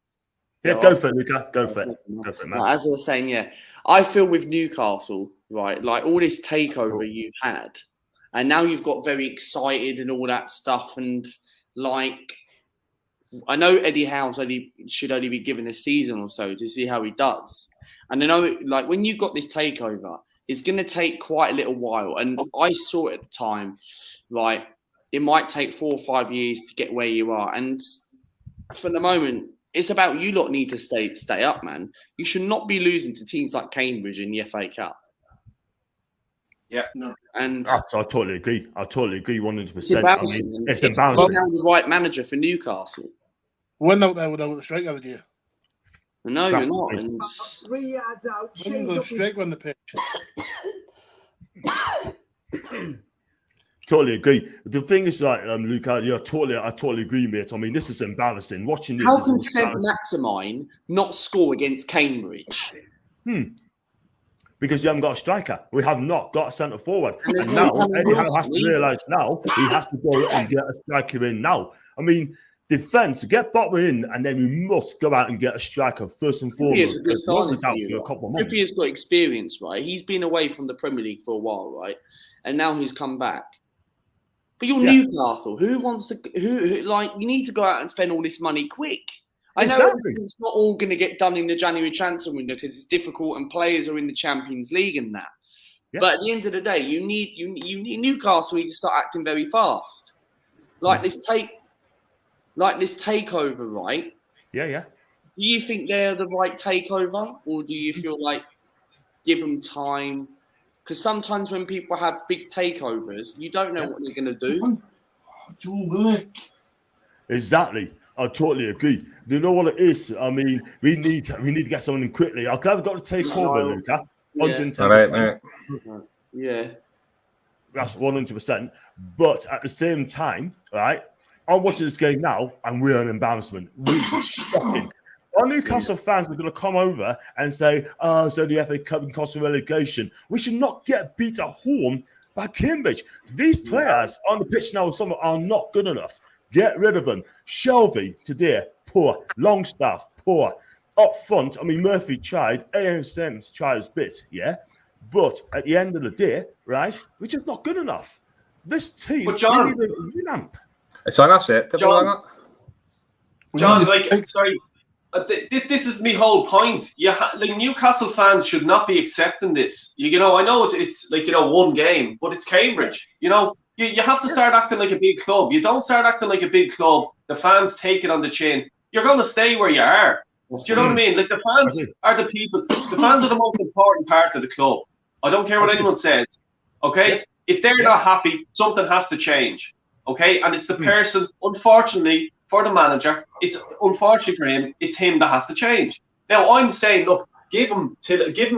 Yeah, go for it, Luca. Go for it. Go for it, man. As I was saying, yeah, I feel with Newcastle, right, like all this takeover you've had, and now you've got very excited and all that stuff, and like, I know Eddie Howe's should only be given a season or so to see how he does, and I know, like, when you got this takeover, it's going to take quite a little while, and I saw it at the time, right, it might take 4 or 5 years to get where you are, and for the moment, it's about you lot need to stay up, man. You should not be losing to teams like Cambridge in the FA Cup. Yeah, no. And I totally agree. 100%. It's embarrassing. I mean, it's embarrassing. You're now the right manager for Newcastle. We're not there without the strike the other year. No, you're not. And 3 yards out. We're the strike on the pitch. Totally agree. The thing is, like, Luca, I totally agree, mate. I mean, this is embarrassing. Watching this. How can Saint-Maximin not score against Cambridge? Because you haven't got a striker. We have not got a centre forward. And now Eddie Howe has to realise now he has to go and get a striker in now. I mean, defence, get Botman in, and then we must go out and get a striker first and foremost. He wasn't out for a couple of months. Trippier's got experience, right? He's been away from the Premier League for a while, right? And now he's come back. But you're Newcastle. Who wants to? Who like? You need to go out and spend all this money quick. I know it's not all going to get done in the January transfer window because it's difficult and players are in the Champions League and that. Yeah. But at the end of the day, you need Newcastle. You need to start acting very fast. Like this takeover, right? Yeah. Do you think they're the right takeover, or do you feel like give them time? Because sometimes when people have big takeovers, you don't know what they're going to do. Exactly. I totally agree. Do you know what it is? I mean, we need to get someone in quickly. I'm glad we've got to take over, Luca. 110%. All right, mate. Yeah. That's 100%. But at the same time, right, I'm watching this game now, and we're an embarrassment. We're shocking. Our Newcastle fans are going to come over and say, so the FA Cup and cost of relegation. We should not get beat at home by Cambridge. These players on the pitch now are not good enough. Get rid of them. Shelby today, poor. Longstaff, poor. up front, I mean, Murphy tried, Aaron Sims tried his bit, yeah? But at the end of the day, right, we're just not good enough. This team, But John, we need a revamp. It's unacceptable. John, sorry. This is my whole point. Like Newcastle fans should not be accepting this. You know, I know it's like, you know, one game, but it's Cambridge. You know, you have to start acting like a big club. You don't start acting like a big club, the fans take it on the chin. You're going to stay where you are. Do you know what I mean? Like the fans are the people. The fans are the most important part of the club. I don't care what anyone says. Okay, if they're not happy, something has to change. Okay, and it's the person. Unfortunately for the manager, it's unfortunate for him. It's him that has to change. Now I'm saying, look, give him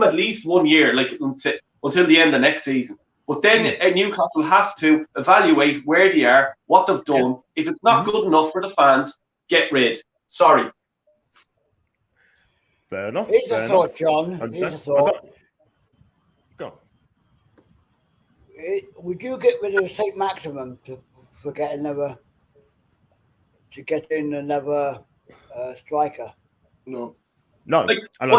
at least 1 year, like until the end of next season. But then Newcastle have to evaluate where they are, what they've done. If it's not good enough for the fans, get rid. Sorry. Fair enough. Here's a thought, John. Here's a thought. Go. Would you get rid of St. Maximum to get in another striker? No. Like, And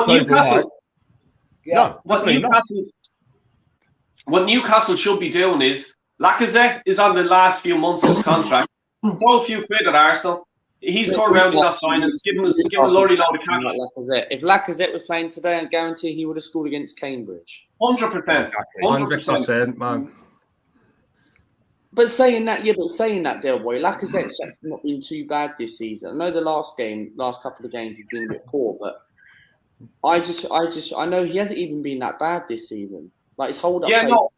what Newcastle should be doing is Lacazette is on the last few months of his contract. Throw a few quid at Arsenal. He's turned around, he's not signing. Give him a lorry load of cash. Lacazette. If Lacazette was playing today, I guarantee he would have scored against Cambridge. 100%. 100%, man. But saying that, Del Boy, Lacazette's actually not been too bad this season. I know the last couple of games he's been a bit poor, but I know he hasn't even been that bad this season. Like his hold up. Yeah, no.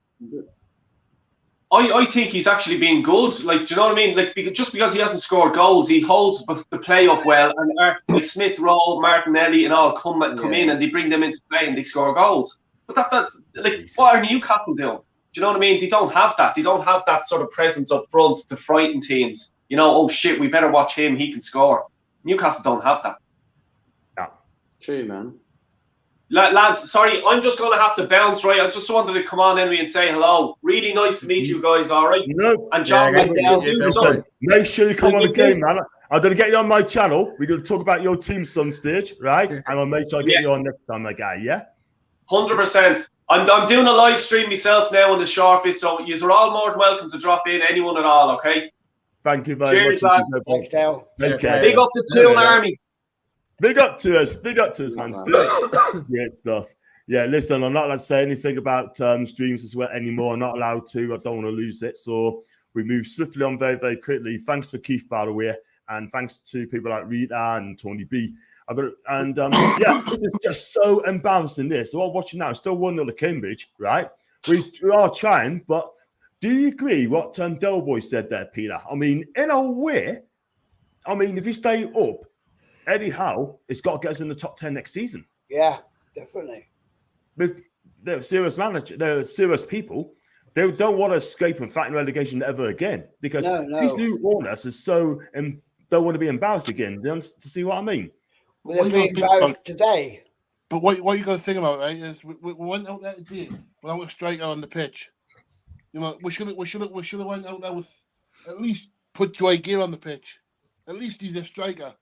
I think he's actually been good. Like, do you know what I mean? Like, just because he hasn't scored goals, he holds the play up well. And like Smith Rowe, Martinelli, and all come in and they bring them into play and they score goals. But that's like, what are Newcastle doing? Do you know what I mean? They don't have that. They don't have that sort of presence up front to frighten teams. You know, oh shit, we better watch him. He can score. Newcastle don't have that. Yeah. True, man. Lads, sorry, I'm just going to have to bounce, right? I just wanted to come on, Henry, and say hello. Really nice to meet you guys, all right? No. And John, make sure you come on the game, man. I'm going to get you on my channel. We're going to talk about your team some stage, right? And I'll make sure I get you on next time, my guy, yeah? 100%. I'm doing a live stream myself now in the short bit, so you're all more than welcome to drop in, anyone at all, okay? Thank you very much. Thanks, Dale. Take care. Big up the Toon Army. Big up to us, man. Great stuff. Yeah, listen, I'm not allowed to say anything about streams as well anymore. I'm not allowed to. I don't want to lose it. So we move swiftly on very, very quickly. Thanks for Keith, by the way, and thanks to people like Rita and Tony B. This is just so embarrassing. This we're watching now, still 1-0 to Cambridge, right? We are trying, but do you agree what Del Boy said there, Peter? I mean, in a way, if you stay up, Eddie Howe has got to get us in the top 10 next season. Yeah, definitely. With they're serious manager, they're serious people. They don't want to escape and fight in relegation ever again because these new owners is so and don't want to be embarrassed again. Do you see what I mean? Well, they're being embarrassed today. But what you got to think about, right, is we went out there today without a striker on the pitch. You know, we should have went out there with at least put Joy Gear on the pitch. At least he's a striker.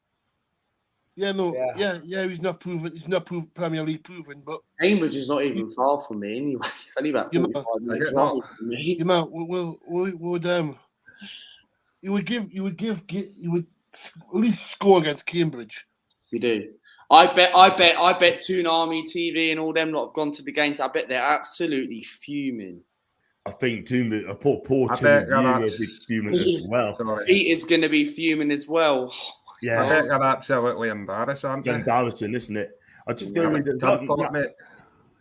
Yeah, he's not proven. He's not Premier League proven, but Cambridge is not even far from me anyway. It's only about 45 minutes drive from me. You know, you would at least score against Cambridge. You do. I bet Toon Army TV and all them lot have gone to the games. I bet they're absolutely fuming. I think Toon, poor Toon will be fuming as well. Peter's going to be fuming as well. Yeah, I bet they're absolutely embarrassed, aren't they? It's embarrassing, isn't it? I just go read it.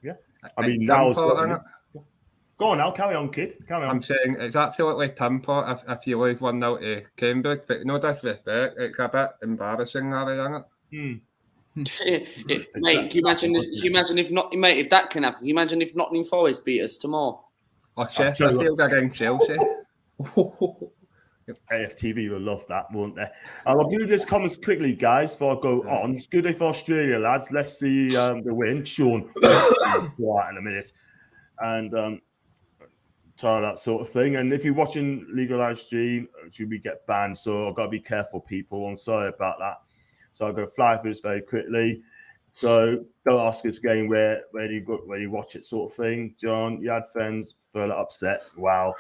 Yeah, I mean now. Go on, now carry on, kid. Carry on. I'm saying it's absolutely timber if you lose 1-0 to Cambridge, but no disrespect, it's a bit embarrassing, isn't it? Mate, can you imagine if not, mate? If that can happen, can you imagine if Nottingham Forest beat us tomorrow? Or Chesterfield against Chelsea. AFTV will love that, won't they? I'll do this comments quickly, guys, before I go on. It's good day for Australia, lads. Let's see the win. Sean, in a minute. And that sort of thing. And if you're watching legal live stream, should we get banned? So I've got to be careful, people. I'm sorry about that. So I'm going to fly through this very quickly. So don't ask us again where you watch it, sort of thing. John, you had fans further upset. Wow.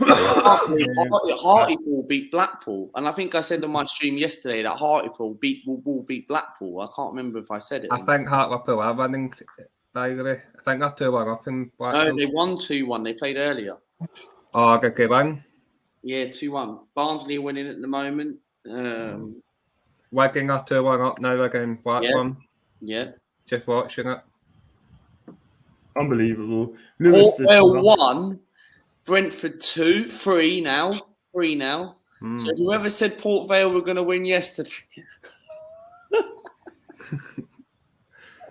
Hartlepool beat Blackpool, and I think I said on my stream yesterday that Hartlepool will beat Blackpool. I can't remember if I said it. I think Hartlepool are winning, by the way. I think they're 2-1 up in Blackpool. No, they won 2-1. They played earlier. Oh, good one. Yeah, 2-1. Barnsley are winning at the moment. Wigan are 2-1 up now against Blackburn. Yeah. Just watching it. Unbelievable. Port Vale 1, Brentford 2, 3 now. 3 now. So whoever said Port Vale were going to win yesterday.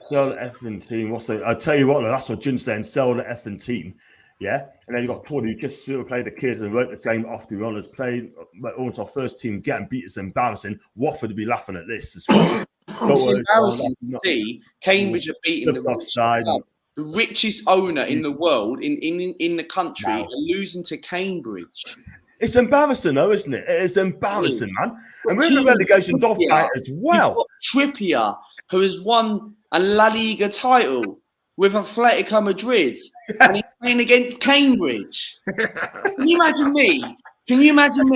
Sell the effing team. I'll tell you what, that's what Jin's saying. Sell the effing team. Yeah. And then you got Tony who just sort of played the kids and wrote the game off the runners, played almost our first team, getting beat is embarrassing. Watford would be laughing at this as well. It's embarrassing to see Cambridge are beating the richest owner in the world, in the country, and losing to Cambridge. It's embarrassing, though, isn't it? It's embarrassing, man. And we're in the relegation dogfight as well. Trippier, who has won a La Liga title with Atletico Madrid, and he's playing against Cambridge. Can you imagine me? Can you imagine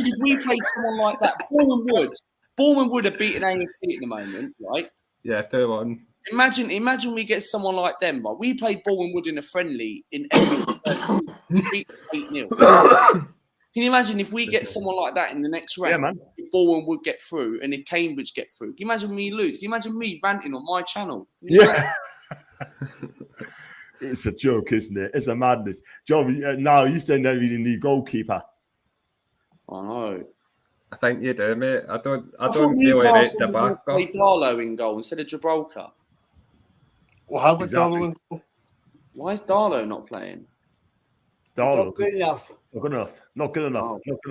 if we played someone like that? Bournemouth Wood are beating AFC at the moment, right? Yeah, 2-1. Imagine we get someone like them, right? We played Bournemouth Wood in a friendly in Emirates, beat 8-0. Can you imagine if we get someone like that in the next round? Yeah, man. If Bournemouth would get through, and if Cambridge get through, can you imagine me lose? Can you imagine me ranting on my channel? Yeah. It's a joke, isn't it? It's a madness. John, now you saying that we need goalkeeper. I know. I think you do, mate. I don't really rate the back. Play Darlow in goal instead of Gibraltar. Well, how about Darlow in goal? Why is Darlow not playing? Darlow. Not good enough. Not good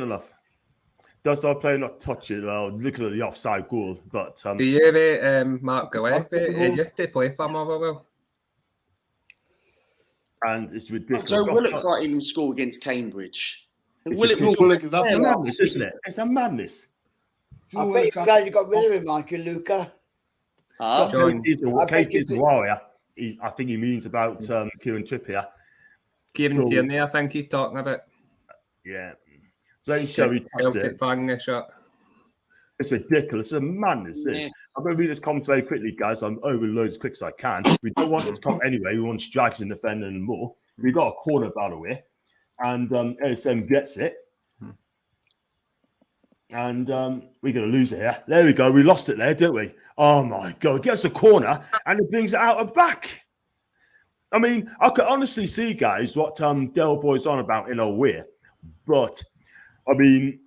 enough. Does our player not touch it? Well, looking at the offside goal, but do you rate Mark Gillespie? He used to play for Motherwell. And it's ridiculous. Joe Willock can't even score against Cambridge. It's a madness, isn't it? It's a madness. I bet you're glad you got rid of him, aren't you, Luca? Katie's a warrior. I think he means about Kieran Trippier. Kieran Tierney, I think he's talking about. Yeah. Don't show he touched it. It's ridiculous. It's a madness. Yeah. I'm going to read this comment very quickly, guys. I'm overload as quick as I can. We don't want it to come anyway. We want strikers and defending and more. We got a corner, by the way. And ASM gets it. And we're going to lose it here. There we go. We lost it there, didn't we? Oh, my God. Gets a corner and it brings it out of back. I mean, I could honestly see, guys, what Del Boy's on about in a way. But, I mean,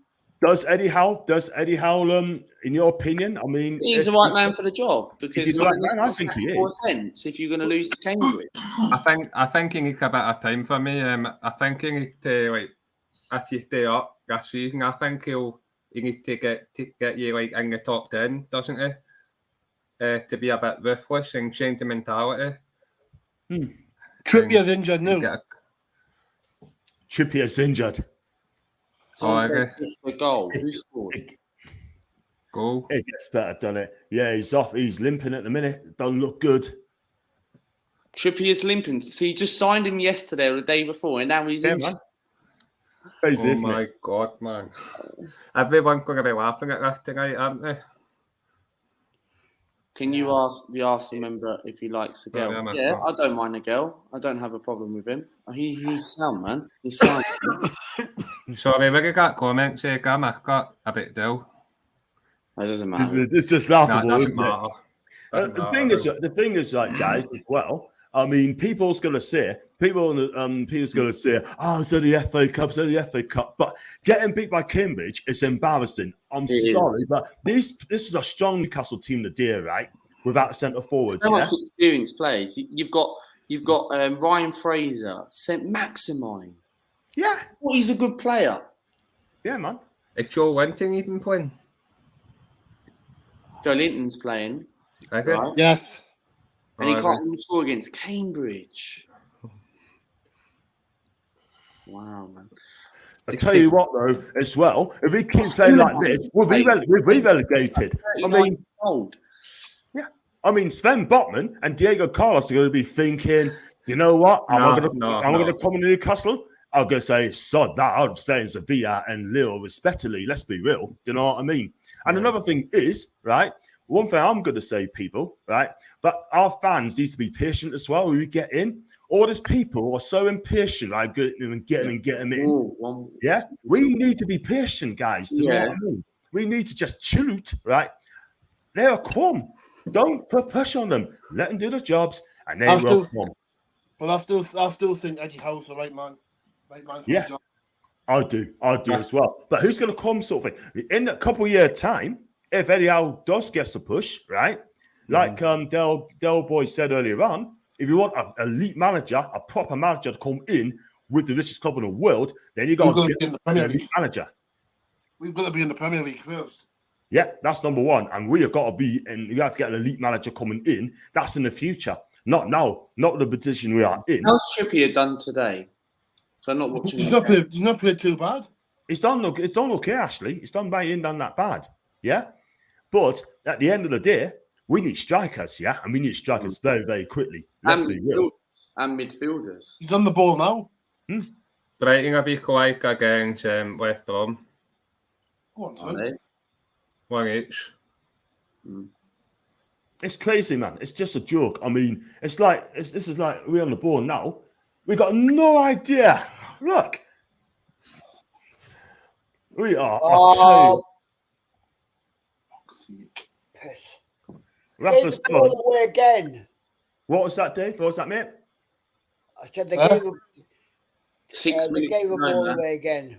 does Eddie Howe, in your opinion, I mean... He's the right man for the job. Because he's the right man? I think he is. Sense if you're going to lose to Cambridge. I think he needs a bit of time for me. I think he needs to, if you stay up this season, I think he needs to get you, in the top 10, doesn't he? To be a bit ruthless and change the mentality. Trippier's injured now. Trippier's injured. It's the goal. Who scored? Goal. It gets better, doesn't it? Yeah, he's off. He's limping at the minute. Doesn't look good. Trippier's limping. So you just signed him yesterday or the day before, and now he's injured. Crazy, oh my God, man. Everyone's going to be laughing at this tonight, aren't they? Can you ask the Arsenal member if he likes the girl? Yeah, I don't mind the girl. I don't have a problem with him. He's sound, man. He's sound. Sorry, we got comments here, Cam. I've got a bit dull. It doesn't matter. It's just laughable. No, it doesn't matter. The thing is, like, guys, as well. I mean, people's going to say, people's going to say, oh, so the FA Cup. But getting beat by Cambridge is embarrassing. I'm sorry, but this is a strong Newcastle team today, right? Without a centre forward. So much experienced players. You've got Ryan Fraser, St. Maximine. Yeah. Well, he's a good player. Yeah, man. Is Joe Linton even playing? Joe Linton's playing. Okay. Right? Yes. And he can't even score against Cambridge. Wow, man. I tell you what, though, as well, if he keeps playing like this, we'll be relegated. I mean, I mean, Sven Botman and Diego Carlos are going to be thinking, you know what? Am I going to come into Newcastle? I'm going to say, sod that. I'll stay in Sevilla and Lille respectively. Let's be real. Do you know what I mean? And another thing is, right, one thing I'm going to say, people, right, that our fans need to be patient as well when we get in. All these people are so impatient, right, get them in. Ooh, Yeah? We need to be patient, guys. Do you know what I mean? We need to just chill out, right? They'll come. Don't put pressure on them. Let them do the jobs, and they will come. But I still think Eddie Howe's the right man. Right man for the job. I do as well. But who's going to come, sort of thing? In a couple of years' time, if Eddie Howe does get the push, right? Like Del Boy said earlier on, if you want an elite manager, a proper manager to come in with the richest club in the world, then you got to get in the Premier League manager. We've got to be in the Premier League first. Yeah, that's number one. And we have got to be, and you have to get an elite manager coming in. That's in the future. Not now. Not the position we are in. How's Trippier done today? So I'm not watching. He's not played too bad. It's done okay, actually. It's done done that bad. Yeah. But at the end of the day, we need strikers, yeah? And we need strikers very, very quickly. Let's be real. And midfielders. He's on the ball now. Brighton will be quick against West Brom. Go on, son. One each. It's crazy, man. It's just a joke. I mean, this is like we're on the ball now. We got no idea. Look. We are. Piss. Rafa's gave the ball away again. What was that, Dave? What was that, mate? I said they gave him 6 minutes. They gave the ball away again.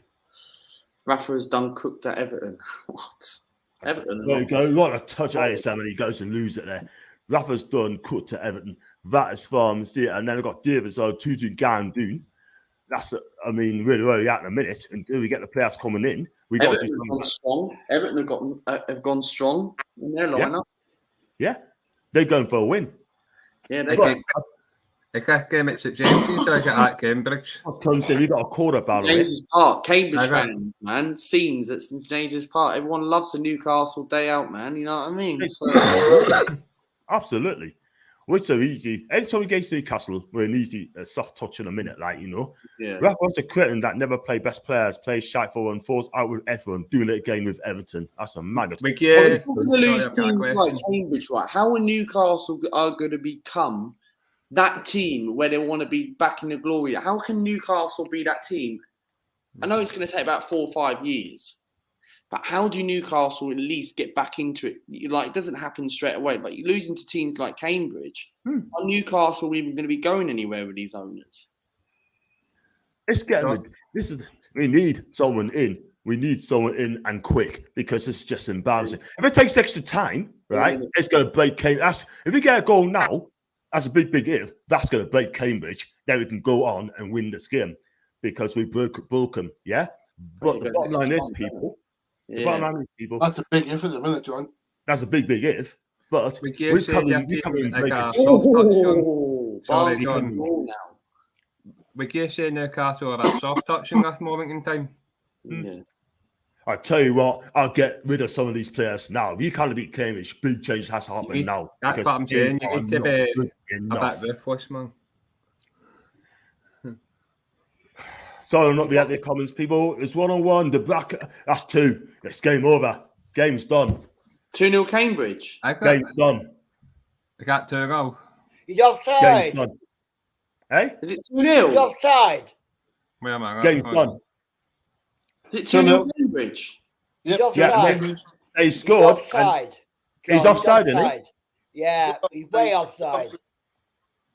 Rafa has done cooked at Everton. What? Everton. There you go. What a touch at ASM and he goes and loses it there. Rafa's done cooked to Everton. That is farm. See it. And then I've got Davis Tutu Gandoon. That's, really, where we at in a minute. Until we get the players coming in, we got Everton have gone strong. Everton have gone strong in their lineup. Yeah. They're going for a win. Yeah, they can. Ik game it's at James at Cambridge. I was say we got a quarter barrel. James's Park, Cambridge fans, man. Scenes at St James's Park. Everyone loves the Newcastle day out, man. You know what I mean? So, absolutely. We're so easy. Anytime we get to Newcastle, we're an easy soft touch in a minute, like, you know. Yeah. Rafa's a critic that never play best players, plays shite for and falls out with everyone, doing it again with Everton. That's a maggot. We're going to lose teams like Cambridge, right? How are Newcastle are going to become that team where they want to be back in the glory? How can Newcastle be that team? I know it's going to take about 4 or 5 years, but how do Newcastle at least get back into it? It doesn't happen straight away. But you're losing to teams like Cambridge. Are Newcastle even going to be going anywhere with these owners? It's getting. We need someone in. We need someone in and quick because it's just embarrassing. If it takes extra time, right, it's going to break Cambridge. If we get a goal now, that's a big if. That's going to break Cambridge. Then we can go on and win this game because we broke them. Yeah, but the bottom line is, people. The bottom line is, people. That's a big if at the minute, John. That's a big if. But we come in and break it. Sorry, John. Would you say Newcastle are a soft touch in this moment in time? Yeah. I tell you what, I'll get rid of some of these players now. If you can't beat Cambridge, big change has to happen now. That's what I'm saying. You need to be a bit ruthless, man. Sorry, I'm not be at the comments, people. It's 1-on-1. The black. That's 2. It's game over. Game's done. 2-0 Cambridge. Game's done. I got 2 goals. He's offside. Game's done. Hey? Is it 2-0? He's offside. Where am I? Game's done. Is it 2-0 Cambridge? Yep. He's offside. Yeah, he scored. He's offside. He's offside, isn't he? Yeah, he's way offside.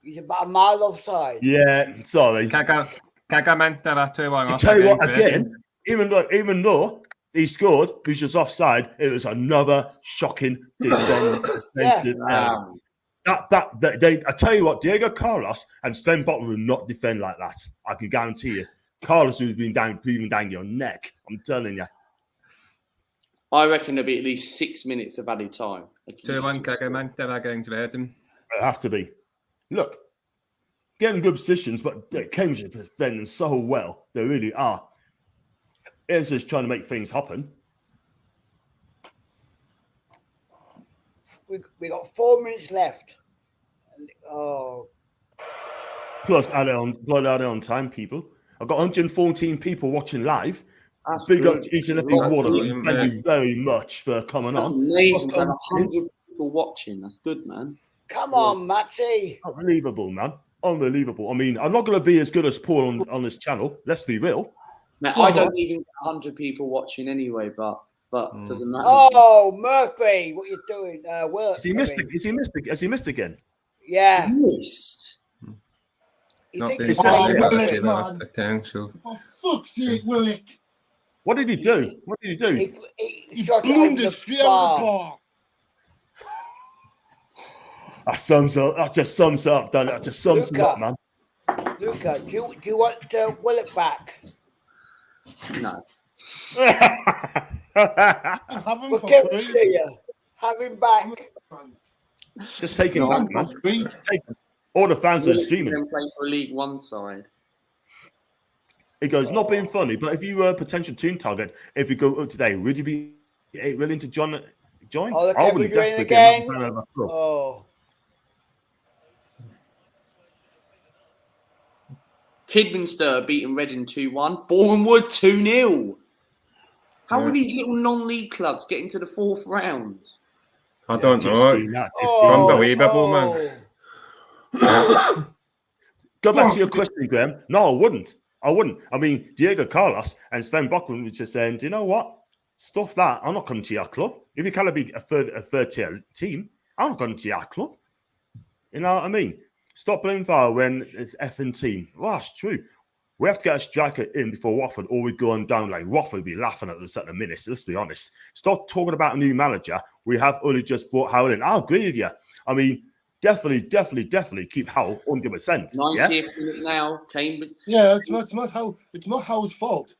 He's about a mile offside. Yeah, sorry. Can't go meant to have 2-1. I tell you what, again, even though he scored, which was offside, it was another shocking defensive error. I tell you what, Diego Carlos and Sven Botman will not defend like that. I can guarantee you. Carlos will be breathing down your neck. I'm telling you. I reckon there'll be at least 6 minutes of added time. 2-1 Kagaman, against Verden. It'll have to be. Look, getting good positions, but Cambridge are defending so well. They really are. It's just trying to make things happen. we got 4 minutes left. Oh, Plus, add it on time, people. I've got 114 people watching live. That's Big up good. to each and every That's one of them. brilliant, Thank man. you very much for coming That's on. amazing to have 100 people watching. That's good, man. come on, Maxie. Unbelievable, man. Unbelievable. I mean, I'm not going to be as good as Paul on this channel. Let's be real. Man, I don't even get 100 people watching anyway, but doesn't matter. Oh, Murphy, what you doing? Will Is he missed? Has he missed again? Yeah. Missed. You Not think been he's Oh, playing Willock, actually, man. potential. For fuck's sake, Willock. What did he do? What did he do? He shot it Boomed over it the straight out of the bar. bar. That sums up. That just sums up, doesn't it? That just sums him up, man. Luca, do you want Willock back? No. Have him We'll for give it free. to you. Have him back. Just take him back, man. For free. Take him. All the fans are streaming. Then play for a League One side. He goes, not being funny, but if you were a potential team target, if you go up today, would you be willing to join? Oh, the I Cambridge wouldn't win desperate again. get another club. Oh, Kidminster beating Reading 2-1. Bournemouth 2-0. How are these little non-league clubs getting to the 4th round? I don't Just know. doing that. Unbelievable, man. Go back to your question, Graham. No, I wouldn't. I mean, Diego Carlos and Sven Bachmann were just saying, do you know what? Stuff that. I'm not coming to your club. If you can't be a third tier team, I'm not coming to your club. You know what I mean? Stop blaming fire when it's effing team. Well, that's true. We have to get a striker in before Watford, or we're going down like Watford would be laughing at us at the minute. So let's be honest. Stop talking about a new manager. We have only just brought Howell in. I agree with you. I mean, definitely keep Howell 100%. 90th minute now, Cambridge. Yeah, it's not Howell's fault.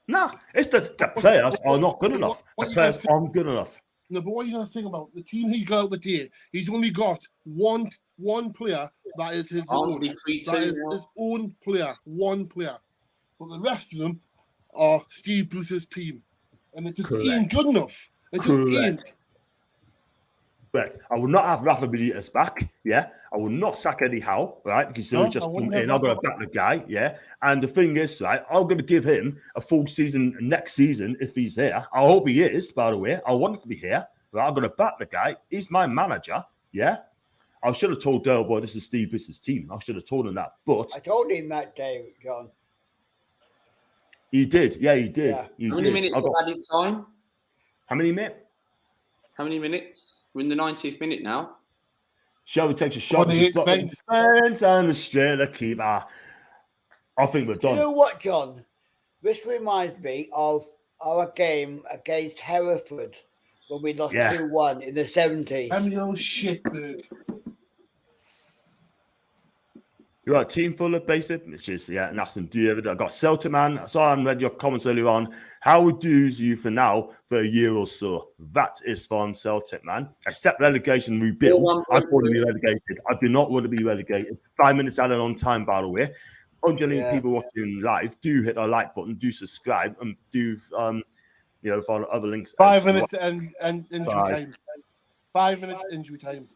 Nah, it's the players are not good enough. What The you players guys aren't good enough. No, but what are you going to think about the team he got the day? He's only got one player that is his own. Arguably 3-2 That is now. his own player, one player. But the rest of them are Steve Bruce's team, and it just ain't good enough. It just ain't. But I will not have Rafa Benitez back. Yeah, I will not sack Eddie Howe, right? Because he'll just come in. I'm going to back the guy. Yeah, and the thing is, right, I'm going to give him a full season next season if he's there. I hope he is. By the way, I want him to be here. Right? I'm going to back the guy. He's my manager. Yeah, I should have told Dale, boy, this is Steve Bruce's team. I should have told him that, but I told him that day, John. He did. Yeah, he did. Yeah. He How did. many minutes of added time? How many minutes? How many minutes? We're in the 90th minute now. Shelby takes a shot. 28 Defense and the straight the keeper. I think we're done. You know what, John? This reminds me of our game against Hereford when we lost 2-1 in the 70s. I mean, oh shitberg. You're right, team full of basic. It's just, nothing. I got Celtic, man. I saw and read your comments earlier on. How would use you for now for a year or so? That is fun, Celtic, man. Except relegation rebuild. I want to be relegated. I do not want to be relegated. 5 minutes added on time, by the way. 100 people watching live. Do hit the like button. Do subscribe and do follow other links. 5 minutes and injury time. 5 minutes injury time.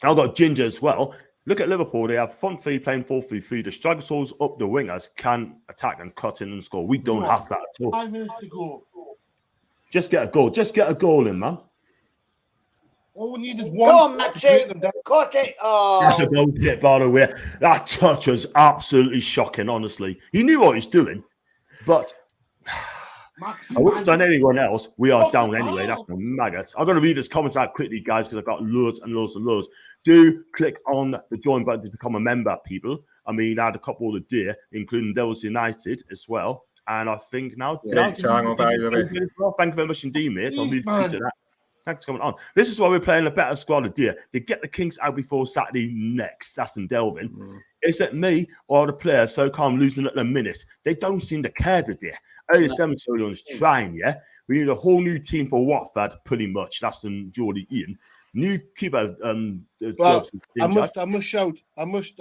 I've got Ginger as well. Look at Liverpool. They have front three playing 4-3-3. The striker souls up the wingers can attack and cut in and score. We don't have that at all. 5 minutes to go. Just get a goal. Just get a goal in, man. All we need is one. Go on, Maxi. Cut it. Oh. That's a goal kick, by the way. That touch was absolutely shocking, honestly. He knew what he's doing, but I wouldn't sign anyone else. We are down anyway. That's the maggots. I'm going to read this comments out quickly, guys, because I've got loads and loads and loads. Do click on the join button to become a member, people. I mean, I had a couple of the day, including Devils United as well. And I think now... Thank you very much indeed, mate. I'll leave you to that. Thanks for coming on. This is why we're playing a better squad of deer. They get the Kings out before Saturday next. That's in Delvin. Is it me or the players so calm losing at the minute? They don't seem to care the deer. Early Cemetery is trying, yeah? We need a whole new team for Watford, pretty much. That's from Geordie Ian. New keeper. Well, I must shout. I must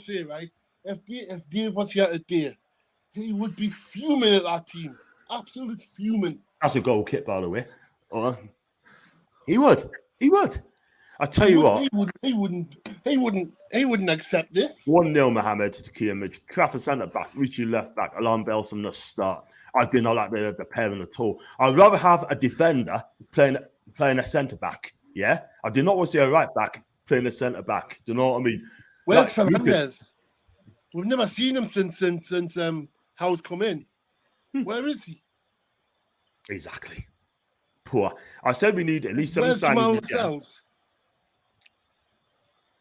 say, right? If Dave was here today, he would be fuming at that team. Absolute fuming. That's a goal kick, by the way. He would. I tell you what. He wouldn't accept this. 1-0 Mohammed to Kimmich. Kraft centre back, Richie left back, alarm bells from the start. I've been not like the pairing at all. I'd rather have a defender playing a centre back. Yeah, I do not want to see a right back playing a centre back. Do you know what I mean? Where's Fernandez? We've never seen him since Howe's come in. Where is he? Exactly. Poor. I said we need at least 7 Where's Jamal signings. Lascelles?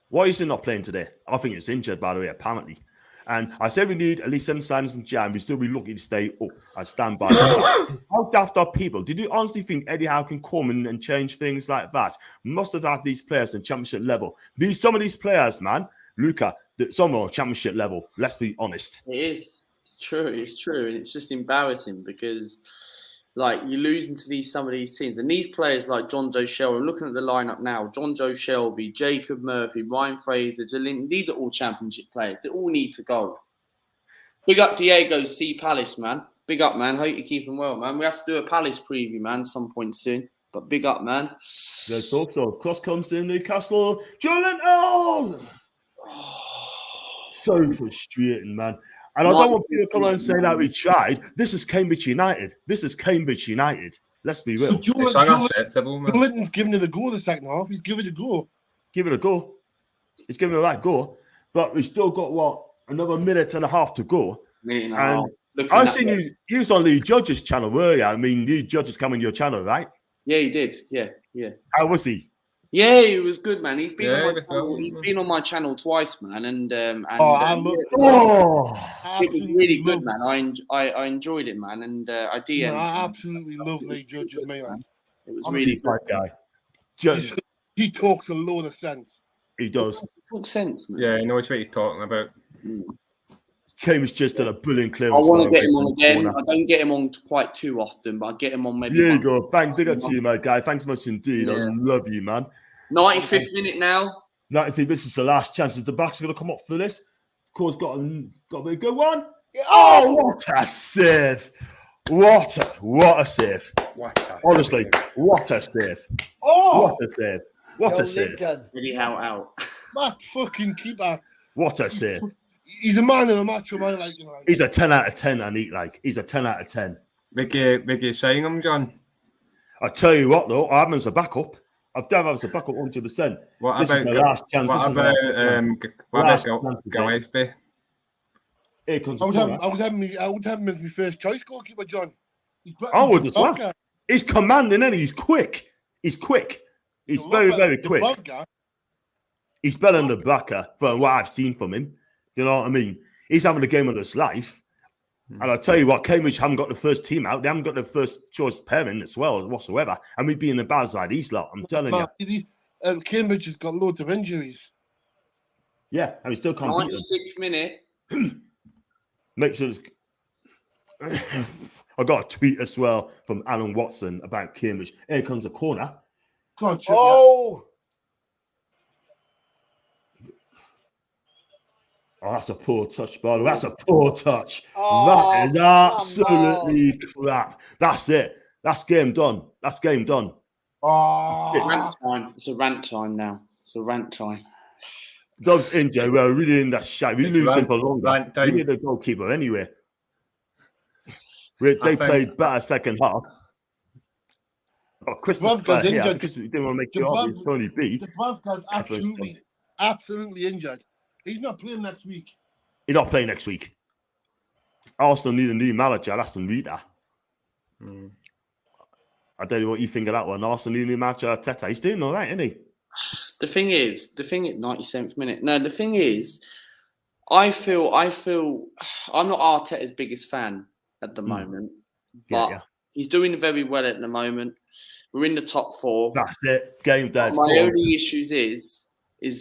Why is he not playing today? I think it's injured, by the way, apparently. And I said we need at least 7 signings in Jan. We still be lucky to stay up and stand by. How daft are people? Did you honestly think Eddie Howe can come in and change things like that? Must have had these players at championship level. Some of these players, man, Luca, some are championship level. Let's be honest. It is. It's true. It's true. And it's just embarrassing because, like, you're losing to some of these teams. And these players like John Joe Shelby, I'm looking at the lineup now, John Joe Shelby, Jacob Murphy, Ryan Fraser, Jalin, these are all championship players. They all need to go. Big up Diego C. Palace, man. Big up, man. Hope you're keeping well, man. We have to do a Palace preview, man, some point soon. But big up, man. Let's hope so. Cross comes to Newcastle. Julian, oh! So frustrating, man. And I don't want people to come on and say that we tried. This is Cambridge United. Let's be real. Clinton's giving it a go the second half. He's giving it a go. Give it a go. He's giving it a right go. But we've still got, another minute and a half to go. And I seen you was on Lee Judge's channel, were you? I mean, Lee Judge is coming to your channel, right? Yeah, he did. Yeah. How was he? Yeah, he was good, man. He's been on my channel. He's been on my channel twice, man. It was really good, man. I enjoyed it, man. And I did. I absolutely love Lee Judge's mate. It was really good. Guy. He talks a load of sense. He does. He talks sense, man. Yeah, he knows what he's talking about. Cambridge just did a brilliant clearance. I want to get him on again. I don't get him on quite too often, but I get him on maybe. There you go. Big up to you, my guy. Thanks so much indeed. Yeah. I love you, man. 95th minute now. 95th. This is the last chance. Is the backs going to come up for this? Core's got a very good one. Oh, what a save! What a save! Honestly, what a save! Oh, what a save! Really out. That fucking keeper. What a save! He's a man of the match, man. He's a 10 out of 10, I need. He's a 10 out of 10. Mickey saying him, John. I tell you what, though, I have him as a backup. I've done him as a backup 100%. This is the last chance. What about Gillespie? Here comes I would have him as my first choice goalkeeper, John. I would as well. He's commanding, and he's quick. He's very, very quick. He's better than the Blacker for what I've seen from him. You know what I mean? He's having a game of his life. And I tell you what, Cambridge haven't got the first team out. They haven't got the first choice pairing as well, whatsoever. And we'd be in the bad side these lot. I'm telling you. Cambridge has got loads of injuries. Yeah, and we still can't beat them. 96th minute. Make sure I got a tweet as well from Alan Watson about Cambridge. Here comes a corner. Oh, that's a poor touch, by the way. That's a poor touch. That is absolutely crap. That's it. That's game done. Rant time. It's a rant time now. Doug's injured. We're really in that shite. We lose him for longer. We need a goalkeeper anyway. They played better second half. Christmas injured. Because we didn't want to make it off. It's only B. Dubravka's absolutely injured. He's not playing next week. He's not playing next week. Arsenal need a new manager. That's the reader. I don't know what you think of that one. Arsenal need a new manager. Teta. He's doing all right, isn't he? The thing is, 97th minute. No, the thing is, I feel I'm not Arteta's biggest fan at the moment, but he's doing very well at the moment. We're in the top 4. That's it. Game day. My only issues is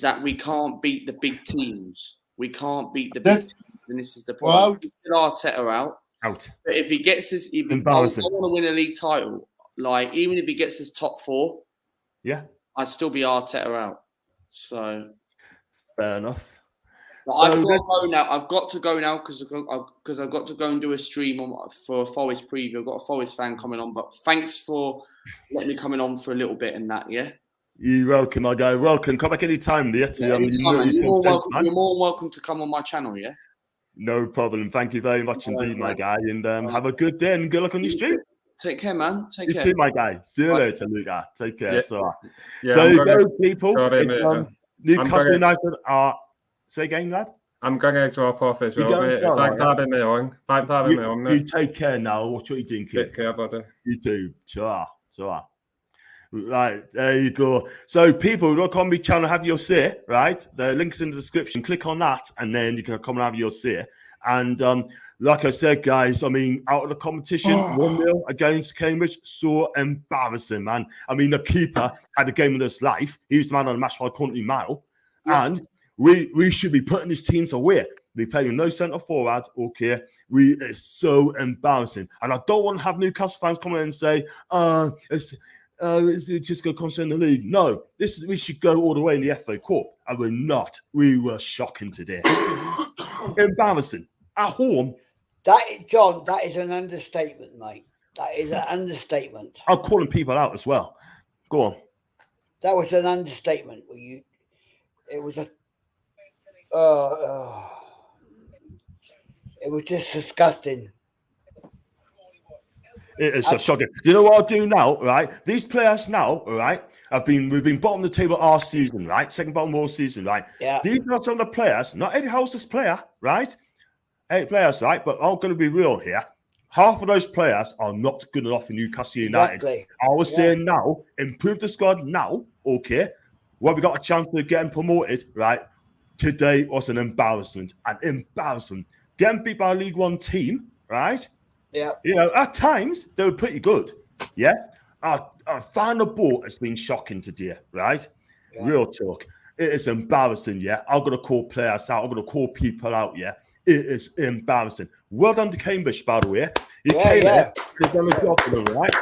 that we can't beat the big teams. And this is the problem. Well, Arteta out. But if he gets us, I want to win a league title. Even if he gets us top 4, yeah, I'd still be Arteta out. So fair enough. I've got to go now. I've got to go now because I've got to go and do a stream for a Forest preview. I've got a Forest fan coming on. But thanks for letting me coming on for a little bit and that. Yeah. You're welcome, my guy. Welcome. Come back anytime. You're more welcome to come on my channel. Yeah. No problem. Thank you very much indeed, my guy. And have a good day and good luck on your stream. Take care, man. Take care. You too, my guy. See you later, Luca. Take care. Yeah, so you go, people. Newcastle United are. Say again, lad. I'm going to drop off as well, mate. Thanks for having me on. Thanks for having me on, mate. You take care now. Watch what you're doing, kid. Take care, buddy. You too. Ta. Right, there you go. So, people, look on my channel, have your say, right? The link's in the description. Click on that, and then you can come and have your say. And like I said, guys, I mean, out of the competition, 1-0 against Cambridge, so embarrassing, man. I mean, the keeper had a game of his life. He was the man on the match by country mile. Yeah. And we should be putting these teams away. We play with no centre forward, okay? It's so embarrassing. And I don't want to have Newcastle fans come in and say, it's just going to concern the league. No, we should go all the way in the FA Cup. And we're not. We were shocking today. Embarrassing. At home. John, that is an understatement, mate. That is an understatement. I'm calling people out as well. Go on. That was an understatement. It was it was just disgusting. It is so shocking. Do you know what I'll do now, right? These players now, right, we've been bottom of the table all season, right? Second bottom all season, right? Yeah. These are some of the players, not Eddie House's player, right? 8 players, right? But I'm going to be real here. Half of those players are not good enough for Newcastle United. Exactly. I was saying now, improve the squad now, okay? Well, we got a chance to get promoted, right? Today was an embarrassment. Getting beat by a League One team, right? Yeah. You know, at times they were pretty good. Yeah. Our final ball has been shocking today, right? Yeah. Real talk. It is embarrassing, yeah. I'm going to call players out. I'm going to call people out, yeah. It is embarrassing. Well done to Cambridge, by the way. He came there. He's done a job for them, right?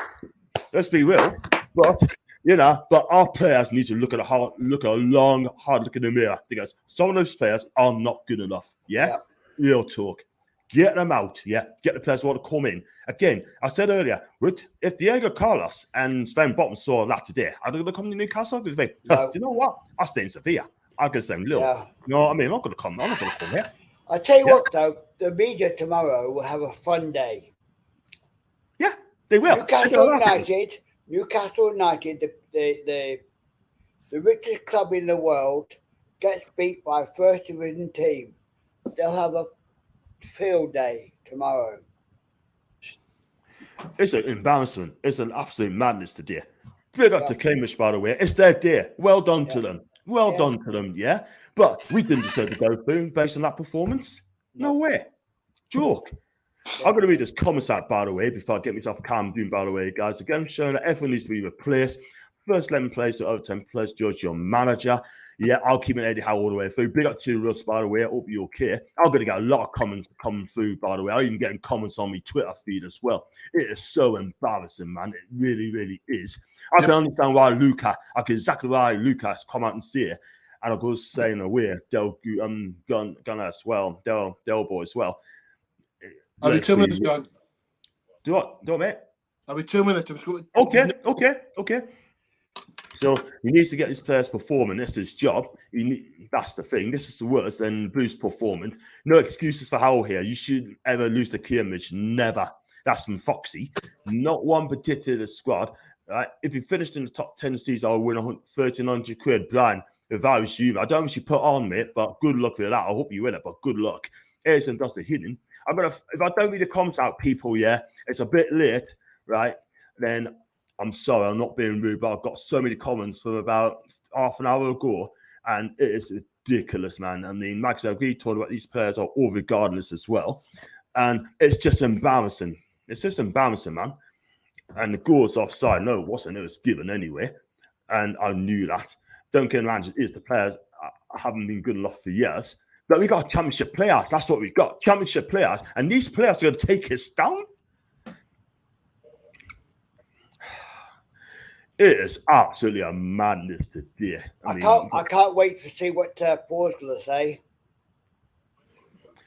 Let's be real. But, you know, our players need to look at hard look in the mirror because some of those players are not good enough, yeah? Real talk. Get them out, yeah. Get the players who want to come in. Again, I said earlier, if Diego Carlos and Sven Bottom saw that today, are they going to come to Newcastle? Do you know what? I'll stay in Sevilla. I'm going to say, look, you know what I mean? I'm not going to come here. I tell you what, though, the media tomorrow will have a fun day. Yeah, they will. Newcastle United, the richest club in the world, gets beat by a first division team. They'll have a field day tomorrow. It's an embarrassment. It's an absolute madness today. Big up to Cambridge, by the way. It's their day. Well done to them. Well done to them, yeah. But we didn't deserve to go boom based on that performance. No way. Joke. I'm going to read this comments out, by the way, before I get myself calm down, by the way, guys. Again, showing that everyone needs to be replaced. First 11 players to over 10 players. Judge your manager. Yeah, I'll keep an Eddie Howe all the way through. Big up to Russ, by the way. I hope you're okay. I'm going to get a lot of comments coming through, by the way. I'm even getting comments on my Twitter feed as well. It is so embarrassing, man. It really, really is. I can understand why exactly why Luca has come out and say it. And I'll go saying away, they'll gun as well. They'll boy as well. I'll be 2 minutes, John. Do what, mate? I'll be 2 minutes. Okay. So he needs to get his players performing. That's his job. That's the thing. This is the worst. Then boost performance. No excuses for Howell here. You shouldn't ever lose to Cambridge. Never. That's from Foxy. Not one particular squad. Right? If you finished in the top 10 season, I'll win 1,300 quid. Brian, if I was you, I don't know what you put on, mate, but good luck with that. I hope you win it, but good luck. Edison does the hitting. If I don't read the comments out, people, it's a bit late, right? Then I'm sorry, I'm not being rude, but I've got so many comments from about half an hour ago, and it is ridiculous, man. I mean, Max, I agree talking about these players are all regardless as well, and it's just embarrassing. It's just embarrassing, man. And the goal's offside. No, it wasn't. It was given anyway, and I knew that. Don't get around. It's the players haven't been good enough for years. But we got championship players. That's what we've got. Championship players. And these players are going to take us down. It is absolutely a madness today. I can't wait to see what Paul's going to say.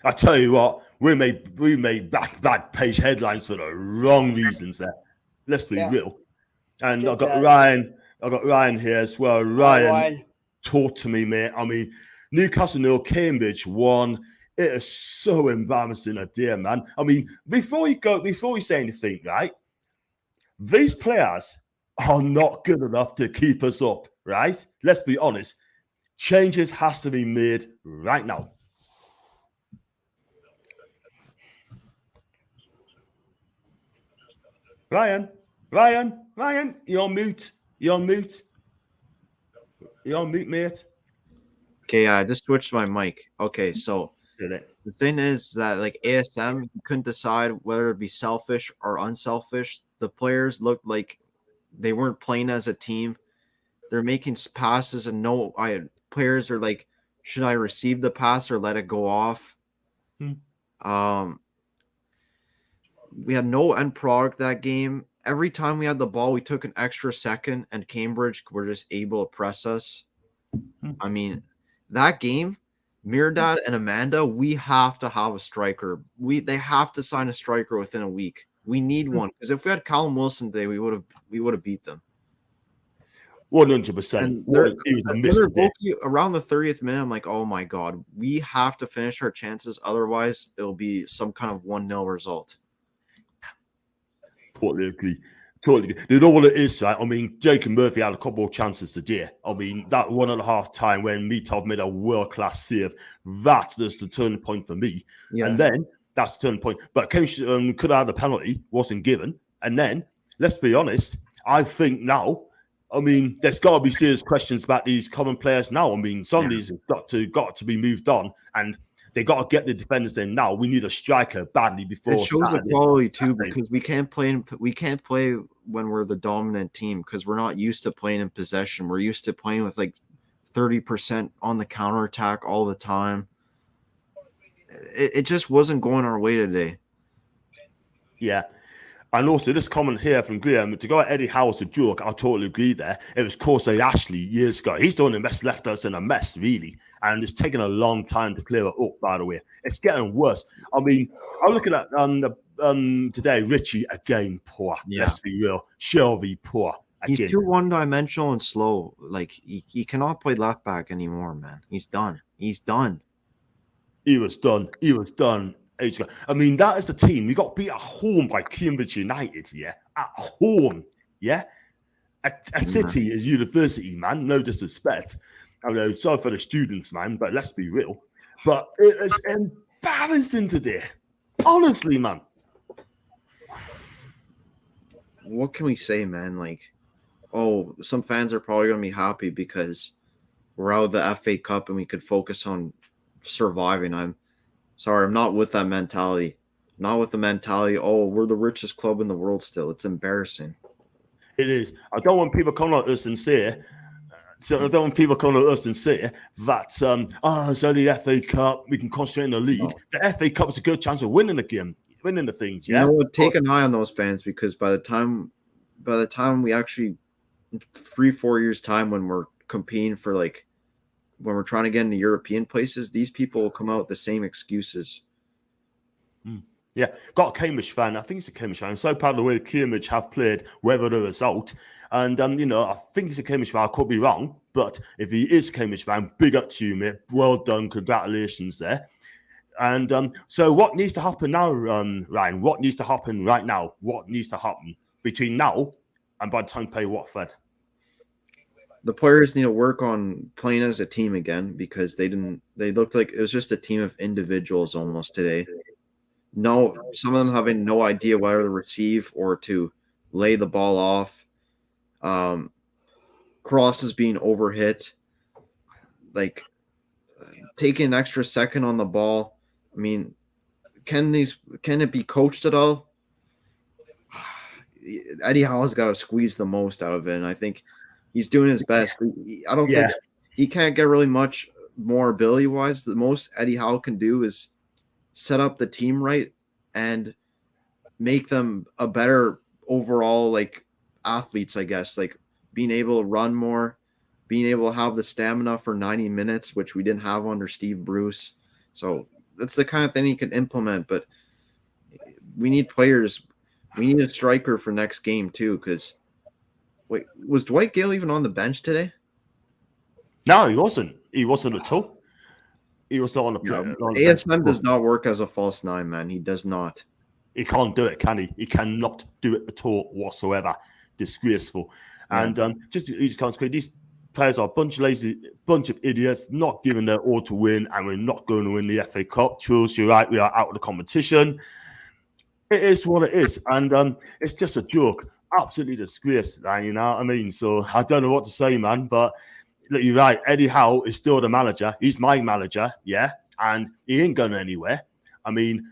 I tell you what, we made back page headlines for the wrong reasons there. Let's be real. And I got Ryan here as well. Ryan, talk to me, mate. I mean, Newcastle 0, Cambridge 1. It is so embarrassing a dear, man. I mean, before you say anything, right? These players are not good enough to keep us up, right? Let's be honest. Changes has to be made right now. Ryan, you're on mute. You're on mute, mate. Okay, I just switched my mic. Okay, so the thing is that like ASM couldn't decide whether to be selfish or unselfish. The players looked like they weren't playing as a team. They're making passes and players are like, should I receive the pass or let it go off? We had no end product that game. Every time we had the ball, we took an extra second, and Cambridge were just able to press us. I mean, that game, Mirdad and Amanda, we have to have a striker. They have to sign a striker within a week. We need one, because if we had Callum Wilson today, we would have beat them. 100%. Around the 30th minute, I'm like, oh my God, we have to finish our chances. Otherwise, it'll be some kind of 1-0 result. Totally agree. You know what it is, right? I mean, Jake and Murphy had a couple of chances today. I mean, that 1.5 time when Mitov made a world-class save, that's just the turning point for me. Yeah. And then that's the turning point. But Cambridge could have had a penalty, wasn't given. And then, let's be honest, I think now, I mean, there's got to be serious questions about these common players now. I mean, some of these have got to be moved on, and they got to get the defenders in now. We need a striker badly before. It shows the quality too, because we can't play when we're the dominant team, because we're not used to playing in possession. We're used to playing with like 30% on the counterattack all the time. It just wasn't going our way today. Yeah. And also, this comment here from Graham, to go at Eddie Howe's a joke, I totally agree there. It was Corsair Ashley years ago. He's the one that left us in a mess, really. And it's taken a long time to clear it up, by the way. It's getting worse. I mean, I'm looking at today, Richie, again, poor. Yeah. Let's be real. Shelby, poor. Again. He's too one-dimensional and slow. Like, he cannot play left back anymore, man. He's done. He was done. I mean, that is the team. We got beat at home by Cambridge United, yeah? At home, yeah? At City, a university, man. No disrespect. I know, sorry for the students, man, but let's be real. But it is embarrassing today. Honestly, man. What can we say, man? Like, some fans are probably going to be happy because we're out of the FA Cup and we could focus on surviving. I'm not with that mentality. Not with the mentality, we're the richest club in the world still. It's embarrassing. It is. I don't want people coming at us and say that it's only the FA Cup, we can concentrate on the league. No. The FA Cup is a good chance of winning the game, winning the things. Yeah. You know what? Take an eye on those fans, because by the time we actually 3-4 years time, when we're competing for when we're trying to get into European places, these people will come out with the same excuses. Yeah, got a Cambridge fan. I think it's a Cambridge fan. I'm so proud of the way Cambridge have played, whether the result. And, I think he's a Cambridge fan. I could be wrong. But if he is a Cambridge fan, big up to you, mate. Well done. Congratulations there. And so what needs to happen now, Ryan? What needs to happen right now? What needs to happen between now and by the time we play Watford? The players need to work on playing as a team again, because they looked like it was just a team of individuals almost today. No, some of them having no idea whether to receive or to lay the ball off. Crosses being overhit, taking an extra second on the ball. I mean, can it be coached at all? Eddie Howe's got to squeeze the most out of it, and I think he's doing his best. I don't think he can't get really much more ability-wise. The most Eddie Howe can do is set up the team right and make them a better overall athletes, I guess, being able to run more, being able to have the stamina for 90 minutes, which we didn't have under Steve Bruce. So that's the kind of thing he can implement. But we need players. We need a striker for next game too. Because wait, was Dwight Gale even on the bench today? No, he wasn't. He wasn't at all. He was not on the play. ASM does not work as a false nine, man. He does not. He can't do it, can he? He cannot do it at all whatsoever. Disgraceful. Yeah. And he just can't. These players are a bunch of lazy, bunch of idiots, not giving their all to win, and we're not going to win the FA Cup. Truls, you're right. We are out of the competition. It is what it is, and it's just a joke. Absolutely disgrace, you know what I mean? So I don't know what to say, man. But look, you're right. Eddie Howe is still the manager. He's my manager, yeah, and he ain't going anywhere. I mean,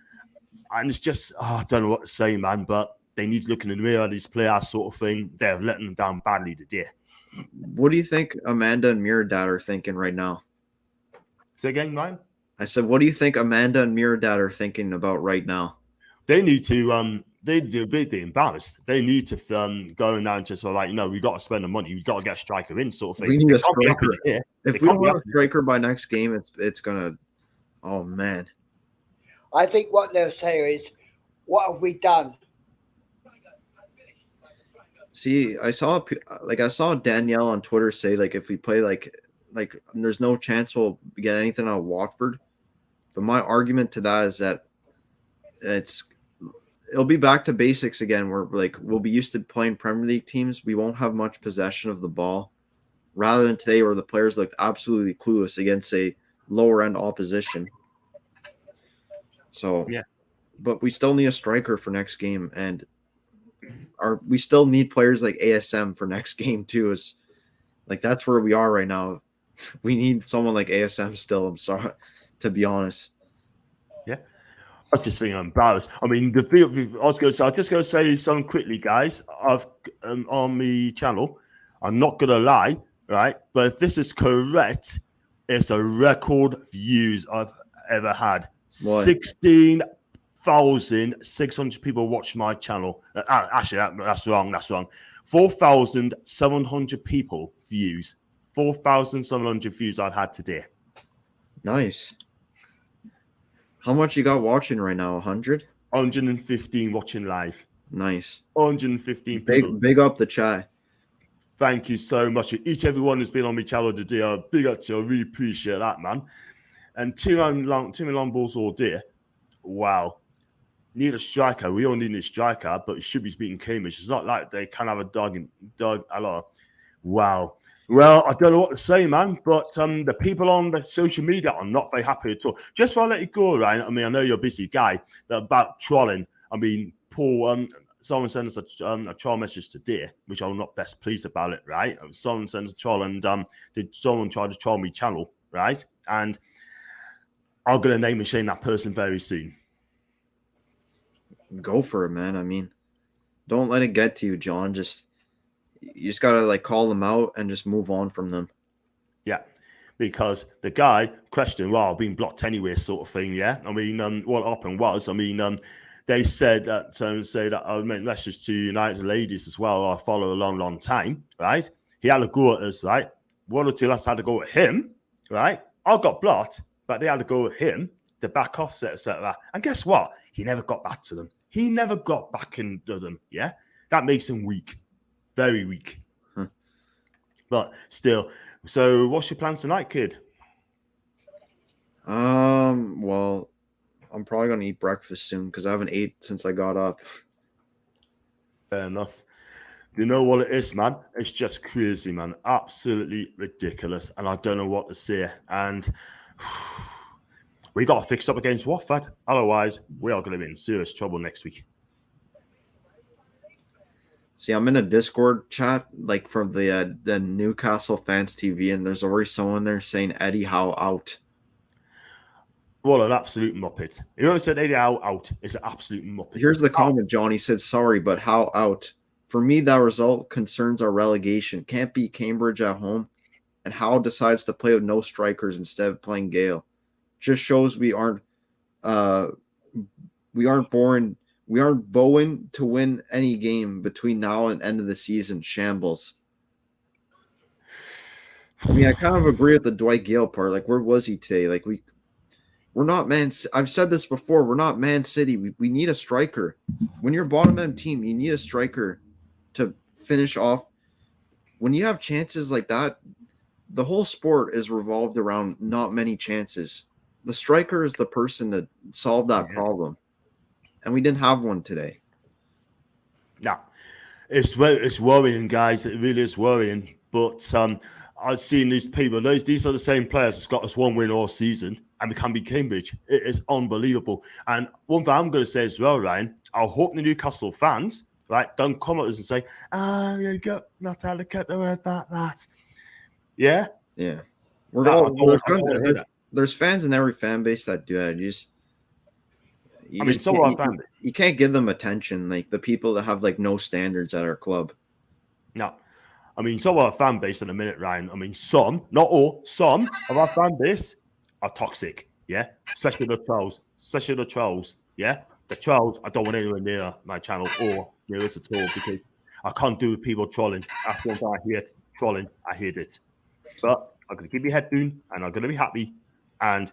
and it's just I don't know what to say, man. But they need to look in the mirror. These players, sort of thing. They're letting them down badly today. What do you think Amanda and Miradad are thinking right now? Say again, Ryan? I said, what do you think Amanda and Miradad are thinking about right now? They need to they're embarrassed. They need to go now and just sort of like, we got to spend the money. We got to get a striker in, sort of thing. We need a striker. If we don't have a striker by next game, it's gonna. Oh man. I think what they'll say is, "What have we done?" See, I saw Danielle on Twitter say like if we play like there's no chance we'll get anything out of Watford. But my argument to that is that it'll be back to basics again. Where like we'll be used to playing Premier League teams. We won't have much possession of the ball, rather than today where the players looked absolutely clueless against a lower end opposition. So yeah, but we still need a striker for next game, and we still need players like ASM for next game too. Is like that's where we are right now. We need someone like ASM still. I'm sorry, to be honest. Yeah. I just think I'm embarrassed. I mean, I was just going to say something quickly, guys. I've on the channel. I'm not going to lie, right? But if this is correct, it's a record views I've ever had. What? 16,600 people watch my channel. Actually, that's wrong. That's wrong. 4,700 people views. 4,700 views I've had today. Nice. How much you got watching right now? 100? 115 watching live. Nice. 115 people. Big up the chat. Thank you so much. Each everyone who's been on my channel today, big up to you. I really appreciate that, man. And two long balls all day. Wow. Need a striker. We all need a striker, but it should be beating Cambridge. It's not like they can have a dog a lot. Wow. Well, I don't know what to say, man, but the people on the social media are not very happy at all. Just before I let you go, Ryan, I mean, I know you're a busy guy, about trolling. I mean, Paul, someone sent us a troll message today, which I'm not best pleased about it, right? Someone sent us a troll, and someone tried to troll me channel, right? And I'm going to name and shame that person very soon. Go for it, man. I mean, don't let it get to you, John. You just gotta like call them out and just move on from them. Yeah, because the guy questioned, well, being blocked anyway, sort of thing. Yeah, I mean, what happened was, I mean, they said that I made messages to United ladies as well. I follow a long time, right? He had a go at us, right? One or two lads had to go at him, right? I got blocked, but they had to go at him to back off, etc. And guess what? He never got back to them. He never got back into them. Yeah, that makes him weak. Very weak. But still. So what's your plans tonight, kid? Well, I'm probably gonna eat breakfast soon because I haven't ate since I got up. Fair enough. You know what it is, man? It's just crazy, man. Absolutely ridiculous. And I don't know what to say. And we got to fix up against Watford. Otherwise, we are going to be in serious trouble next week. See, I'm in a Discord chat, like from the Newcastle fans TV, and there's already someone there saying Eddie Howe out. What an absolute muppet. Whoever said Eddie Howe out is an absolute muppet. Here's the comment, John. He said, sorry, but Howe out. For me, that result concerns our relegation. Can't beat Cambridge at home, and Howe decides to play with no strikers instead of playing Gale. Just shows we aren't bowing to win any game between now and end of the season. Shambles. I mean, I kind of agree with the Dwight Gale part. Like, where was he today? Like, We're not Man. I've said this before. We're not Man City. We need a striker. When you're a bottom end team, you need a striker to finish off. When you have chances like that, the whole sport is revolved around not many chances. The striker is the person to solve that problem, and we didn't have one today. No, it's worrying, guys. It really is worrying. But I've seen these people. These are the same players that's got us one win all season, and we can beat Cambridge. It is unbelievable. And one thing I'm going to say as well, Ryan, I hope the Newcastle fans, right, don't come at us and say, you got not out of cut that. Yeah? Yeah. There's fans in every fan base that do that. You can't give them attention, like the people that have like no standards at our club. No. I mean, so our fan base in a minute, Ryan. I mean, some, not all, some of our fan base are toxic, yeah? Especially the trolls, yeah? The trolls, I don't want anyone near my channel or near us at all because I can't do with people trolling. That's one thing I hate, trolling. I hate it. But I'm going to keep my head down and I'm going to be happy. And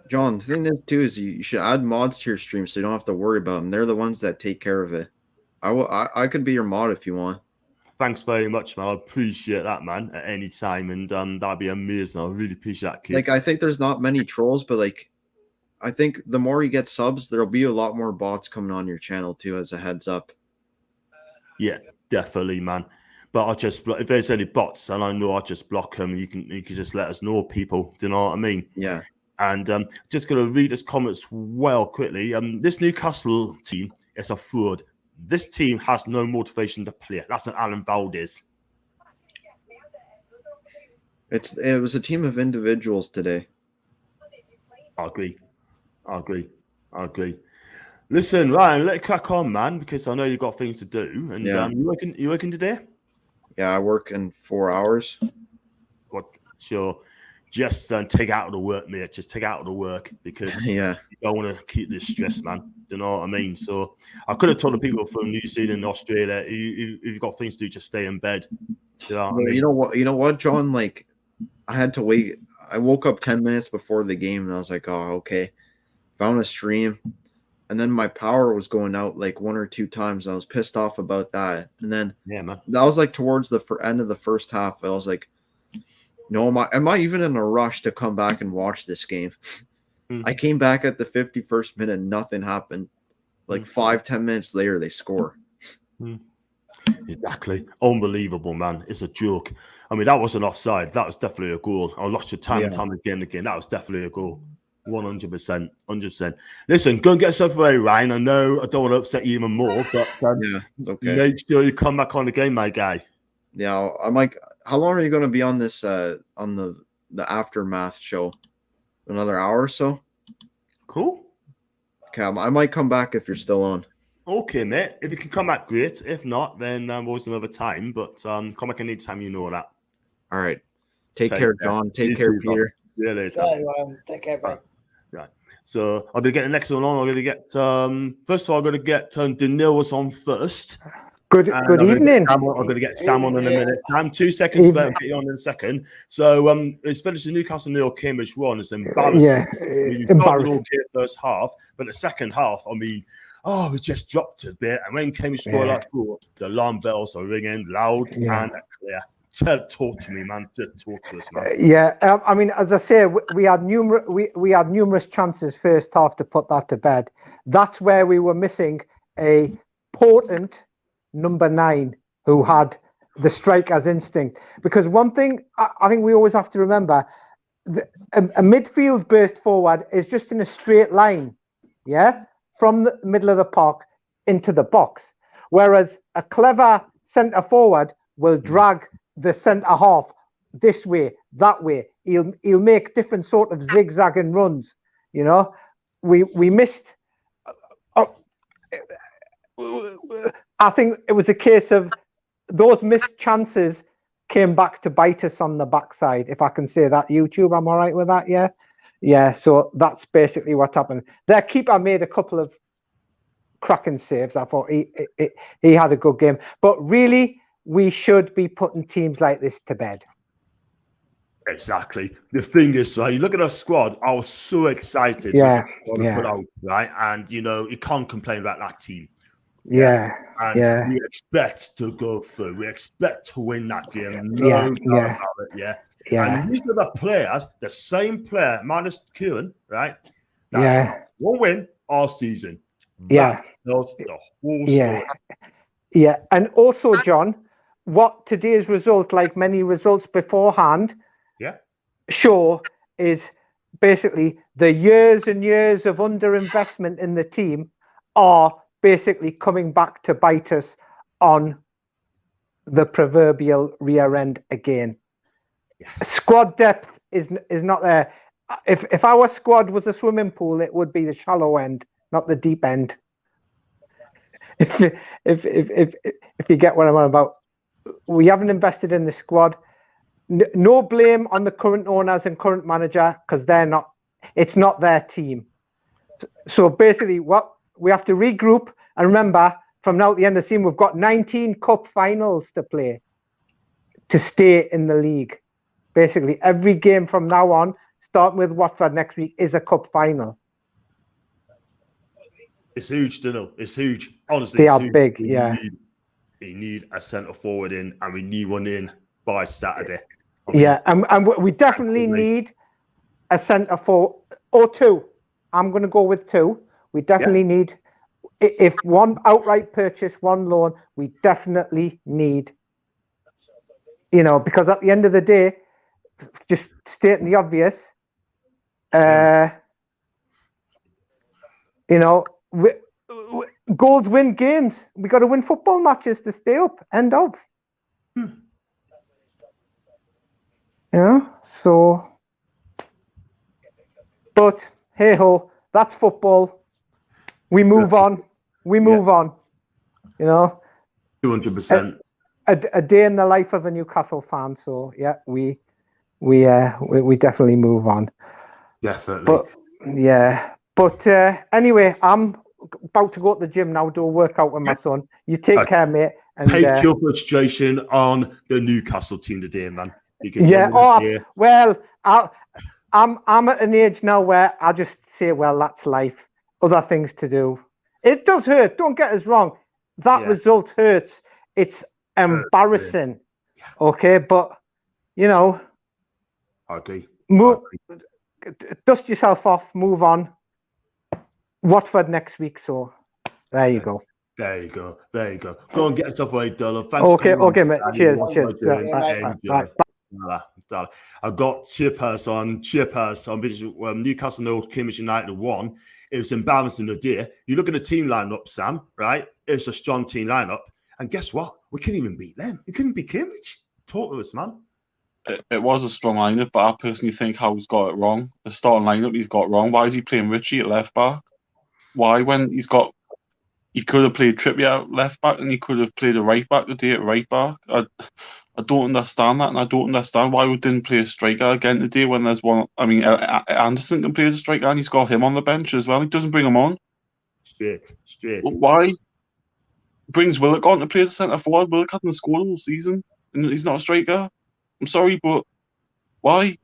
John, the thing is, too, is you should add mods to your stream so you don't have to worry about them. They're the ones that take care of it. I could be your mod if you want. Thanks very much, man. I appreciate that, man, at any time. And that'd be amazing. I really appreciate that, kid. Like, I think there's not many trolls, but, like, I think the more you get subs, there'll be a lot more bots coming on your channel, too, as a heads up. Yeah, definitely, man. But I'll just, if there's any bots, and I know I'll just block them, you can just let us know, people. Do you know what I mean? Yeah. And just going to read his comments well quickly. This Newcastle team is a fraud. This team has no motivation to play. That's an Alan Valdez. It was a team of individuals today. I agree. Listen, Ryan, let it crack on, man, because I know you've got things to do. And you working today? Yeah, I work in 4 hours. What? Sure. Just take out of the work, mate. Just take out of the work because you don't want to keep this stress, man. Do you know what I mean? So I could have told the people from New Zealand and Australia, if you've got things to do, just stay in bed. You know what I mean? You know what, John? Like, I had to wait. I woke up 10 minutes before the game, and I was like, oh, okay. Found a stream. And then my power was going out like 1 or 2 times. I was pissed off about that. And then that was like towards the end of the first half. I was like, no, am I even in a rush to come back and watch this game? I came back at the 51st minute, nothing happened. Like 5-10 minutes later, they score. Exactly. Unbelievable, man. It's a joke. I mean, that wasn't offside. That was definitely a goal. I lost your time and time again. That was definitely a goal. 100%. 100%. Listen, go and get yourself away, Ryan. I know I don't want to upset you even more, but okay. Make sure you come back on the game, my guy. Yeah, I'm like, how long are you going to be on this on the aftermath show? Another hour or so? Cool. Okay, I might come back if you're still on. Okay, mate. If you can come back, great. If not, then always another time. But come back anytime, you know that. All right. Take care, John. Take care, Peter. See you later. Take care, bye. Right. So I'm gonna get the next one on. I'm gonna get first of all, I'm gonna get Danil's on first. Good evening. I'm going to get Sam on in a minute. Sam, 2 seconds, but I'll get you on in a second. So it's finished the Newcastle 0, Cambridge 1. It's embarrassing. Yeah, embarrassing. Okay, first half, but the second half, I mean, we just dropped a bit. And when Cambridge scored that goal, the alarm bells are ringing loud and clear. Talk to me, man. Just talk to us, man. I mean, as I say, we had numerous chances first half to put that to bed. That's where we were missing a potent number 9 who had the striker's instinct. Because one thing I think we always have to remember, a midfield burst forward is just in a straight line, from the middle of the park into the box. Whereas a clever centre forward will drag the centre half this way, that way. He'll make different sort of zigzagging runs. You know, we missed. I think it was a case of those missed chances came back to bite us on the backside, if I can say that. YouTube, am I right with that? Yeah. So that's basically what happened. Their keeper made a couple of cracking saves. I thought he had a good game, but really we should be putting teams like this to bed. Exactly. The thing is, right, you look at our squad, I was so excited Yeah, with the put out, right? And, you can't complain about that team. And we expect to go through. We expect to win that game. No doubt about it, And these are the players, the same player, minus Kieran, right? That will win all season. That knows the whole story. Yeah. And also, John, what today's result, like many results beforehand, show is basically the years and years of underinvestment in the team are basically coming back to bite us on the proverbial rear end again. Squad depth is not there. If our squad was a swimming pool, it would be the shallow end, not the deep end. If you get what I'm on about, we haven't invested in the squad. No blame on the current owners and current manager because it's not their team. So basically, what we have to regroup and remember from now at the end of the season, we've got 19 cup finals to play to stay in the league. Basically, every game from now on, starting with Watford next week, is a cup final. It's huge, Dino. It's huge. Honestly, they are big. We need a centre forward in, and we need one in by Saturday. And we definitely need a centre forward or two. I'm going to go with two. We definitely need, if one outright purchase, one loan, we definitely need, because at the end of the day, just stating the obvious, goals win games. We got to win football matches to stay up. End of. So. But hey ho, that's football. We move on. We move on. 200%. A day in the life of a Newcastle fan. So we definitely move on. Definitely. But anyway, I'm about to go to the gym now, do a workout with my son. You take care, mate. And take your frustration on the Newcastle team today, man. I'm at an age now where I just say, well, that's life. Other things to do. It does hurt. Don't get us wrong. That result hurts. It's embarrassing. Okay, but I agree. Dust yourself off. Move on. Watford next week. So there you go. There you go. Go and get yourself away, Dollar. Thanks. Okay, mate. Cheers. I've got Chippers on Newcastle 0, Cambridge United 1. It was embarrassing the day. You look at the team lineup, Sam, right? It's a strong team lineup. And guess what? We couldn't even beat them. We couldn't beat Cambridge. Talk to us, man. It was a strong lineup, but I personally think Howe's got it wrong. The starting lineup he's got wrong. Why is he playing Richie at left back? Why, when he could have played Trippier at left back and he could have played a right back today at right back? I don't understand that, and I don't understand why we didn't play a striker again today when there's one. I mean, Anderson can play as a striker, and he's got him on the bench as well. He doesn't bring him on. Straight. Why? Brings Willock on to play as a centre forward. Willock hasn't scored all season, and he's not a striker. I'm sorry, but why?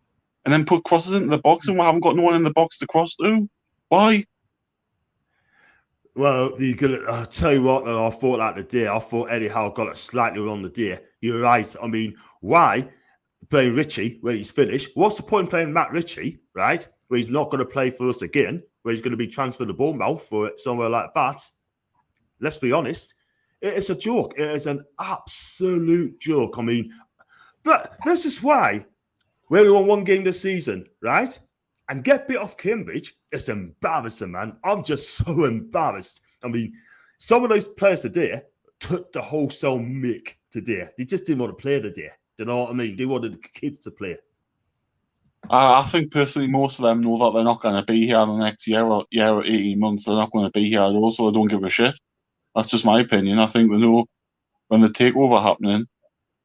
And then put crosses into the box, and we haven't got no one in the box to cross to. Why? Well, I'll tell you what, I thought that the day. I thought Eddie Howe got it slightly wrong the day. You're right. I mean, why play Richie when he's finished? What's the point in playing Matt Ritchie, right? Where he's not going to play for us again, where he's going to be transferred to Bournemouth for somewhere like that. Let's be honest. It is a joke. It is an absolute joke. I mean, this is why we only won one game this season, right? And get bit off Cambridge, it's embarrassing, man. I'm just so embarrassed. I mean, some of those players today took the wholesale mick today. They just didn't want to play today. Do you know what I mean? They wanted the kids to play. I think personally, most of them know that they're not going to be here in the next year or 18 months. They're not going to be here at all, so they don't give a shit. That's just my opinion. I think they know when the takeover happening.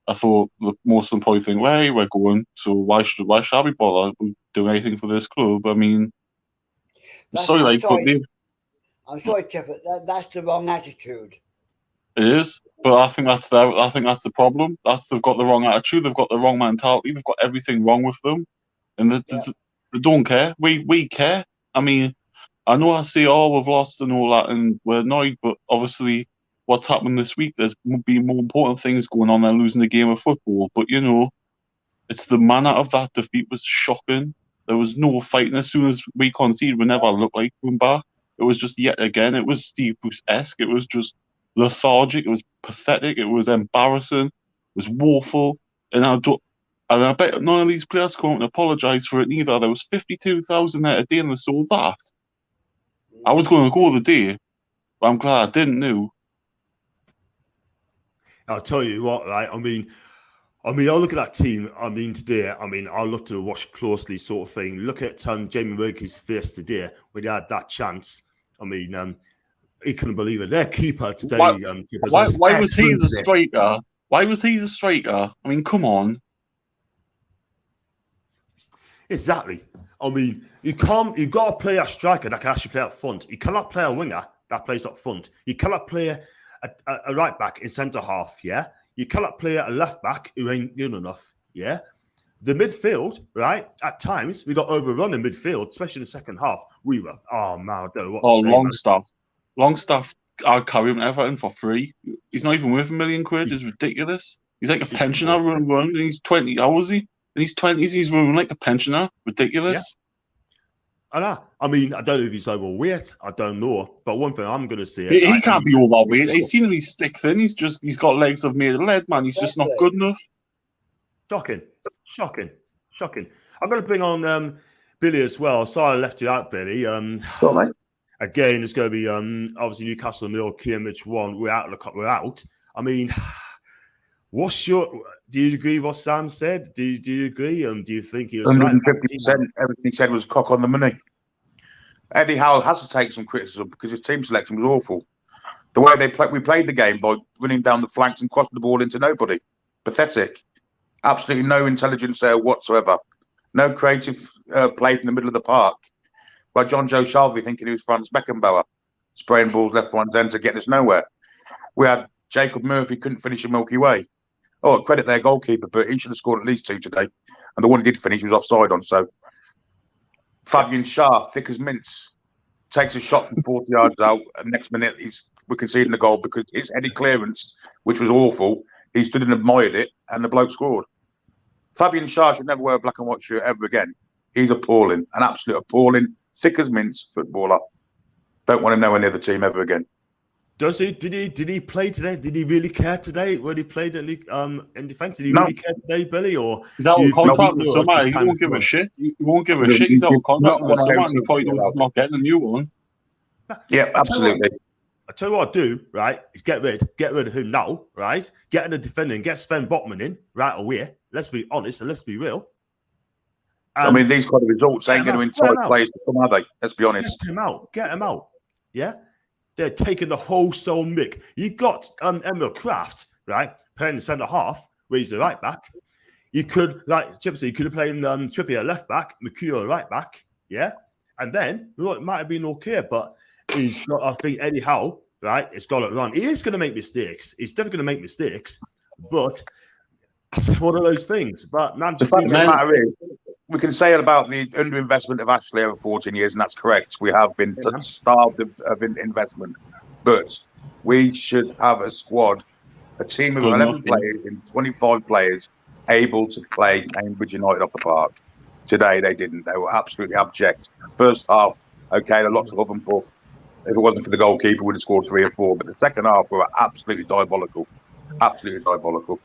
I thought most of them probably think, well, hey, we're going, so why should we bother doing anything for this club? I mean, I'm sorry, Chip, that's the wrong attitude. It is, but I think that's the problem. They've got the wrong attitude. They've got the wrong mentality. They've got everything wrong with them, and they don't care. We care. I mean, I know I say, oh, we've lost and all that, and we're annoyed, but obviously, what's happened this week? There's been more important things going on than losing a game of football. But it's the manner of that defeat was shocking. There was no fighting. As soon as we conceded, we never looked like going back. It was just yet again. It was Steve Bruce-esque. It was just lethargic. It was pathetic. It was embarrassing. It was woeful. And I bet none of these players come and apologise for it neither. There was 52,000 there today, and they saw that. I was going to go the day, but I'm glad I didn't know. I'll tell you what, right? I mean, I look at that team. I mean, today, I looked to watch closely, sort of thing. Look at Jamie Murphy's face today when he had that chance. I mean, he couldn't believe it. Their keeper today. Why was he the striker? Why was he the striker? I mean, come on. Exactly. I mean, you got to play a striker that can actually play up front. You cannot play a winger that plays up front. You cannot play a right back in centre half, yeah? You cannot play a left back who ain't good enough, yeah? The midfield, right? At times, we got overrun in midfield, especially in the second half. We were, oh, man, I don't know what to say, Longstaff, I'll carry him to Everton for free. He's not even worth £1 million. It's ridiculous. He's like a pensioner run, and he's 20. How was he? In his 20s, he's running like a pensioner. Ridiculous. Yeah. I mean, I don't know if he's overweight. I don't know. But one thing I'm going to say... He can't be overweight. He's seen him, he's stick thin. He's got legs of made of lead, man. He's just not good enough. Shocking. I'm going to bring on Billy as well. Sorry I left you out, Billy. Again, it's going to be obviously Newcastle 0, Cambridge 1. We're out. I mean... Do you agree with what Sam said? Do you agree? Do you think he was 150%? Everything he said was cock on the money. Eddie Howe has to take some criticism because his team selection was awful. The way we played the game by running down the flanks and crossing the ball into nobody. Pathetic. Absolutely no intelligence there whatsoever. No creative play from the middle of the park. By John Joe Shelby thinking he was Franz Beckenbauer, spraying balls left, right, and centre, getting us nowhere. We had Jacob Murphy couldn't finish a Milky Way. Oh, credit their goalkeeper, but he should have scored at least 2 today. And the one he did finish was offside on. So Fabian Schär, thick as mince, takes a shot from 40 yards out. And next minute, we're conceding the goal because his headed clearance, which was awful, he stood and admired it, and the bloke scored. Fabian Schär should never wear a black and white shirt ever again. He's appalling, an absolute appalling, thick as mince footballer. Don't want to know any other team ever again. Does he? Did he play today? Did he really care today when he played in defence? Did he really care today, Billy? Or he's out of contract with somebody? He won't give a shit. He won't give a shit. He's out of contract with somebody. He probably knows he's not getting a new one. Yeah, absolutely. I tell you what I'd do, right? Is get rid of him now, right? Get in the defender and get Sven Botman in right away. Let's be honest and let's be real. I mean, these kind of results ain't going to entice players to come, are they? Let's be honest. Get him out. Yeah. They're taking the wholesale mick. You got Emil Kraft, right, playing the centre half, where he's the right back. You could, like Chip said, you could have played Trippier at left back, McHugh right back, yeah? And then, well, it might have been okay, but he's got, I think, Eddie Howe, right, it's got it wrong. He is going to make mistakes. He's definitely going to make mistakes, but it's one of those things. But man, the fact of the matter is, we can say about the underinvestment of Ashley over 14 years, and that's correct. We have been starved of investment. But we should have a squad, a team of 11 players and 25 players able to play Cambridge United off the park. Today, they didn't. They were absolutely abject. First half, okay, lots of huff and puff. If it wasn't for the goalkeeper, we'd have scored 3 or 4. But the second half, we were absolutely diabolical. Absolutely diabolical.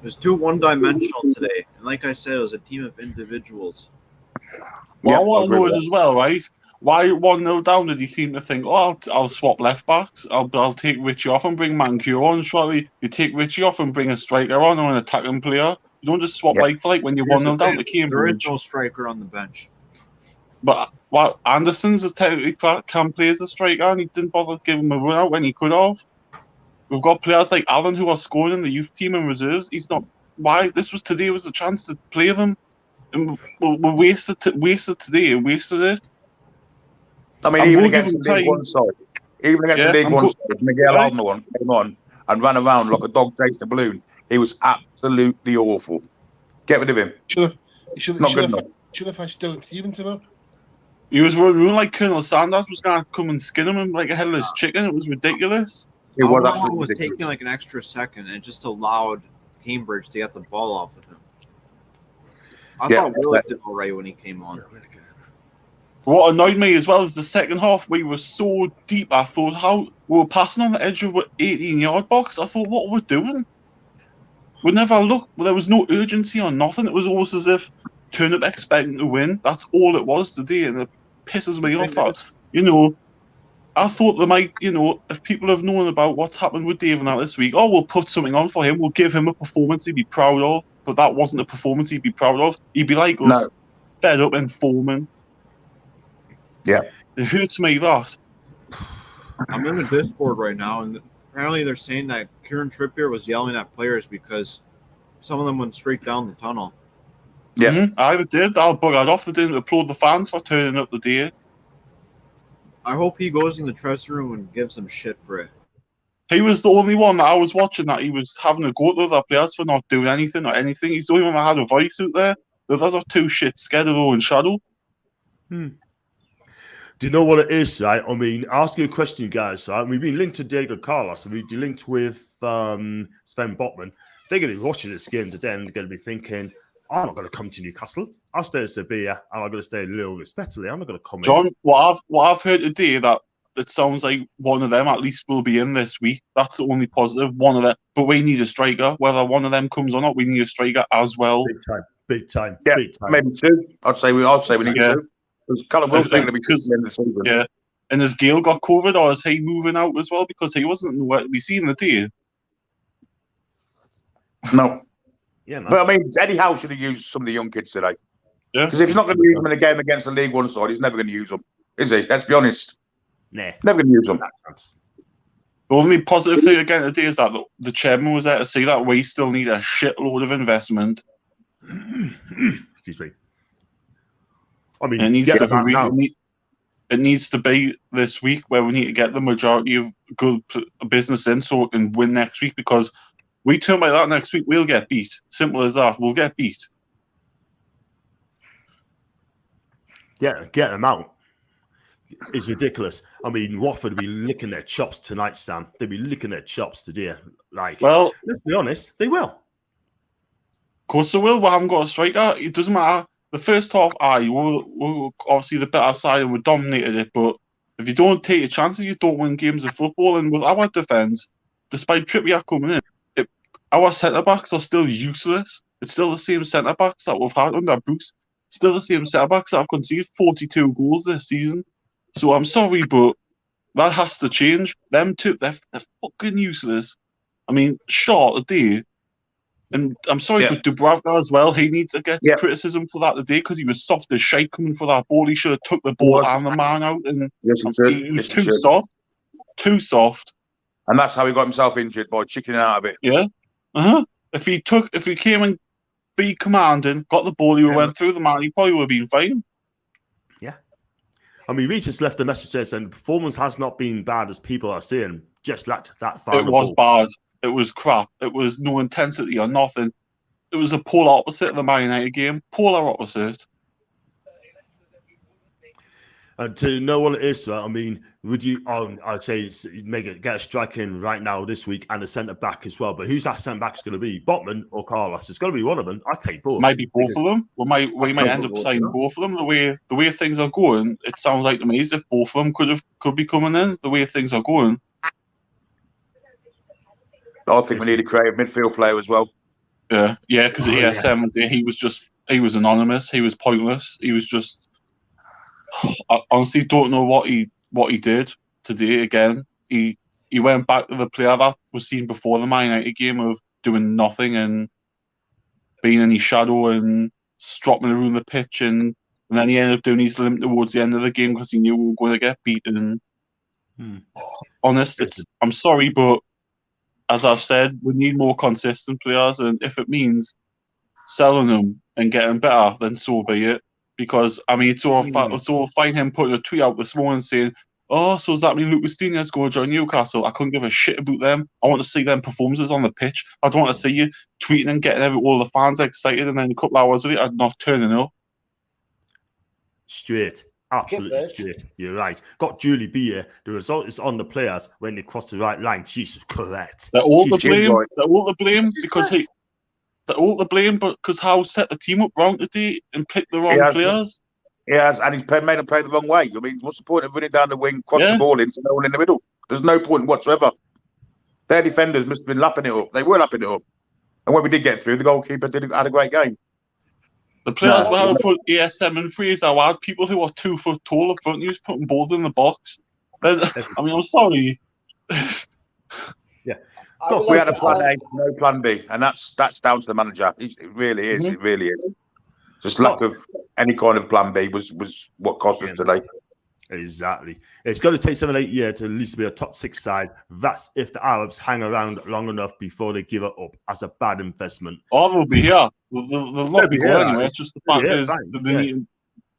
It was too one-dimensional today. And like I said, it was a team of individuals. What I want to know is as well, right? Why 1-0 down did he seem to think, oh, I'll swap left-backs. I'll take Richie off and bring Mankiw on. Surely you take Richie off and bring a striker on or an attacking player. You don't just swap like for like when you're 1-0 down to Cambridge. There is no striker on the bench. But Anderson's can play as a striker and he didn't bother giving him a run out when he could have. We've got players like Allen who are scoring in the youth team and reserves. He's not. Why? Today was a chance to play them. And we wasted today. Wasted it. I mean, even against the League One side. Even against the League One side, Miguel Almiron came on and ran around like a dog chasing a balloon. He was absolutely awful. Get rid of him. Should Not good enough. Should have had Dylan Stevenson up. He was running like Colonel Sanders was going to come and skin him like a headless chicken. It was ridiculous. It was Alvaro absolutely was ridiculous. taking like an extra second and just allowed Cambridge to get the ball off of him. I thought Willock did all right when he came on. What annoyed me as well is the second half, we were so deep. I thought how we were passing on the edge of the 18-yard box. I thought, what are we doing? We never looked. There was no urgency or nothing. It was almost as if turn up expecting to win. That's all it was today, and it pisses me off. That, I thought they might, if people have known about what's happened with Dave and that this week, we'll put something on for him. We'll give him a performance he'd be proud of. But that wasn't a performance he'd be proud of. He'd be like us, fed up and foaming. Yeah. It hurts me that. I'm in the Discord right now, and apparently they're saying that Kieran Trippier was yelling at players because some of them went straight down the tunnel. Yeah, I did. I'll bug that off. They didn't applaud the fans for turning up the day. I hope he goes in the dressing room and gives them shit for it. He was the only one that I was watching that he was having a go at the other players for not doing anything or anything. He's the only one that had a voice out there. The others are too shit scared of their own shadow. Do you know what it is, right? I mean, I'll ask you a question, guys. Right? We've been linked to Diego Carlos, and we've been linked with Sven Botman. They're going to be watching this game today, and they're going to be thinking, I'm not going to come to Newcastle. I'll stay at Sevilla, and I'm going to stay a little respectfully. I'm not going to come John, in. what I've heard today that sounds like one of them at least will be in this week. That's the only positive. One of them, but we need a striker. Whether one of them comes or not, we need a striker as well. Big time. Yeah, big time. Maybe two. I'd say we need two. Because Callum Wilson's going to be because, at the end of the season. Yeah. And has Gale got COVID, or is he moving out as well? Because he wasn't nowhere to be seen the day. No. Yeah, man. But I mean, Eddie Howe should have used some of the young kids today. Yeah. Because if he's not going to use them in a game against the League One side, he's never going to use them, is he? Let's be honest. Nah. Never going to use them. The only positive thing again today is that the chairman was there to say that we still need a shitload of investment. Excuse me. I mean, it needs to be this week where we need to get the majority of good business in so we can win next week, because we turn like that next week, we'll get beat. Simple as that. We'll get beat. Get them out. It's ridiculous. I mean, Watford will be licking their chops tonight, Sam. They'll be licking their chops today. Well, let's be honest, they will. Of course they will. We haven't got a striker. It doesn't matter. The first half, we're obviously the better side and we dominated it. But if you don't take your chances, you don't win games of football. And with our defence, despite Trippier coming in, our centre-backs are still useless. It's still the same centre-backs that we've had under Bruce. Still the same centre-backs that have conceded 42 goals this season. So I'm sorry, but that has to change. Them two, they're fucking useless. I mean, short a day. And I'm sorry, but Dubravka as well, he needs to get criticism for that today because he was soft as shite coming for that ball. He should have took the ball and the man out. And he was too soft. Too soft. And that's how he got himself injured, by chickening out of it. Yeah. If he came and be commanding, got the ball, he went through the man, he probably would have been fine. Yeah. I mean, we just left the message saying the performance has not been bad as people are saying. Just lacked that final It was ball. bad. It was crap. It was no intensity or nothing. It was a polar opposite of the Man United game. Polar opposite. And to know what it is, I mean, would you? I'd say get a strike in right now this week and a centre back as well. But who's that centre back going to be? Botman or Carlos? It's going to be one of them. I'd take both. Maybe both of them. We might end up signing both of them. The way things are going, it sounds like to me as if both of them could be coming in. The way things are going. I think we need a creative midfield player as well. Yeah, because he was anonymous. He was pointless. He was just. I honestly don't know what he did today. Again, he went back to the player that was seen before the Man United game of doing nothing and being in his shadow and stropping around the pitch, and then he ended up doing his limp towards the end of the game because he knew we were going to get beaten. Honest, I'm sorry, but as I've said, we need more consistent players, and if it means selling them and getting better, then so be it. Because I mean, it's all fine him putting a tweet out this morning saying oh, so does that mean Lucas Diñ's going to join Newcastle? I couldn't give a shit about them. I want to see them performances on the pitch. I don't want to see you tweeting and getting all the fans excited and then a couple hours later I'm not turning up. Straight. Absolutely straight. You're right. Got Julie B here. The result is on the players when they cross the right line. She's correct. They're all to blame. They're all to blame because they're all to blame because Howe set the team up wrong today and picked the wrong players. Yes, and he's made them play the wrong way. I mean, what's the point of running down the wing, cross the ball into no one in the middle? There's no point whatsoever. Their defenders must have been lapping it up. They were lapping it up. And when we did get through, the goalkeeper had a great game. The players were out front, ASM and Fraser. I had people who were 2 foot tall up front. He was putting balls in the box. I mean, I'm sorry. We had a plan A, no plan B, and that's down to the manager. It really is. It really is. Just lack of any kind of plan B was what cost us today. Exactly. It's going to take 7-8 years to at least be a top 6 side. That's if the Arabs hang around long enough before they give it up as a bad investment. Oh, they'll be here. They'll not be here anyway. It's just the fact is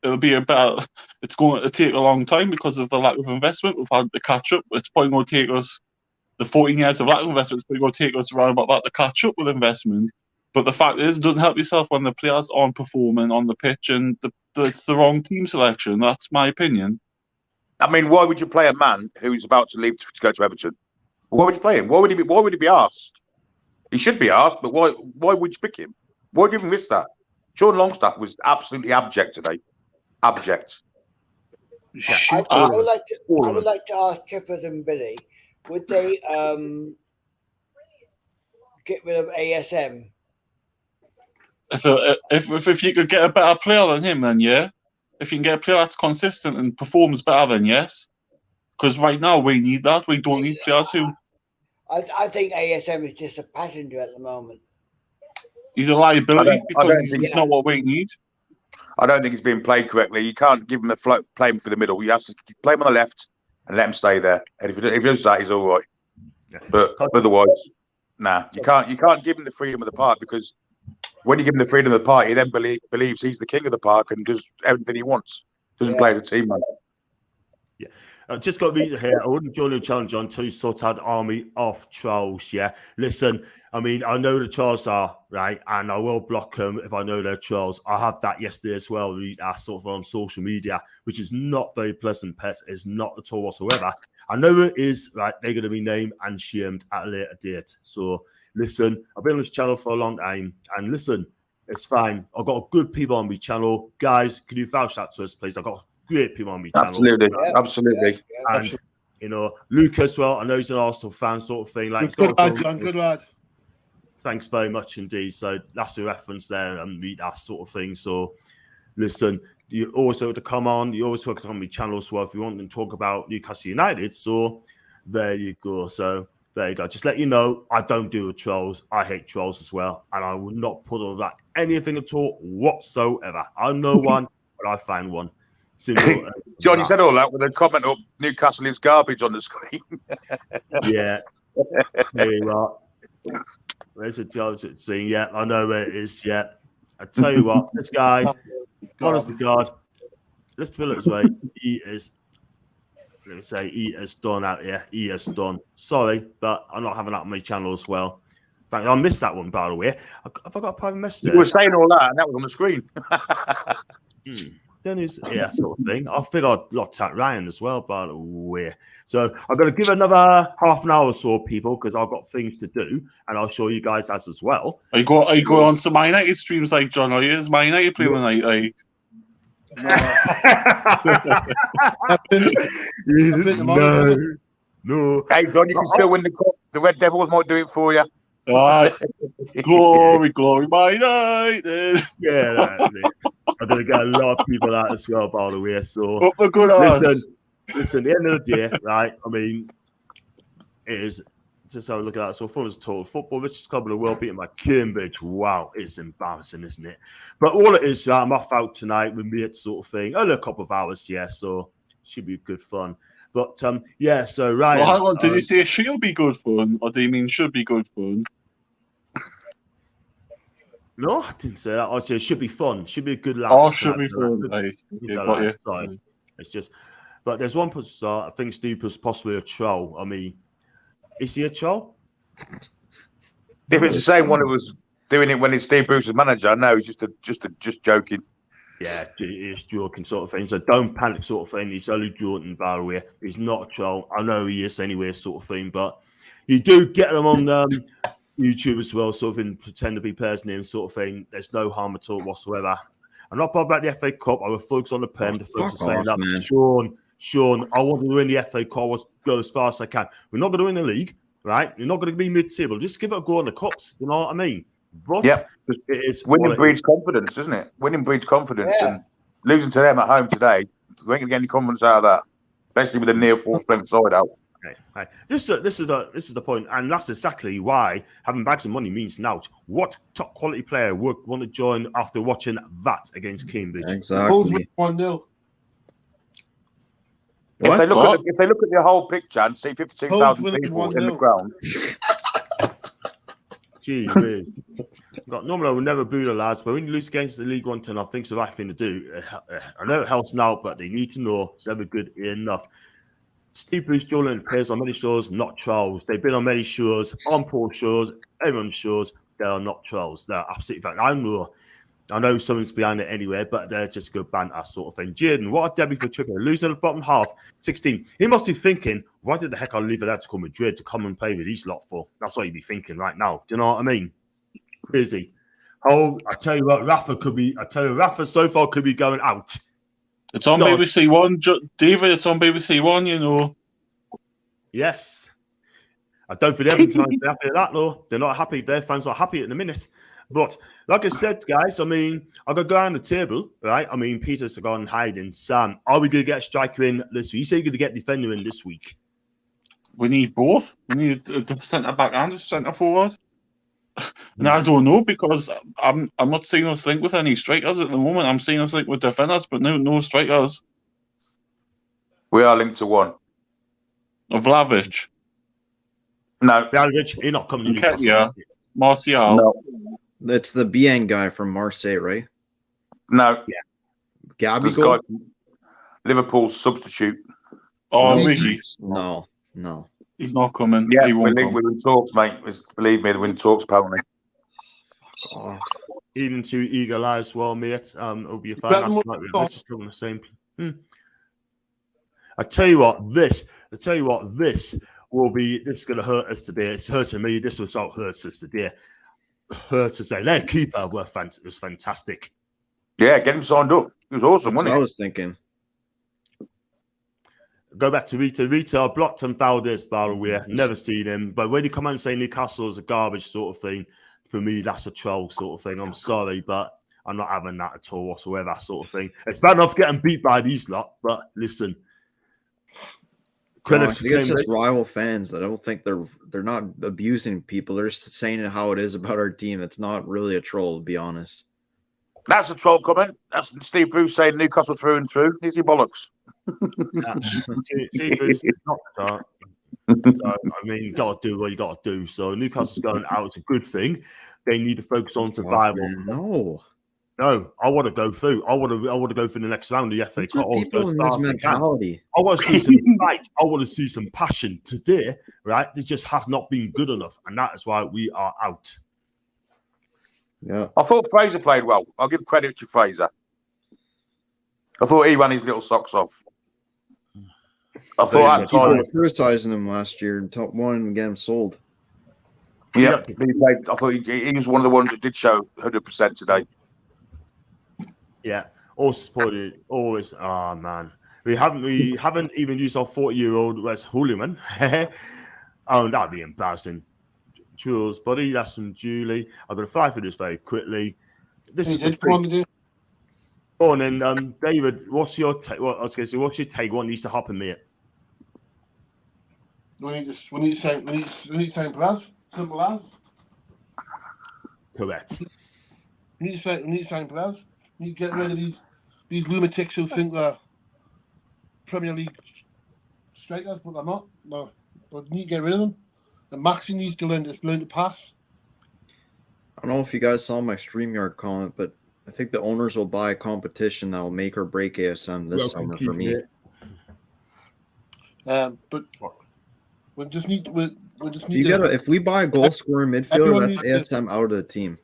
it'll be about. It's going to take a long time because of the lack of investment. We've had to catch up. It's probably going to take us the 14 years of lack of investment. It's probably going to take us around about that to catch up with investment. But the fact is, it doesn't help yourself when the players aren't performing on the pitch and it's the wrong team selection. That's my opinion. I mean, why would you play a man who's about to leave to go to Everton? Why would you play him? Why would he be asked? He should be asked, but why would you pick him? Why would you even risk that? Sean Longstaff was absolutely abject today. Abject. I would like to ask Chippers and Billy, would they get rid of ASM? If you could get a better player than him, then yeah. If you can get a player that's consistent and performs better, then yes. Because right now we need that. We don't need players who. I think ASM is just a passenger at the moment. He's a liability because he's not what we need. I don't think he's being played correctly. You can't give him play him for the middle. You have to play him on the left and let him stay there. And if he does that, he's all right. But otherwise, nah. You can't give him the freedom of the park because when you give him the freedom of the park, he then believes he's the king of the park and does everything he wants. Doesn't play as a teammate. Yeah. Just got to read it here. I wouldn't join a challenge on 2 sort out army of trolls. Yeah. Listen, I mean, I know the trolls are right, and I will block them if I know they're trolls. I had that yesterday as well. Read that sort of on social media, which is not very pleasant. Pet is not at all whatsoever. I know it is right. They're going to be named and shamed at a later date. So listen, I've been on this channel for a long time, and listen, it's fine. I've got good people on my channel, guys. Can you vouch that to us, please? I've got great people on my channel. Absolutely. And you know, Luke as well. I know he's an Arsenal fan, sort of thing. Like, good lad, John. Good lad. Thanks very much indeed. So that's the reference there, and read that sort of thing. So, listen, you always have to come on. You always work on my channel as well if you want to talk about Newcastle United. So, there you go. So, there you go. Just let you know, I don't do trolls. I hate trolls as well, and I would not put on that anything at all whatsoever. I know one, but I find one. Simple. John, you said all that with a comment up Newcastle is garbage on the screen. Yeah. Tell you what. There's a judge thing. Yeah, I know where it is. Yeah. I tell you what, this guy, honest to God, let's put it this way. He is done out here. He is done. Sorry, but I'm not having that on my channel as well. In fact, I missed that one, by the way. Have I got a private message? You were saying all that, and that was on the screen. Yeah, sort of thing. I think I'd locked out Ryan as well, by the way. So I'm going to give another half an hour or so, people, because I've got things to do, and I'll show you guys that as well. Are you going on some Man United streams like John? Are you? Is Man United playing tonight? No. Hey, John, you can still win the cup. The Red Devils might do it for you. Glory, Man United. Yeah, that's it. I'm going to get a lot of people out as well, by the way. So, up the good listen, at the end of the day, right? I mean, it is just have a look at that. So, far as total football, richest club in the world, beaten by Cambridge. Wow, it's embarrassing, isn't it? But all it is, right, I'm off out tonight with mates, sort of thing. Only a couple of hours, yeah. So, should be good fun. But yeah. So, Ryan. Well, hang on. Did you say she'll be good fun, or do you mean should be good fun? No, I didn't say that. I said it should be fun. Should be a good laugh. Oh, should be fun. Right. It's just, But there's one person I think Stuper's possibly a troll. I mean, is he a troll? If it's the same one who was doing it when it's Steve Bruce's manager, no, he's just joking. Yeah, he's joking sort of thing. So don't panic sort of thing. He's only Jordan Barrow. He's not a troll. I know he is anyway sort of thing. But you do get them on YouTube as well, sort of in pretend to be players' names sort of thing. There's no harm at all whatsoever. I'm not bothered about the FA Cup. I will focus on the Prem. The folks are saying that. Man. Sean, I want to win the FA Cup. I want to go as far as I can. We're not going to win the league, right? You're not going to be mid-table. Just give it a go on the cups. You know what I mean? But it is winning breeds confidence, isn't it? Winning breeds confidence, and losing to them at home today, we ain't going to get any confidence out of that, especially with a near full strength side out. Okay. This is the point, and that's exactly why having bags of money means now. What top quality player would want to join after watching that against Cambridge? Exactly. 1-0. If they look at the whole picture and see 52,000 people in the ground. Gee whiz. Normally I would never boo the lads, but when you lose against the League One team, I think it's the right thing to do. I know it helps now, but they need to know it's ever good enough. Steve Bruce Jordan appears on many shows, not trolls. They've been on many shows, on Paul's shows, everyone's shows. They are not trolls. They're absolutely fine. I know someone's behind it anyway, but they're just good banter sort of thing. Jaden, what a Debbie for Trippier. Losing the bottom half, 16. He must be thinking, why did the heck I leave Atletico Madrid to come and play with these lot for? That's what he'd be thinking right now. Do you know what I mean? Busy. Oh, I tell you what, Rafa so far could be going out. It's on BBC One, David. It's on BBC One, you know. Yes. I don't think every time they're happy at that, though. They're not happy. Their fans are happy at the minute. But like I said, guys, I mean, I'm going to go around the table, right? I mean, Peter's gone hiding. Sam, are we going to get a striker in this week? You say you're going to get defender in this week. We need both. We need a centre-back and a centre-forward. And I don't know, because I'm not seeing us link with any strikers at the moment. I'm seeing us link with defenders, but no strikers. We are linked to one. Vlahovic. No. Vlahovic, he's not coming in. Yeah. Martial. No. That's the BN guy from Marseille, right? No. Yeah. Gabby. Liverpool substitute. Oh, Wiggy. No. He's not coming. Yeah, he won't come. we're in talks, mate. Believe me, we're in talks, apparently. Even to Eagle Eye as well, mate. It'll be a fun last night. We're just doing the same. I tell you what, this will be. This is going to hurt us today. It's hurting me. This result hurts us today. Hurts us. Their keeper was fantastic. Yeah, get him signed up. He was awesome, wasn't he? I was thinking. Go back to Rita. Rita blocked and fouled this, by the way. Never seen him. But when you come out and say Newcastle is a garbage sort of thing, for me, that's a troll sort of thing. I'm sorry, but I'm not having that at all whatsoever, sort of thing. It's bad enough getting beat by these lot, but listen. I think it's just rival fans that I don't think they're not abusing people. They're just saying it how it is about our team. It's not really a troll, to be honest. That's a troll comment. That's Steve Bruce saying Newcastle through and through. Easy bollocks. Steve Bruce is not that. So, I mean, you got to do what you got to do. So Newcastle's going out. It's a good thing. They need to focus on survival. No, I want to go through. I want to go through the next round of the FA Cup. People in this mentality. I want to see some fight. I want to see some passion. Today, right? It just has not been good enough, and that is why we are out. Yeah, I thought Fraser played well. I'll give credit to Fraser. I thought he ran his little socks off. I thought at people were criticizing him last year and wanting to get him sold. Yeah, he played. I thought he was one of the ones that did show 100% today. Yeah, all supported. Always. Oh man, we haven't even used our 40-year-old West Hooliman. Oh, that'd be embarrassing. Jules, buddy, that's from Julie. I'm going to fly through this very quickly. This is the Oh, and then David, what's your take? Well, I was going to say, what's your take? What needs to happen, mate? We need simple as. Correct. We need simple as. We need to get rid of these lunatics who think they're Premier League strikers, but they're not. No, but we need to get rid of them. And Maxi needs to learn to pass. I don't know if you guys saw my StreamYard comment, but I think the owners will buy a competition that will make or break ASM this summer for me. But we just need if we buy a goal scorer midfielder, that's ASM out of the team.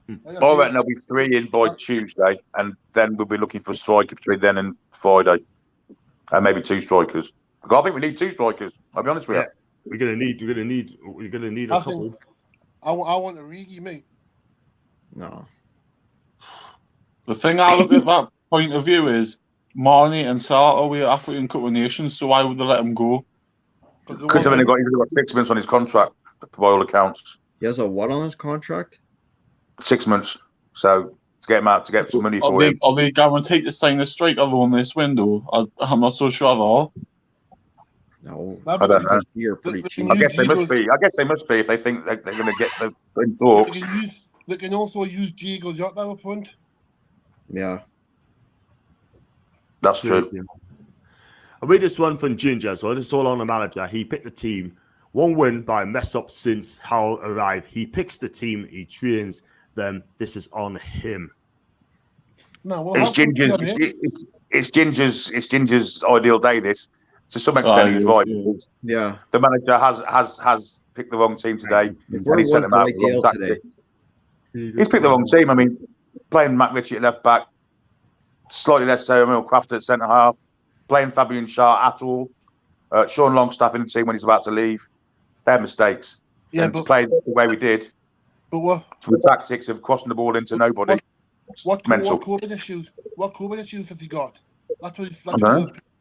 I reckon there'll be 3 in by Tuesday, and then we'll be looking for a striker between then and Friday, and maybe 2 strikers. I think we need 2 strikers. I'll be honest with you. We're gonna need a couple. I want a Rigi, mate. No. The thing I look at that point of view is Marnie and Salah are African Cup of Nations, so why would they let him go? Because he's only got 6 months on his contract, by all accounts. He has a what on his contract? 6 months. So to get him out, to get some money for him. Are they guaranteed to sign a striker though in this window? I'm not so sure at all. No, I don't know. You're pretty cheap. I guess they must be. If they think they're going to get the in talks. They can also use Diego Jota up front. Yeah, that's true. I read this one from Ginger, so this is all on the manager. He picked the team. 1 win by a mess up since Howell arrived. He picks the team. He trains them. This is on him. No, well, it's Ginger's ideal day. This, to some extent, he's right. Yeah, the manager has picked the wrong team today, and he sent them out with wrong tactics. He's picked the wrong team. I mean, playing Matt Ritchie at left back, slightly less so Emil Craft at centre half, playing Fabian Schär at all, Sean Longstaff in the team when he's about to leave. They're mistakes. Yeah, and to play the way we did, but what the tactics of crossing the ball into nobody. What COVID issues? What COVID issues has he got? That's what he's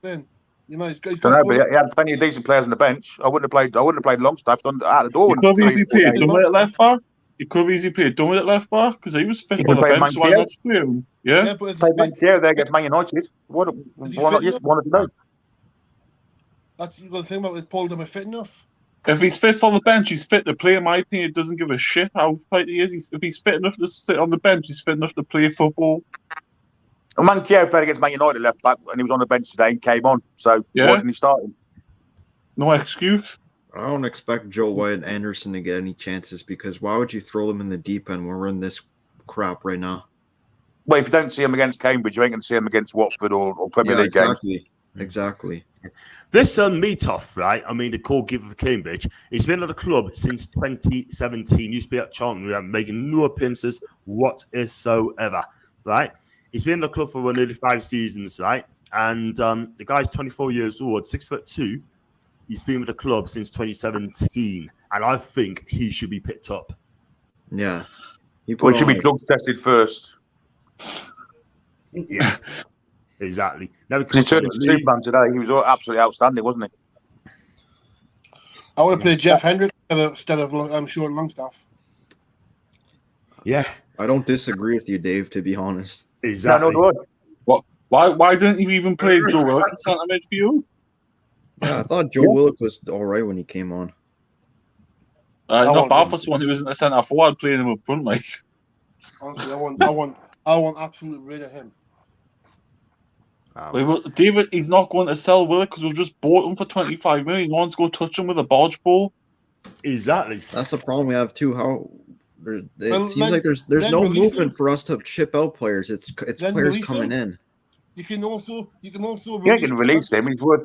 been. You know, he's got. But he had plenty of decent players on the bench. I wouldn't have played Longstaff out the door. You could have easily played Dunwich at left back. You could have easily played Dunwich at left back because he was fit on the bench. So why not play him? Yeah, but played Manchester there against Man United. Why not just wanted to know? That's you got to think about. Is Paul Dummer fit enough? If he's fit for the bench, he's fit to play. In my opinion, it doesn't give a shit how fit he is. If he's fit enough to sit on the bench, he's fit enough to play football. Well, Manchester played against Man United left back, and he was on the bench today and came on. So why didn't he start him? No excuse. I don't expect Joe White and Anderson to get any chances because why would you throw them in the deep end when we're in this crap right now? Well, if you don't see him against Cambridge, you ain't going to see him against Watford or Premier League games. Exactly. This Meetoff, right? I mean, the call giver for Cambridge. He's been at the club since 2017. Used to be at Charlton, making no appearances whatsoever, right? He's been in the club for nearly 5 seasons, right? And the guy's 24 years old, 6'2". He's been with the club since 2017, and I think he should be picked up. Yeah, he should be drugs tested first. Yeah. Exactly. Now he turned into Superman today. He was absolutely outstanding, wasn't he? I would have played Jeff Hendrick instead of Sean Longstaff. Yeah, I don't disagree with you, Dave. To be honest, exactly. No, what? Why didn't you even play Joe Willock in centre midfield? Yeah, I thought Joe Willock was all right when he came on. Not bad for someone who isn't a centre forward playing him up front, like. Honestly, I want absolute rid of him. David, he's not going to sell Willock because we've just bought him for 25 million. No one's going to touch him with a barge pole. Exactly. That's the problem we have too. Seems like there's no movement for us to ship out players. It's players coming in. You can also release him. He's worth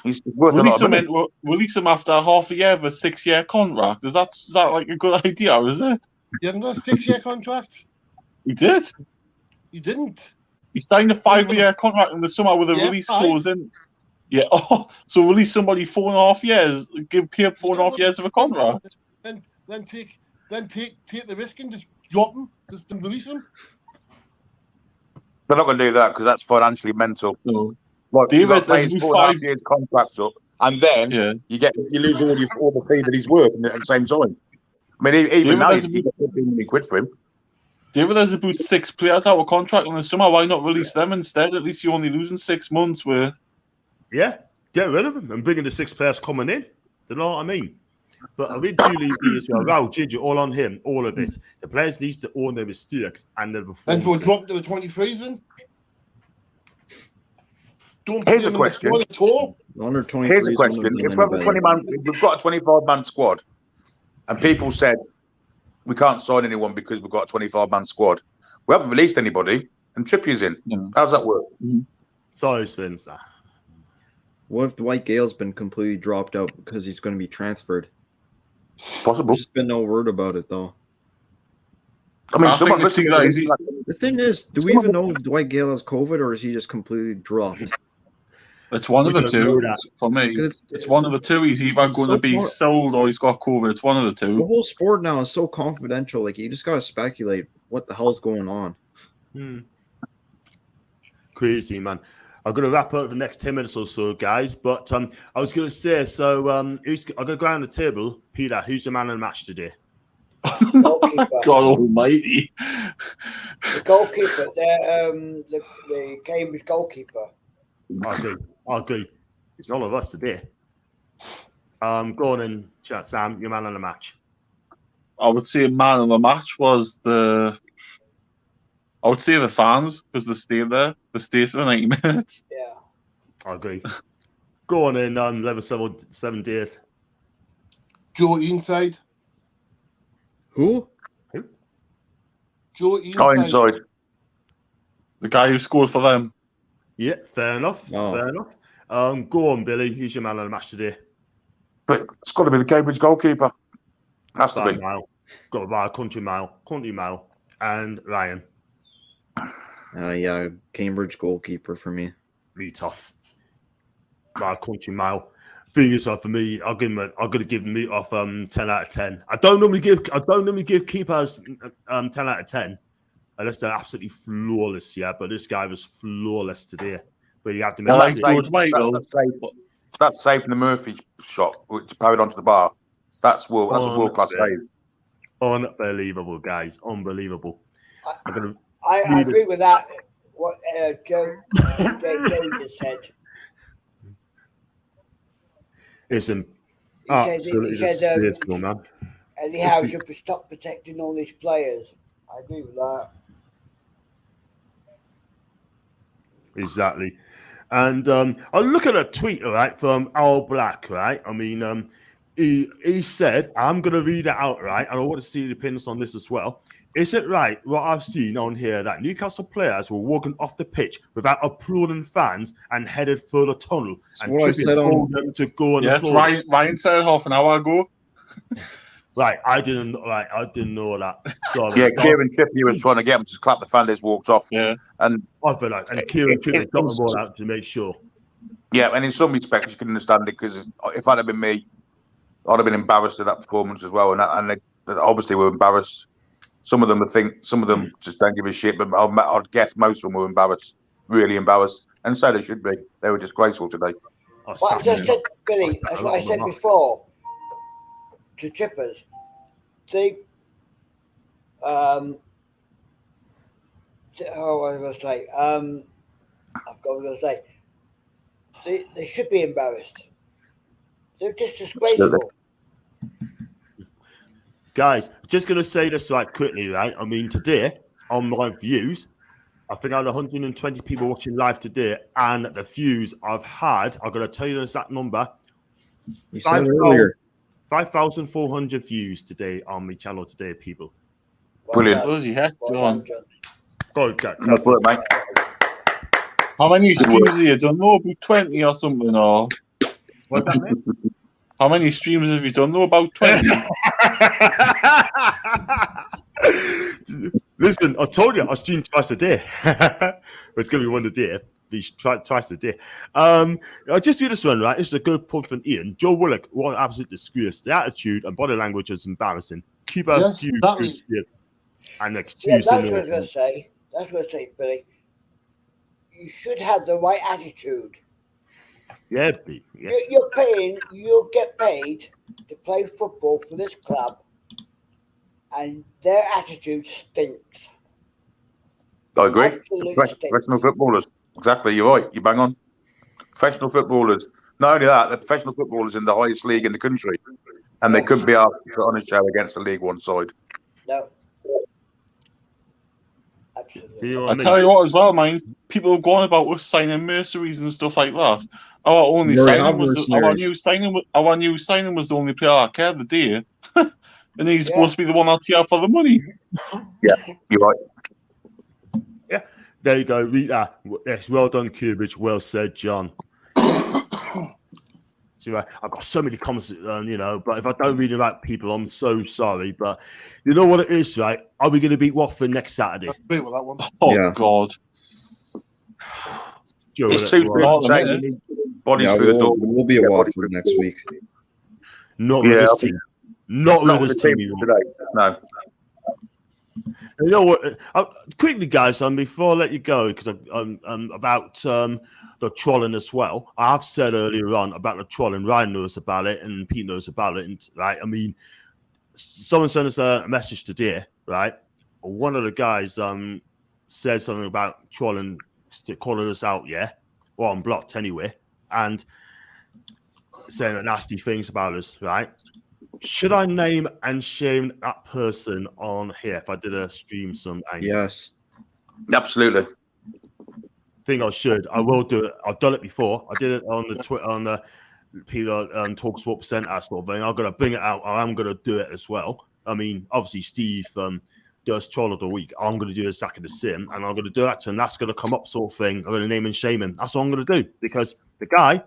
he's worth release him release him after half a year of a 6-year contract. Is that like a good idea? Is it? You haven't got a 6-year contract. He did. You didn't. He signed a 5-year contract in the summer with a release clause in. Yeah. Oh, so release somebody 4.5 years. Pay up 4.5 years of a contract. Then take the risk and just drop him. Just release him. They're not going to do that because that's financially mental. No. Like, David, there's 4.5 years contract up, and then you lose all the fee that he's worth at the same time. I mean, even now you get 15 million quid for him. David, there's about 6 players out of contract in the summer. Why not release them instead? At least you're only losing 6 months worth. Yeah, get rid of them and bring in the 6 players coming in. You know what I mean? But I read Julie as well. Wow, Ginger, all on him, all of it. The players need to own their mistakes and their performance. And for a drop to the 23s then? Here's a question. Here's a question. If we've got a 25-man squad, and people said we can't sign anyone because we've got a 25-man squad, we haven't released anybody, and Trippier's in. How does that work? Sorry, Spencer. What if Dwight Gale's been completely dropped out because he's going to be transferred? Possible. There's just been no word about it, though. I mean, the thing is, do we even know if Dwight Gale has COVID or is he just completely dropped? It's one of the two for me. It's one of the two. He's either going to be sold or he's got COVID. It's one of the two. The whole sport now is so confidential. Like, you just got to speculate what the hell's going on. Crazy, man. I'm going to wrap up the next 10 minutes or so, guys. But I was going to say, so I'm going to go around the table. Peter, who's the man of the match today? God almighty. The goalkeeper, the Cambridge goalkeeper. I agree. It's none of us today. Go on and chat, Sam, your man of the match. I would say man of the match was the fans, because they stayed there. They stayed for 90 minutes. Yeah. I agree. Go on in level 70th. Joe Inside. Who? Joe Inside. The guy who scored for them. Yeah, fair enough. Oh. Fair enough. Go on, Billy. Who's your man of the match today? But it's got to be the Cambridge goalkeeper. Has to be. Mile. Got to buy a country mile. And Ryan. Yeah, Cambridge goalkeeper for me. Really tough. By a country mile. Thing is, for me, I'm gonna give me off 10 out of 10. I don't normally give keepers 10 out of 10 unless they're absolutely flawless. Yeah, but this guy was flawless today. But you have to make that save from the Murphy shot, which parried onto the bar. That's a world class save. Unbelievable, guys! Unbelievable. I agree with that. What Joe just said. It's absolutely disgraceful, man. Eddie Howe should stop protecting all these players. I agree with that. Exactly. And I look at a tweet, right, from Al Black, right? I mean, he said, I'm going to read it out, right? And I want to see the opinions on this as well. Is it right, what I've seen on here, that Newcastle players were walking off the pitch without applauding fans and headed for the tunnel? And told them to go and applaud. Ryan said it half an hour ago. Right, I didn't know that. Yeah, Kieran Trippier was trying to get him to clap the fan. They walked off. Yeah, and Kieran Trippier got the ball out to make sure. Yeah, and in some respects you can understand it, because if that had been me, I'd have been embarrassed at that performance as well. And they obviously were embarrassed. Some of them just don't give a shit, but I'd guess most of them were embarrassed, really embarrassed, and so they should be. They were disgraceful today. As I said, Billy, that's what I said before to Chippers. See, what was I going to say? I've got to say. See, they should be embarrassed. They're just disgraceful. Guys, just going to say this right quickly, right? I mean, today, on my views, I think I had 120 people watching live today, and the views I've had, I'm going to tell you the exact number. You said earlier. 5,400 views today on my channel today, people. Brilliant. John. Go, mate. How many streams have you done? No, about 20 or something, or... What that mean? How many streams have you done? No, about 20. Listen, I told you I stream twice a day. It's going to be one a day. Twice a day. I just read this one, right? This is a good point from Ian. Joe Willock, what an absolute disgrace. The attitude and body language is embarrassing. Keep a few and excuse. Yeah, that's what I was going to say. That's what I say, Billy. You should have the right attitude. Yeah, you'll get paid to play football for this club, and their attitude stinks. I agree. Professional footballers. Exactly, you're right. You bang on. Professional footballers. Not only that, they're professional footballers in the highest league in the country, and they couldn't be asked to put on a show against the League One side. No. Absolutely. I tell you what, as well, man. People are going about us signing mercenaries and stuff like that. Our new signing was the only player I cared the day, and he's supposed to be the one that's here for the money. Yeah, you're right. Yeah, there you go. Read that. Yes, well done, Cambridge. Well said, John. See, I've got so many comments, but if I don't read about people, I'm so sorry. But you know what it is, right? Are we going to beat Watford next Saturday? I agree with that one. Oh, God. It's too soon to say. Bodies through the door. We'll be at Watford next week. Not with this team. Not with this team today. No. You know what? Quickly, guys, before I let you go, because I'm about the trolling as well. I have said earlier on about the trolling. Ryan knows about it, and Pete knows about it. And right, I mean, someone sent us a message today, right? One of the guys said something about trolling, calling us out, yeah, well, I'm blocked anyway, and saying nasty things about us, right? Should I name and shame that person on here if I did a stream some angle? Yes. Absolutely. Think I should. I will do it. I've done it before. I did it on the Twitter, on the Peter Talk Sport Percent sort of thing. I'm going to bring it out. I'm going to do it as well. I mean, obviously, Steve does Troll of the Week. I'm going to do exactly the same, and I'm going to do that to him. That's going to come up sort of thing. I'm going to name and shame him. That's what I'm going to do because the guy,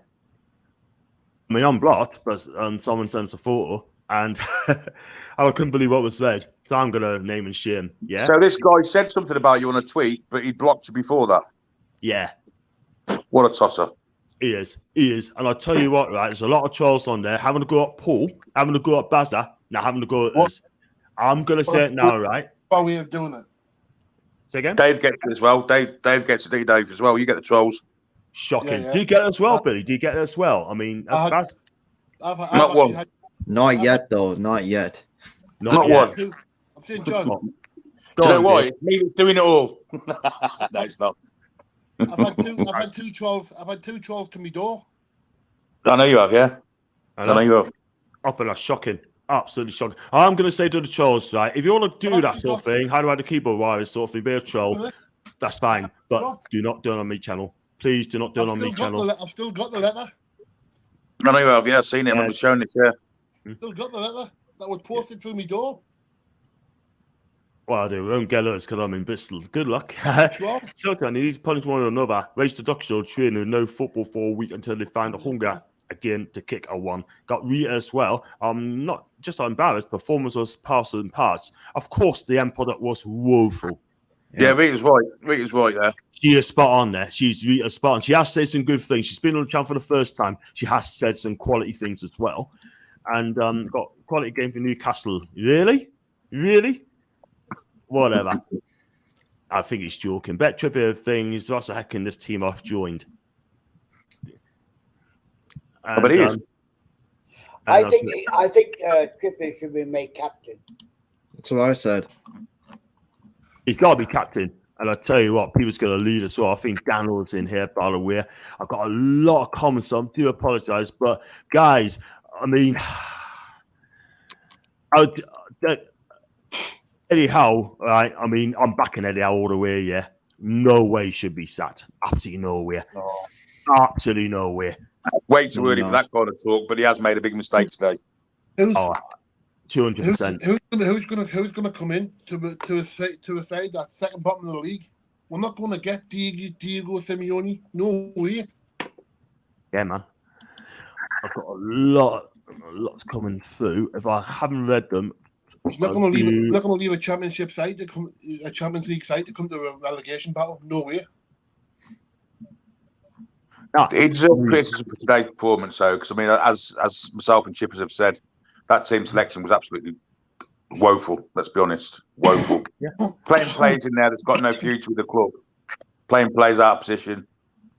I mean, I'm blocked, but someone sent a photo. And I couldn't believe what was said. So I'm going to name and shame. Yeah. So this guy said something about you on a tweet, but he blocked you before that. Yeah. What a tosser. He is. And I'll tell you what, right? There's a lot of trolls on there having to go at Paul, having to go at Bazza, now having to go at us. I'm going to say it now, right? What way of doing it? Say again? Dave gets it as well. Dave gets it, Dave, as well. You get the trolls. Shocking. Yeah. Do you get it as well, Billy? Do you get it as well? I mean, that's bad. Not one. Not yet, though. Not yet. Not one. I'm saying, John. Do you know why? Me doing it all. No, it's not. I've had two trolls. I've had two trolls to my door. I know you have, yeah. I know you have. I think that's shocking. Absolutely shocking. I'm going to say to the trolls, right? If you want to do that sort of thing, how do I the keyboard wires sort of thing, be a troll? That's fine, but do not do it on my channel. Please do not do it on my channel. I've still got the letter. I know you have, yeah. I've seen it. I've shown it, yeah. Still got the letter that was posted through my door. Well, they won't get us because I'm in Bristol. Good luck. So, Tony, you need to punish one another. Race the duck show, train with no football for a week until they find the hunger again to kick a one. Got Rita as well. I'm not just embarrassed. Performance was parts and parts. Of course, the end product was woeful. Yeah, Rita's right. Rita's right there. She is spot on there. She's Rita spot on. She has said some good things. She's been on the channel for the first time. She has said some quality things as well. And got quality game for Newcastle. Really? Whatever. I think he's joking. Bet Trippier things. What's the heck in this team I've joined? And, but he is. I think Trippier should be made captain. That's what I said. He's got to be captain. And I tell you what, people's going to lead as well. I think Daniel's in here, by the way. I've got a lot of comments, so I do apologize. But guys, I mean, Eddie Howe, right? I mean, I'm backing Eddie Howe all the way, yeah. No way he should be sacked. Absolutely nowhere. Oh. Absolutely nowhere. Way too early for that kind of talk, but he has made a big mistake today. 200%. Who's gonna come in to a side that's second bottom of the league? We're not gonna get Diego Simeone. No way. Yeah, man. I've got a lot coming through. If I haven't read them, he's not going to leave a championship side to come, a Champions League side to come to a relegation battle. No way. No, he deserves criticism for today's performance, though, because I mean, as myself and Chippers have said, that team selection was absolutely woeful. Let's be honest, woeful. Yeah. Playing players in there that's got no future with the club, playing players out of position,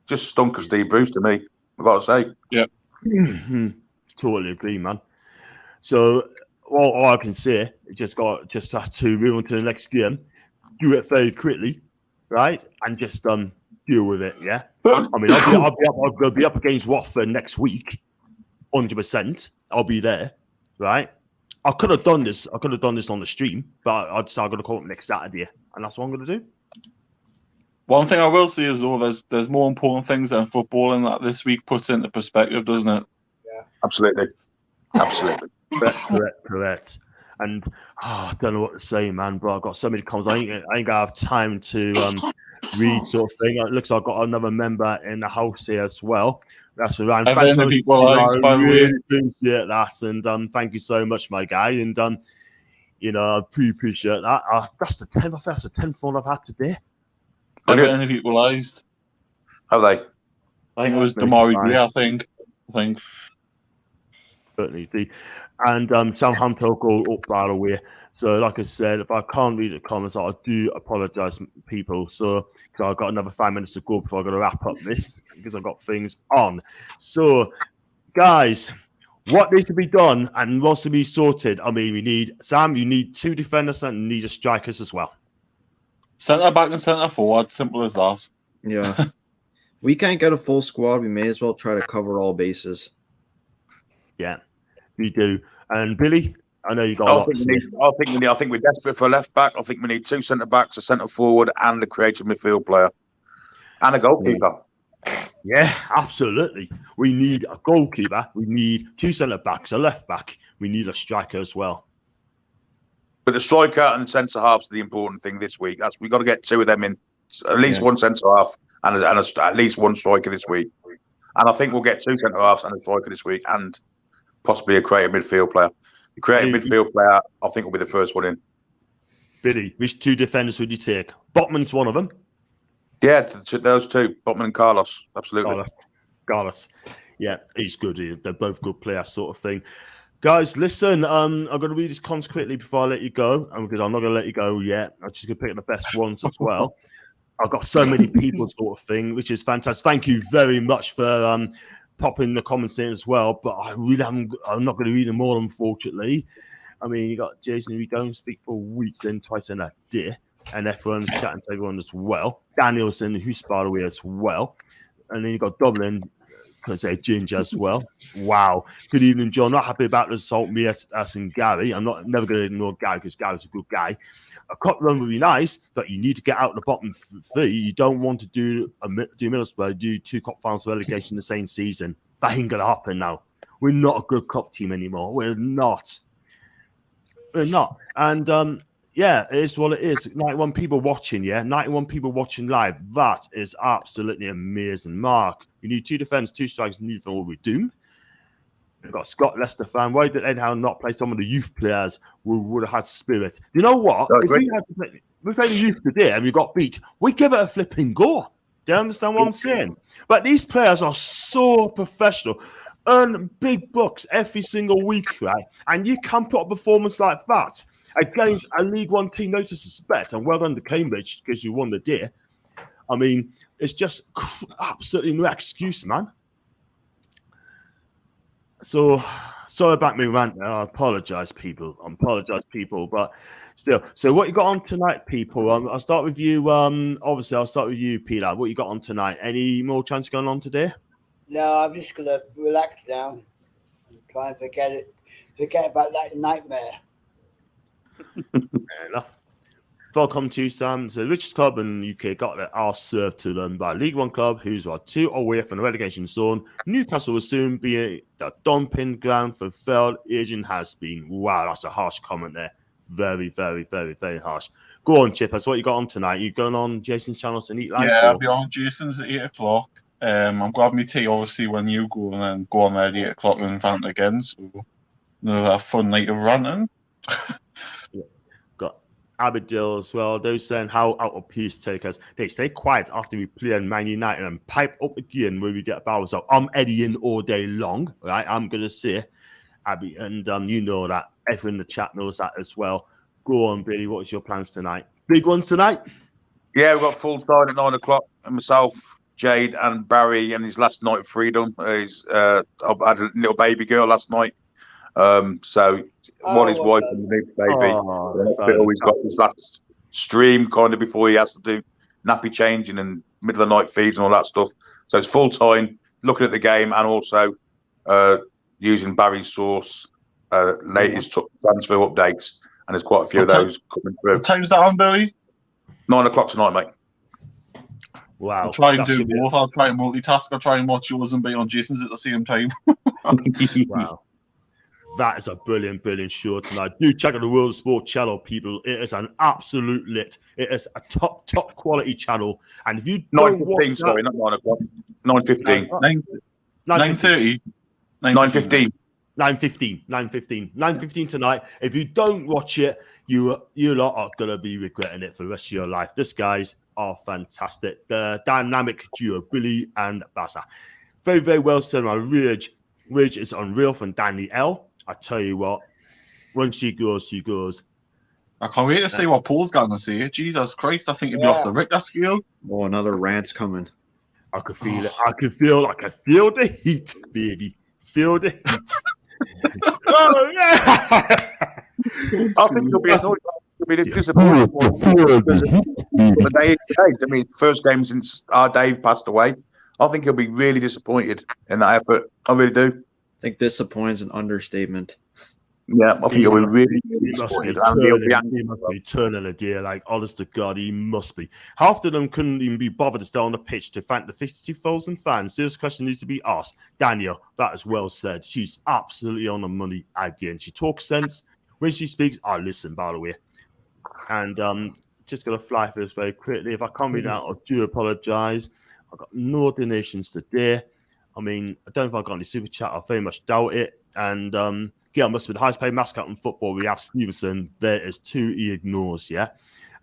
just stunk of Steve Bruce to me. I've got to say. Yeah. Totally agree, man. So all I can say is just have to move on to the next game, do it very quickly, right, and just deal with it. Yeah, I mean, I'll be up against Watford next week, 100%. I'll be there, right. I could have done this. on the stream, but I decided I'm going to call it next Saturday, and that's what I'm going to do. One thing I will say is, though, there's more important things than football, and that this week puts into perspective, doesn't it? Yeah, absolutely. Correct. And I don't know what to say, man. But I've got so many comments. I ain't gonna have time to read sort of thing. It looks like I've got another member in the house here as well. That's right. I've been equalised, by the way. Really appreciate that, and thank you so much, my guy. And I appreciate that. That's the 10th. I think that's the 10th one I've had today. Everton have equalised. Have they? I think it was Damari Gray. I think. Certainly do. And Southampton go up by the way. So, like I said, if I can't read the comments, I do apologise, people. So, because I've got another 5 minutes to go before I've got to wrap up this, because I've got things on. So, guys, what needs to be done and wants to be sorted? I mean, we need, Sam, you need 2 defenders and you need a strikers as well. Centre back and centre forward, simple as that. Yeah. We can't get a full squad. We may as well try to cover all bases. Yeah, we do. And Billy, I know you got a lot. I think we're desperate for a left back. I think we need 2 centre backs, a centre forward, and a creative midfield player, and a goalkeeper. Yeah, absolutely. We need a goalkeeper. We need 2 centre backs, a left back. We need a striker as well. But the striker and the centre half's the important thing this week. We've got to get 2 of them in, at least 1 centre half and at least 1 striker this week. And I think we'll get 2 centre halves and a striker this week, and possibly a creative midfield player. The creative midfield player, I think, will be the first one in. Billy, which 2 defenders would you take? Botman's one of them. Yeah, those 2, Botman and Carlos. Absolutely. Carlos. Yeah, he's good. They're both good players, sort of thing. Guys, listen, I'm going to read these comments quickly before I let you go, because I'm not going to let you go yet. I'm just going to pick the best ones as well. I've got so many people, sort of thing, which is fantastic. Thank you very much for popping the comments in as well, but I'm not going to read them all, unfortunately. I mean, you got Jason, we don't speak for weeks, then twice in a day, and everyone's chatting to everyone as well. Danielson, who's by the way as well, and then you got Dublin, could say Ginger as well. Wow. Good evening, John. Not happy about the result, me as and Gary. I'm never going to ignore Gary because Gary's a good guy. A cup run would be nice, but you need to get out of the bottom 3. You don't want to do Middlesbrough, do 2 cup finals relegation the same season. That ain't going to happen now. We're not a good cup team anymore. We're not. And yeah, it is what it is. 91 people watching, 91 people watching live. That is absolutely amazing. Mark, you need 2 defenders, 2 strikers, and for what we do. We've got Scott Leicester fan. Why did anyhow not play some of the youth players who would have had spirit? You know what? If we played the youth today and we got beat, we give it a flipping go. Do you understand what I'm saying? But these players are so professional, earn big bucks every single week, right? And you can't put a performance like that against a League One team, no disrespect, and well done to Cambridge because you won the day. I mean, it's just absolutely no excuse, man. So, sorry about me rant. I apologise, people. But still. So, what you got on tonight, people? I'll start with you. Obviously, I'll start with you, Peter. What you got on tonight? Any more chance going on today? No, I'm just gonna relax now and try and forget about that nightmare. Fair enough. Welcome to Sam. So, the richest club in the UK got their arse served to them by a League One club who's 2 away from the relegation zone. Newcastle will soon be the dumping ground for failed agent has been. Wow, that's a harsh comment there. Very, very, very, very harsh. Go on, Chippers. What you got on tonight? You going on Jason's channel to eat live? Yeah, I'll be on Jason's at 8 o'clock. I'm grabbing my tea, obviously, when you go, and then go on there at 8 o'clock and rant again. So, another fun night of ranting. Got Abigail as well. Those saying how out of peace take us. They stay quiet after we play in Man United and pipe up again when we get Bowers. So I'm eddying all day long, right? I'm going to say, Abby, and you know that. Everyone in the chat knows that as well. Go on, Billy. What's your plans tonight? Big ones tonight? Yeah, we've got full time at 9 o'clock. And myself, Jade, and Barry, and his last night of freedom. I had a little baby girl last night. So his wife and the new baby. Always got his last stream kind of before he has to do nappy changing and middle of the night feeds and all that stuff. So it's full time looking at the game and also using Barry's source, latest transfer updates, and there's quite a few of those coming through. What time's that on, Billy? 9 o'clock tonight, mate. Wow. I'll try and do both. I'll try and multitask. I'll try and watch yours and be on Jason's at the same time. Wow. That is a brilliant, brilliant show tonight. Do check out the World of Sport channel, people. It is an absolute lit. It is a top quality channel. And if you don't watch that, sorry, not 9 o'clock. 9:15. 9:30. 9:15. 9:15 tonight. If you don't watch it, you lot are gonna be regretting it for the rest of your life. These guys are fantastic. The dynamic duo, Billy and Bassa. Very, very well said. My Ridge is unreal from Danny L. I tell you what, when she goes, she goes. I can't wait to see what Paul's going to say. Jesus Christ, I think he'd be off the Richter scale. Oh, another rant's coming. I could feel it. I could feel the heat, baby. Feel the heat. Oh, yeah. I think he'll be annoyed. He'll be disappointed. The day, I mean, first game since our Dave passed away. I think he'll be really disappointed in that effort. I really do. I think disappointment is an understatement. Yeah, I think he'll be really disappointed. He must be turning a deer, like, honest to God, he must be. Half of them couldn't even be bothered to stay on the pitch to thank the 52,000 fans. This question needs to be asked. Daniel, that is well said. She's absolutely on the money again. She talks sense. When she speaks, I listen, by the way. And just going to fly through this very quickly. If I can't read out, I do apologise. I've got no donations today. I mean, I don't know if I've got any super chat. I very much doubt it. And Gail must be the highest paid mascot in football. We have Stevenson. There is 2 he ignores, yeah.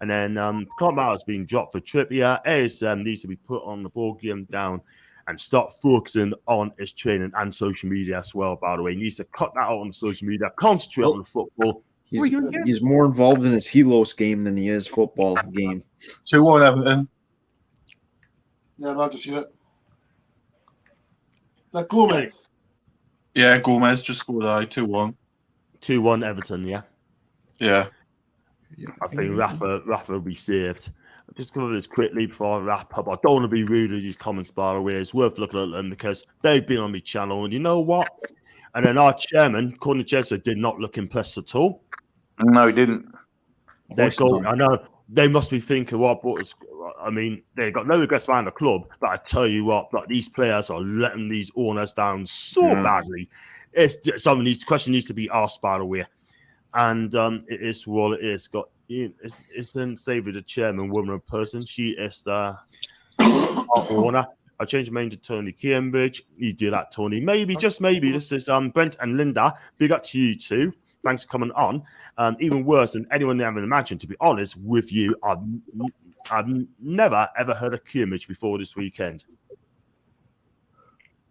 And then Clark Miles being dropped for Trippier. ASM needs to be put on the ball game down and start focusing on his training and social media as well, by the way. He needs to cut that out on social media, concentrate on the football. He's more involved in his Helos game than he is football game. 2-1 Everton. Yeah, I'll just see it. That Gomez. Yeah, Gomez just scored 2-1. 2-1 Everton, yeah? Yeah. I think Rafa will be saved. I'll just cover this quickly before I wrap up. I don't want to be rude with these comments, by the way. It's worth looking at them because they've been on my channel, and you know what? And then our chairman, Corner Jesuit, did not look impressed at all. No, he didn't. I know they must be thinking, what? I mean, they got no regrets behind the club, but I tell you what, like, these players are letting these owners down so badly. It's question needs to be asked, by the way, and it is what it is. It's then Saviour, the chairman, woman in person. She is the owner. I changed my name to Tony Cambridge. You do that, Tony. Maybe, just maybe. This is Brent and Linda. Big up to you two. Thanks for coming on. Even worse than anyone ever imagined, to be honest with you, I've never, ever heard of Cambridge before this weekend.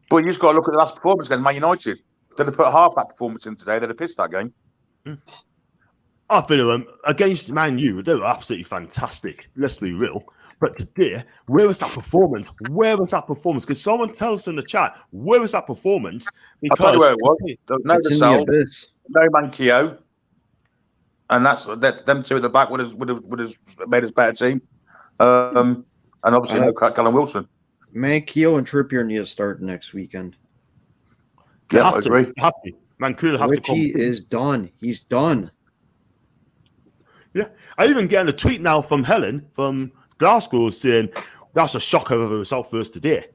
But you just got to look at the last performance against Man United. They'd have put half that performance in today. They'd have pissed that game. I feel against Man U, they were absolutely fantastic. Let's be real. But today, where was that performance? Where was that performance? Could someone tell us in the chat, where was that performance? Because I'll tell you where it was. No Lascelles, no Manquillo. And them two at the back would have made us a better team. And obviously no Callum Wilson. Manquillo and Trippier need to start next weekend. Yeah, I agree. Manquillo have to. He is done. He's done. Yeah, I even get a tweet now from Helen from Glasgow saying that's a shocker of a result for us today.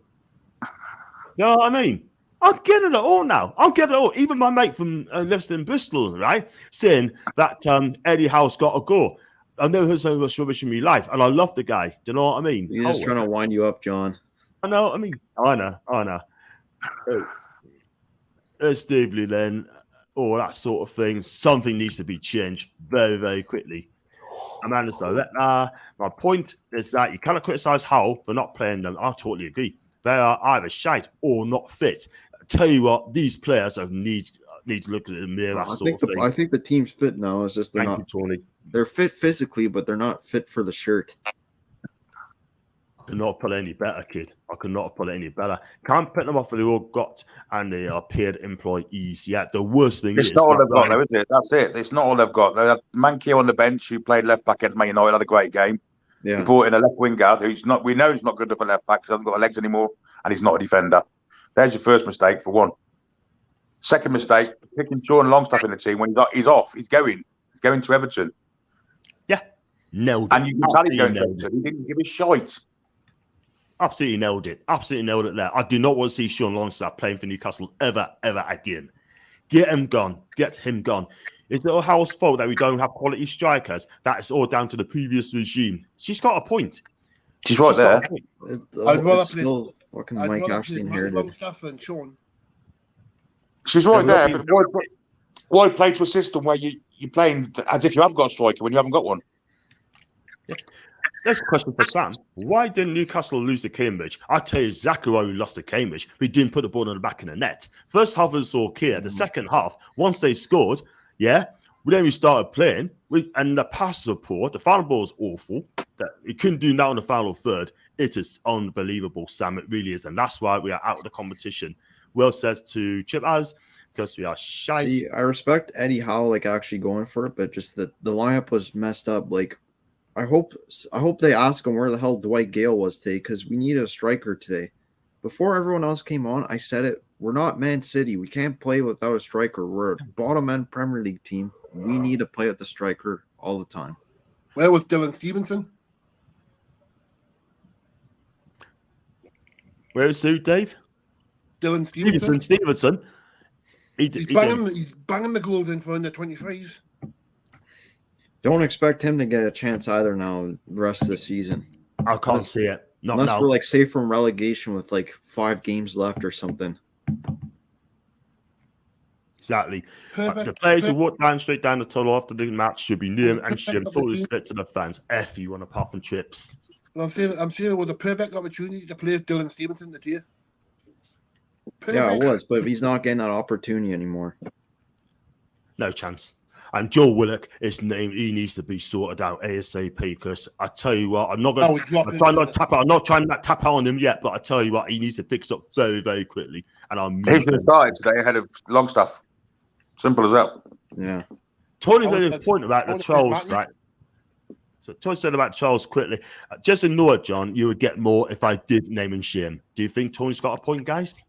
You know what I mean? I'm getting it all now. I'm getting it all. Even my mate from Livingston, Bristol, right, saying that Eddie Howe's got to go. I've never heard so much rubbish in my life, and I love the guy. Do you know what I mean? He's just trying to wind you up, John. I know. I know. Stevely, then, all that sort of thing. Something needs to be changed very, very quickly. Amanda's director. My point is that you cannot criticise Hull for not playing them. I totally agree. They are either shite or not fit. I tell you what, these players need to look at the mirror. I think the team's fit now. It's just they're fit physically, but they're not fit for the shirt. I could not put it any better, kid. I could not put it any better. Can't pick them off for the all got and they are paid employees. Yeah, the worst thing is... It's not all they've got, though, is it? That's it. It's not all they've got. They had Manquillo on the bench, who played left back against Man United, had a great game. Yeah. He brought in a left winger who's not... We know he's not good enough for left back because he hasn't got the legs anymore, and he's not a defender. There's your first mistake, for one. Second mistake, picking Sean Longstaff in the team when he's off. He's going to Everton. Yeah, nailed it. And you can tell he's going to Everton. He didn't give a shite. Absolutely nailed it. Absolutely nailed it there. I do not want to see Sean Longstaff playing for Newcastle ever again. Get him gone. Get him gone. Is it all Howell's fault that we don't have quality strikers? That is all down to the previous regime. She's got a point. She's right there. Fucking Mike actually inherited. Longstaff and Sean. She's right there, but why play to a system where you're playing as if you have got a striker when you haven't got one? Yeah. There's a question for Sam. Why didn't Newcastle lose to Cambridge? I'll tell you exactly why we lost to Cambridge. We didn't put the ball in the back of the net. First half was all clear. The second half, once they scored, then we started playing. And the passes were poor. The final ball was awful. We couldn't do that on the final third. It is unbelievable, Sam. It really is. And that's why we are out of the competition. Will says to Chip as because we are shite. See, I respect Eddie Howe actually going for it, but just the lineup was messed up. I hope they ask him where the hell Dwight Gale was today, because we needed a striker today. Before everyone else came on, I said it. We're not Man City. We can't play without a striker. We're a bottom-end Premier League team. We need to play with the striker all the time. Where was Dylan Stevenson? Where is who, Dave? Dylan Stevenson. Stevenson. He's banging the goals in for under 23s. Don't expect him to get a chance either now the rest of the season. I can't see it. Not Unless now. we're safe from relegation with 5 games left or something. Exactly. The players who walk straight down the tunnel after the match should be near and should totally split to the fans. F you on apart from trips. Well, I'm saying it was a perfect opportunity to play Dylan Stevenson this year. Yeah, it was, but he's not getting that opportunity anymore. No chance. And Joel Willock, his name, he needs to be sorted out ASAP. Because I tell you what, I'm not going to. I'm not trying to tap out on him yet, but I tell you what, he needs to fix up very, very quickly. And He's going to start today ahead of Longstaff. Simple as that. Yeah. Tony made a point about the trolls, right? So Tony said about Charles quickly. Just ignore it, John. You would get more if I did name and shame. Do you think Tony's got a point, guys?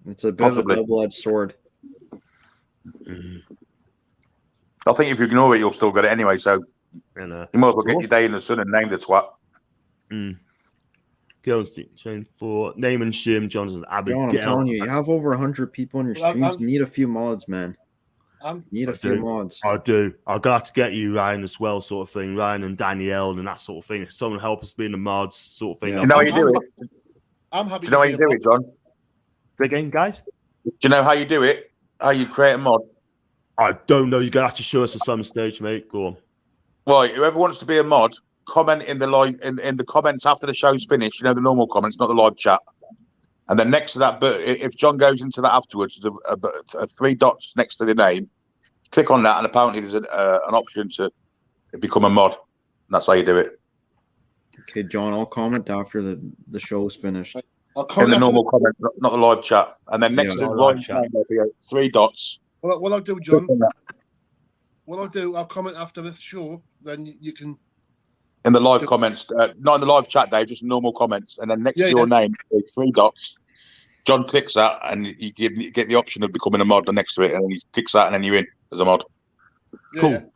It's a bit of a double-edged sword. I think if you ignore it, you'll still get it anyway. So you might as well get your day in the sun and name the twat. Girls chain for name and shame. Johnson. John, I'm telling you, you have over 100 people on your streams. You need a few mods, man. Need a few mods. I do. I've got to get you Ryan as well, sort of thing. Ryan and Danielle and that sort of thing. Someone help us be in the mods, sort of thing. Yeah. You know how you do it? I'm happy. Do you know how you do it, John? Again, guys. Do you know how you do it? How you create a mod? I don't know. You're gonna have to show us at some stage, mate. Go on. Right. Whoever wants to be a mod, comment in the live in the comments after the show's finished. You know, the normal comments, not the live chat. And then next to that, but if John goes into that afterwards, there's 3 dots next to the name. Click on that, and apparently there's an option to become a mod. And that's how you do it. Okay, John, I'll comment after the show's finised. In the normal comment, not the live chat. And then next to the live chat, there'll be 3 dots. What I'll do, John, I'll comment after this show, then you can... In the live comments, not in the live chat, Dave, just normal comments. And then next to your name, there's 3 dots. John clicks that, and you get the option of becoming a mod next to it, and then he clicks that, and then you're in as a mod. Cool.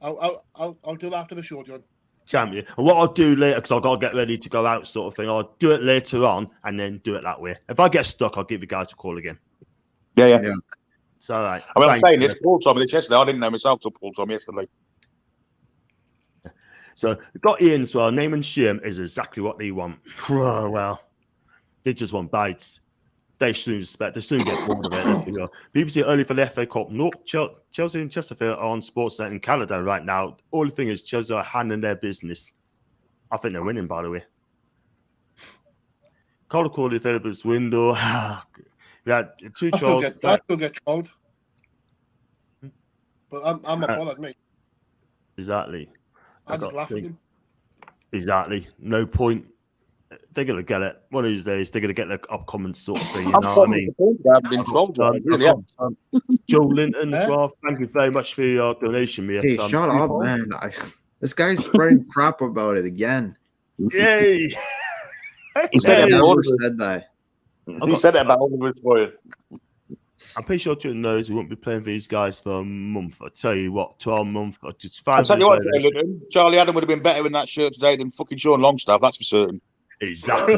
I'll do that after the show, John. Champion. And what I'll do later, because I've got to get ready to go out, sort of thing, I'll do it later on and then do it that way. If I get stuck, I'll give you guys a call again. Yeah. It's all right. I mean, I'm saying this, Paul told me this yesterday. I didn't know myself till Paul told me yesterday. So, got Ian as well. Name and shame is exactly what they want. Well, they just want bites. They soon get bored of it. BBC early for the FA Cup. Nope. Chelsea and Chesterfield are on Sportsnet in Canada right now. All the thing is, Chelsea are handling their business. I think they're winning, by the way. Call the developers window. We had 2 trolls. I still get trolled. But I'm not bothered, mate. Exactly. I just laugh at them. Exactly. No point. They're going to get it. One of these days, they're going to get the upcoming sort of thing. You know what I mean? I've been trolled. Joe Linton as well. Thank you very much for your donation, mate. Hey, shut up, man. This guy's spreading crap about it again. Yay! He said that. He said that about Oliver Troy. I'm pretty sure Jordan knows we won't be playing for these guys for a month. I tell you what, 12 months. Just 5 I'll tell you what, Charlie Adam would have been better in that shirt today than fucking Sean Longstaff, that's for certain. Exactly.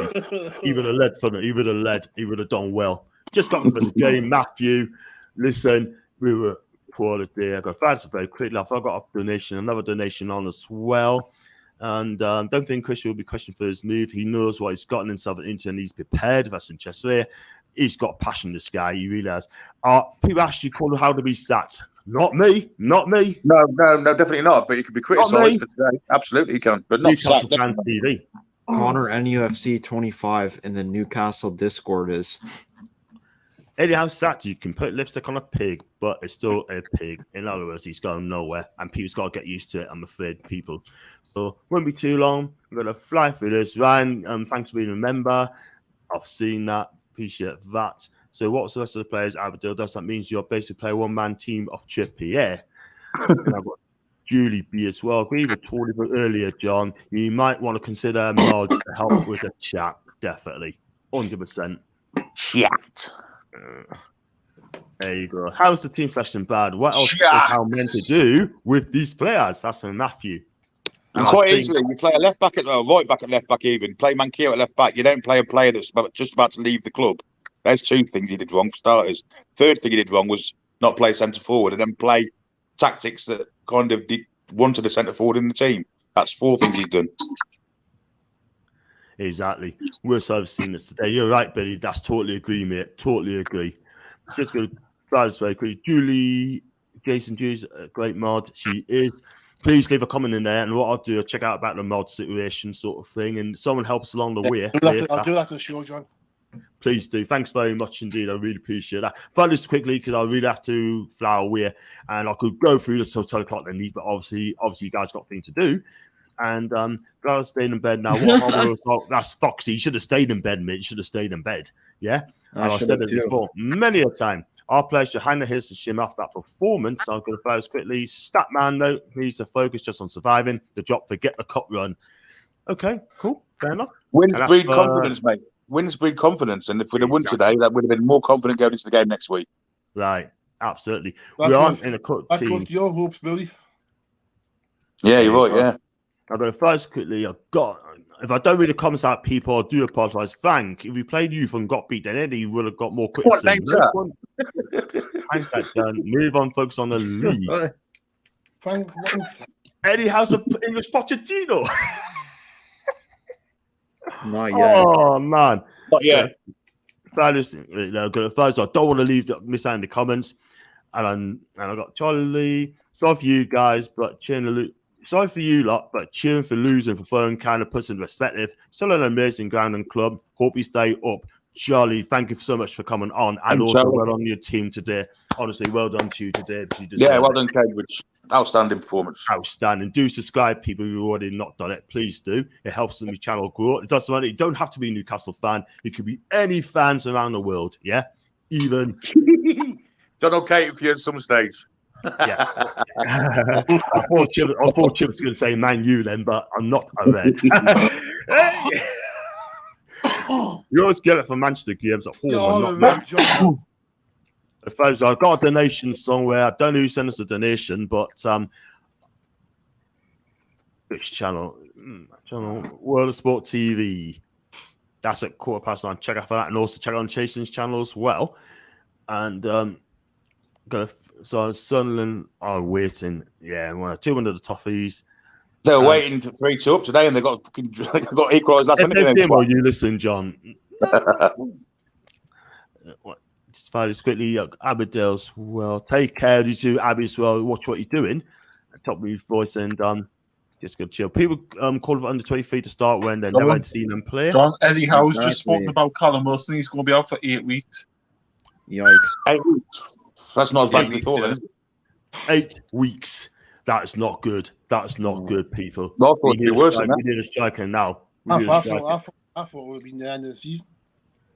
He would have led from it. He would have led. He would have done well. Just got me for the game. Matthew, listen, we were poor today. I got to very quickly. I got a donation, another donation on as well. And don't think Christian will be questioned for his move. He knows what he's gotten himself into and he's prepared. That's in Chester. He's got passion, this guy. He really has. People actually call him how to be sacked. Not me. No, definitely not. But you can be criticised for today. Absolutely, you can. But not sacked. Fans TV. Connor NUFC 25 in the Newcastle Discord is. Eddie Howe's sacked. You can put lipstick on a pig, but it's still a pig. In other words, he's going nowhere, and people's got to get used to it. I'm afraid, people. So won't be too long. I'm gonna fly through this. Ryan, thanks for being a member. I've seen that. Appreciate that. So what's the rest of the players? Aberdeen does that means you're basically playing one-man team of Trippier. And I've got Julie B as well. Agree with Tori earlier, John. You might want to consider Mod to help with the chat. Definitely, 100%. Chat. There you go. How's the team session bad? What else is how meant to do with these players? That's from Matthew. And quite easily, you play a left back at right back at left back even. Play Mankier at left back. You don't play a player that's just about to leave the club. There's two things you did wrong for starters. Third thing you did wrong was not play centre forward and then play tactics that kind of wanted a centre forward in the team. That's four things he's done. Exactly. Worst I've seen this today. You're right, Billy. That's totally agree, mate. Totally agree. Just going to try this very quickly. Julie, Jason Hughes, a great mod. She is. Please leave a comment in there, and what I'll do, I'll check out about the mod situation sort of thing, and someone helps along the way. I'll do that to the show, John. Please do. Thanks very much indeed. I really appreciate that. Find this quickly because I really have to fly away, and I could go through this till 10 o'clock then, but obviously you guys got things to do. And glad I stayed in bed now. That's Foxy. You should have stayed in bed, mate. You should have stayed in bed. Yeah? And I said it before many a time. Our players should hang their heads and shim off that performance. I'm going to play this quickly. Statman note needs to focus just on surviving the drop, forget the cup run. Okay, cool. Fair enough. Wins breed confidence, mate. Wins breed confidence. And if we'd have won today, that would have been more confident going into the game next week. Right. Absolutely. We aren't in a cup team. That goes to your hopes, Billy. Yeah, you're right, yeah. I'm going to first quickly. If I don't read the comments out, people, I do apologise. Frank, if we played youth and got beat, then Eddie would have got more criticism. Hindsight done. Move on, focus on the league. Frank, Eddie has an English Pochettino. Not yet. Oh man, not yet. First, I don't want to miss out in the comments, and I got Charlie. Sorry for you guys, but sorry for you lot, but cheering for losing for phone kind of puts in perspective. Still an amazing ground and club. Hope you stay up. Charlie, thank you so much for coming on. And also Charlie. well on your team today. Honestly, well done to you today. Yeah, well done, Cambridge. Outstanding performance. Outstanding. Do subscribe, people who already not done it. Please do. It helps the channel grow. It doesn't matter. You don't have to be a Newcastle fan. You could be any fans around the world. Yeah? Even. Done okay for you at some stage. Yeah. I thought Chip was going to say Man U then, but I'm not a red. You always get it from Manchester games at home. Folks, I've got a donation somewhere. I don't know who sent us a donation, but which channel? World of Sport TV. That's at 9:15. Check out for that, and also check out Chasing's channel as well. And so Sunderland are waiting. Yeah, 200 of the toughies. They were waiting to 3-2 up today, and they got equalised last minute. Well, you listen, John. Just find this quickly. Aberdale's well. Take care of you two, Abby, as well. Watch what you're doing. Top of your voice and just go chill. People call for under 23 to start when they never had seen them play. John, Eddie Howe's just spoken about Callum Wilson. He's going to be out for 8 weeks. Yikes. 8 weeks. That's not as bad as we thought, is it? 8 weeks. That is not good. That is not good, people. No, I thought it'd be worse than that. We need a striker now. I thought it would have been the end of the season.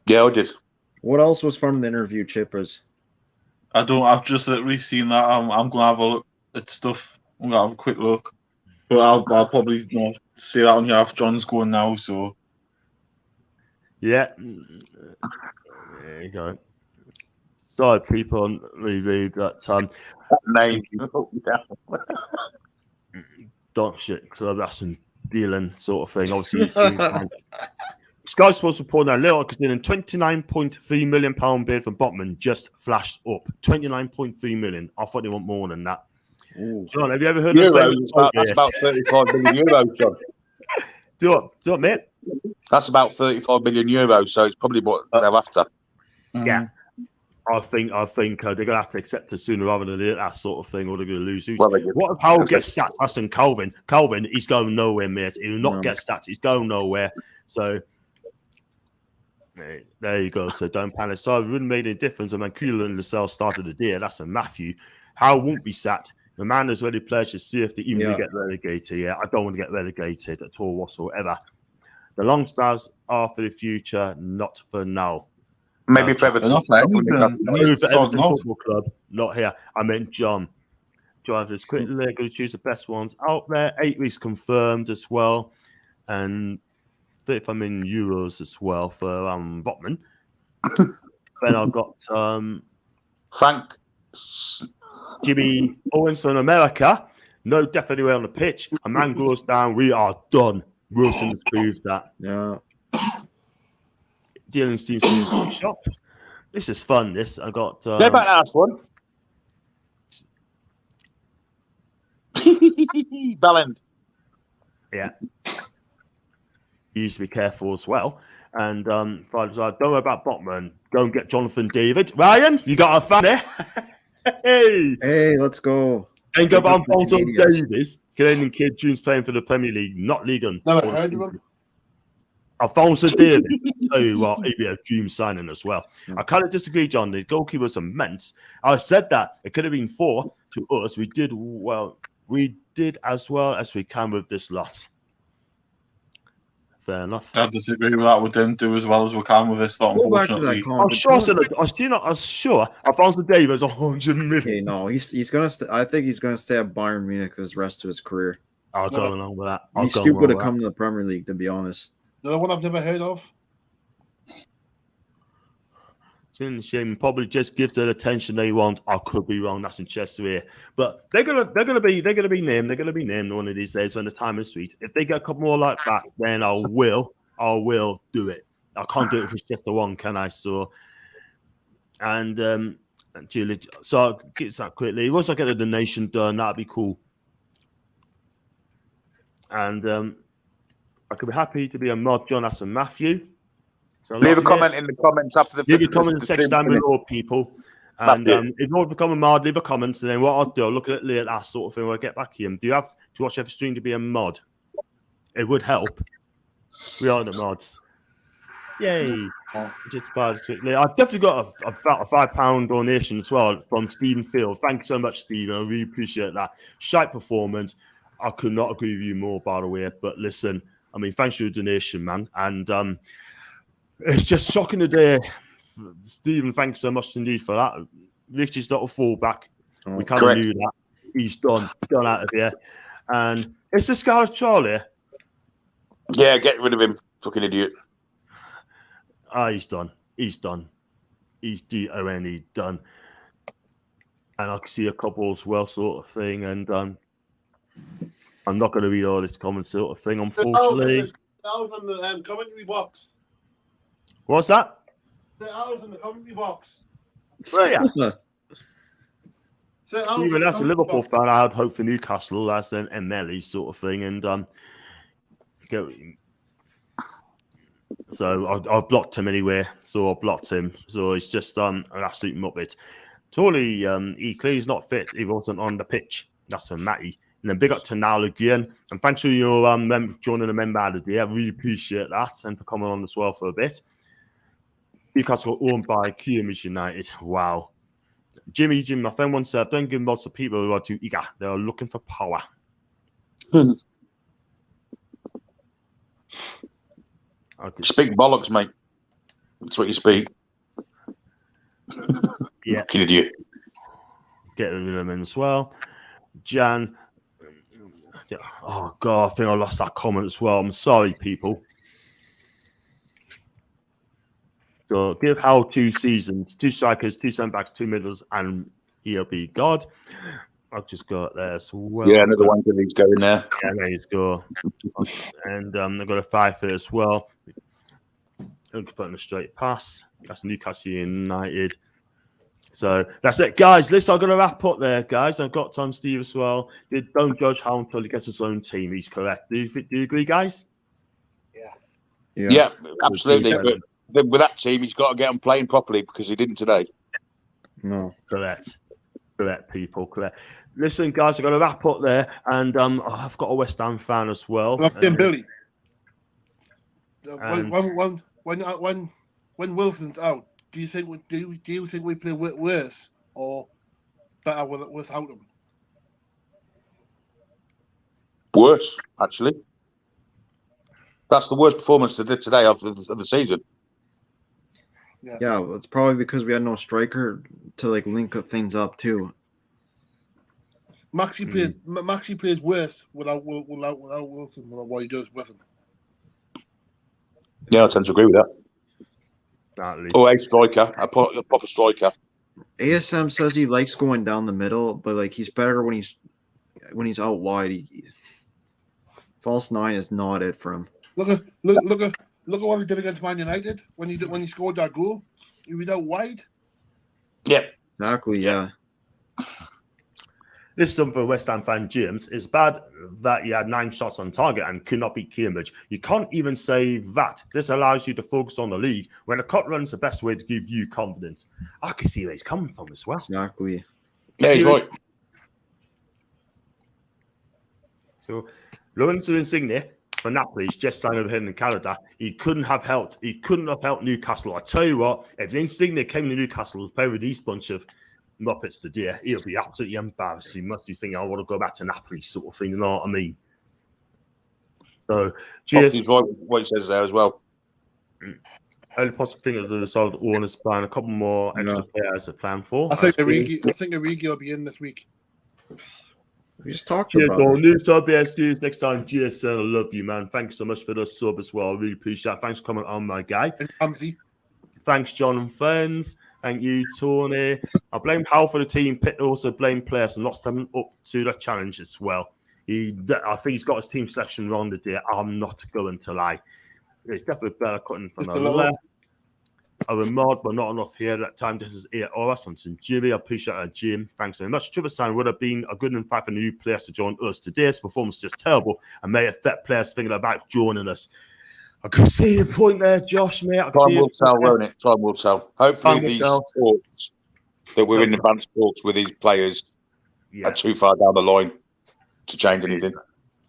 Yeah, I did. What else was from the interview, Chippers? I've just literally seen that. I'm going to have a look at stuff. I'm going to have a quick look. But I'll probably say that on here if John's going now, so. Yeah. There you go. Sorry, people, reread that name. Don't shit club, that's some dealing sort of thing. Obviously, Sky Sports reporting that Lille considering £29.3 million bid from Botman just flashed up. 29.3 million. I thought they want more than that. Ooh. John, have you ever heard euros, of that's about 35 million euros, John. Do it, mate. That's about 35 million euros, so it's probably what they're after. Yeah. I think they're going to have to accept it sooner rather than later, that sort of thing, or they're going to lose. Well, what if Howell gets sacked? Aston Calvin, he's going nowhere, mate. He will not get sacked. He's going nowhere. So there you go. So don't panic. So it wouldn't make any difference. I mean, Keelan and Lascelles started the day. That's a Matthew. Howell won't be sacked. The man has already pledged to see if they even get relegated. Yeah, I don't want to get relegated at all whatsoever. The long stars are for the future, not for now. Maybe for Everton. Football Club, not here. I meant John. Drivers quickly, they're going to choose the best ones out there. 8 weeks confirmed as well. And 35 million euros as well for Botman. Then I've got Frank Jimmy Owens from America. No death anywhere on the pitch. A man goes down. We are done. Wilson has proved that. Yeah. Dylan Stevenson's shop. This is fun. This I got. Go back to that one. Bellend. Yeah. You need to be careful as well. And don't worry about Botman. Go and get Jonathan David. Ryan, you got a fan there? Hey, let's go. And go about Alfonso Davies, Canadian kid, June's playing for the Premier League, not League One. Never heard of him. Alfonso Davies, tell you what, he'd be a dream signing as well. I kind of disagree, John. The goalkeeper was immense. I said that it could have been 4 to us. We did well. We did as well as we can with this lot. Fair enough. I disagree with that. We didn't do as well as we can with this lot, unfortunately. I'm sure Alfonso Davies 100 million. Okay, no, he's gonna. I think he's gonna stay at Bayern Munich for the rest of his career. I'll go along with that. He's stupid to come to the Premier League, to be honest. The one I've never heard of. Shame probably just gives the attention they want. I could be wrong. That's in Chester here, but they're gonna be named. They're gonna be named one of these days when the time is sweet. If they get a couple more like that, then I will do it. I can't do it if it's just the one, can I? So, and Julie, so get that quickly. Once I get the donation done, that'd be cool. And I could be happy to be a mod, Jonathan Matthew. So leave a comment in the comments after the leave a comment in the section down below, people. And if you want to become a mod, leave a comment. And then what I'll do, I'll look at it later, that sort of thing when I get back here. Do you have to watch every stream to be a mod? It would help. We are the mods. Yay. Just quickly. I've definitely got a £5 donation as well from Stephen Field. Thanks so much, Stephen. I really appreciate that. Shite performance. I could not agree with you more, by the way. But listen, I mean, thanks for your donation, man. And it's just shocking today. Stephen, thanks so much indeed for that. Richie's not a fullback. We kind of knew that. He's done out of here. And it's the Scarlet Charlie. Yeah, get rid of him. Fucking idiot. He's done. He's done. He's D-O-N-E done. And I can see a couple as well, sort of thing. And I'm not going to read all this comment sort of thing, unfortunately. That was in the commentary box. What's that? The hours in the commentary box. Well, yeah. Even as a Liverpool fan, I had hope for Newcastle. That's an MLE sort of thing. And so I blocked him anyway. So I blocked him. So it's just an absolute muppet. Totally, he clearly not fit. He wasn't on the pitch. That's for Matty. And then big up to Niall again. And thanks for your joining the member of the day. I really appreciate that. And for coming on as well for a bit. Newcastle owned by Cambridge United. Wow. Jimmy, my friend once said, don't give lots of people who are too eager. They are looking for power. Speak bollocks, mate. That's what you speak. Yeah. Fucking idiot. Get rid of them in as well. Jan. Oh, God, I think I lost that comment as well. I'm sorry, people. So give Howell 2 seasons, 2 strikers, 2 centre-backs, 2 middles, and he'll be God. I've just got there as well. Yeah, another one he's going there. Yeah, there you go. And I've got a 5 for it as well. I'm putting a straight pass. That's Newcastle United. So that's it, guys. Listen, I'm going to wrap up there, guys. I've got Tom Steve as well. Don't judge how until he gets his own team. He's correct. Do you agree, guys? Yeah, absolutely. But with that team, he's got to get them playing properly because he didn't today. No. Correct, people. Correct. Listen, guys, I've got to wrap up there. And I've got a West Ham fan as well. Billy. When Wilson's out, do you think we play worse or better without him? Worse, actually. That's the worst performance today of the season. Yeah, well, it's probably because we had no striker to like link things up too. Maxi plays worse without Wilson than what he does with him. Yeah, I tend to agree with that. Oh, a striker, a proper striker. ASM says he likes going down the middle, but like he's better when he's out wide. False 9 is not it for him. Look at what he did against Man United when he scored that goal. He was out wide. Yeah, exactly. Yeah. This is something for West Ham fan James. It's bad that he had 9 shots on target and could not beat Cambridge. You can't even say that. This allows you to focus on the league when a cut run's the best way to give you confidence. I can see where he's coming from as well. Exactly. Yeah, he's right. So, Lorenzo Insigne for Napoli, he's just signed over here in Canada. He couldn't have helped Newcastle. I tell you what, if Insigne came to Newcastle to play with these bunch of Muppets today, he'll be absolutely embarrassed. He must be thinking, I want to go back to Napoli, sort of thing. You know what I mean? So, cheers. He's right with what he says there as well. Only possible thing is the result of owners plan a couple more extra players to plan for. I think Origi will be in this week. We just talked about it. New sub, BSDs next time. GSN, I love you, man. Thanks so much for the sub as well. I really appreciate it. Thanks for coming on, my guy. Thanks, John and friends. Thank you, Tony. I blame Hal for the team. Pitt also blame players and not stepping up to the challenge as well. I think he's got his team selection wrong today. I'm not going to lie. It's definitely better cutting from the left. I was mod, but not enough here at that time. This is AOS. I'm Jimmy. I appreciate that, Jim. Thanks very much. Trevor Sign would have been a good enough for new players to join us. Today's performance is just terrible and may affect players thinking about joining us. I can see your point there, Josh, mate. Time will tell, won't it? Time will tell. Hopefully these talks that we're in advanced talks with these players are too far down the line to change anything.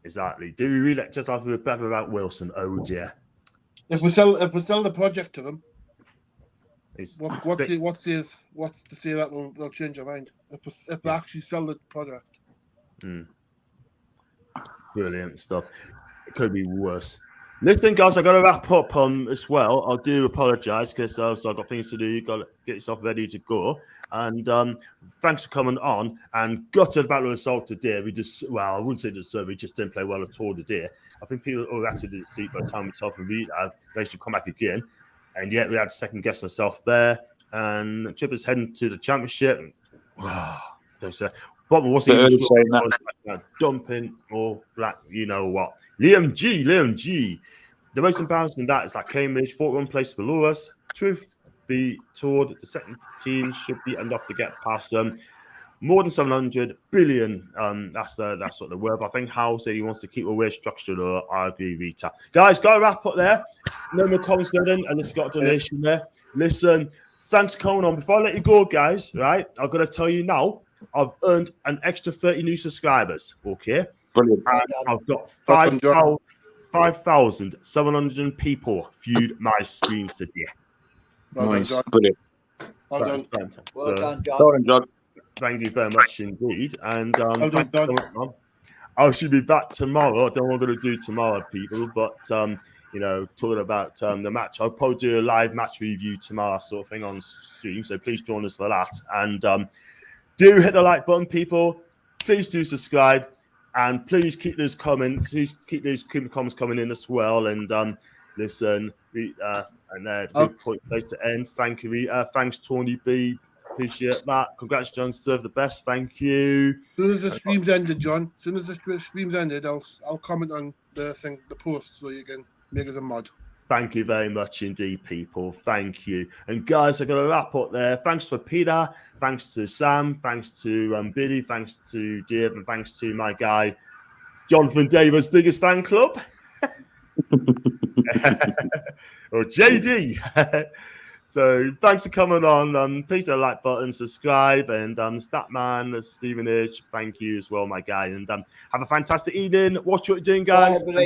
Exactly. Do we really just have to be better about Wilson? Oh dear. If we sell the project to them, what's to say that they'll change their mind? If they actually sell the product. Brilliant stuff. It could be worse. Listen, guys, I got to wrap up as well. I do apologise because I've got things to do. You've got to get yourself ready to go. And thanks for coming on. And gutted about the result today. I wouldn't say we just didn't play well at all today. I think people all reacted to the seat by the time myself and Reed they should come back again. And yet we had to second guess myself there. And Chip is heading to the championship. Don't say. But what's he dumping or black? You know what? Liam G. The most embarrassing that is that Cambridge 41 place below us. Truth be told, the second team should be enough to get past them. More than 700 billion. That's what they're worth. I think Hal said he wants to keep a weird structure. Though I agree, Rita. Guys, got to wrap up there. No more comments, and it's got a donation there. Listen, thanks for coming on. Before I let you go, guys, right? I've got to tell you now. I've earned an extra 30 new subscribers, okay? Brilliant. And I've got 5,700 people viewed my streams today. Nice. Brilliant. Well done. Well done, John. Thank you very much indeed. And I should be back tomorrow. I don't know what I'm going to do tomorrow, people, but talking about the match. I'll probably do a live match review tomorrow, sort of thing on stream. So please join us for that. And do hit the like button, people. Please do subscribe, and please keep those comments. Please keep those comments coming in as well. And listen, good point place to end. Thank you, thanks, Tony B. Appreciate that. Congrats, John. Deserve the best. Thank you. As soon as the stream's ended, John. As soon as the stream's ended, I'll comment on the post so you can make it a mod. Thank you very much indeed, people. Thank you. And guys, I'm going to wrap up there. Thanks for Peter. Thanks to Sam. Thanks to Billy. Thanks to Dave. And thanks to my guy, Jonathan Davis' biggest fan club. Or JD. So thanks for coming on. Please hit the like button, subscribe, and Statman, Stephen H. Thank you as well, my guy. And have a fantastic evening. Watch what you're doing, guys. Bye,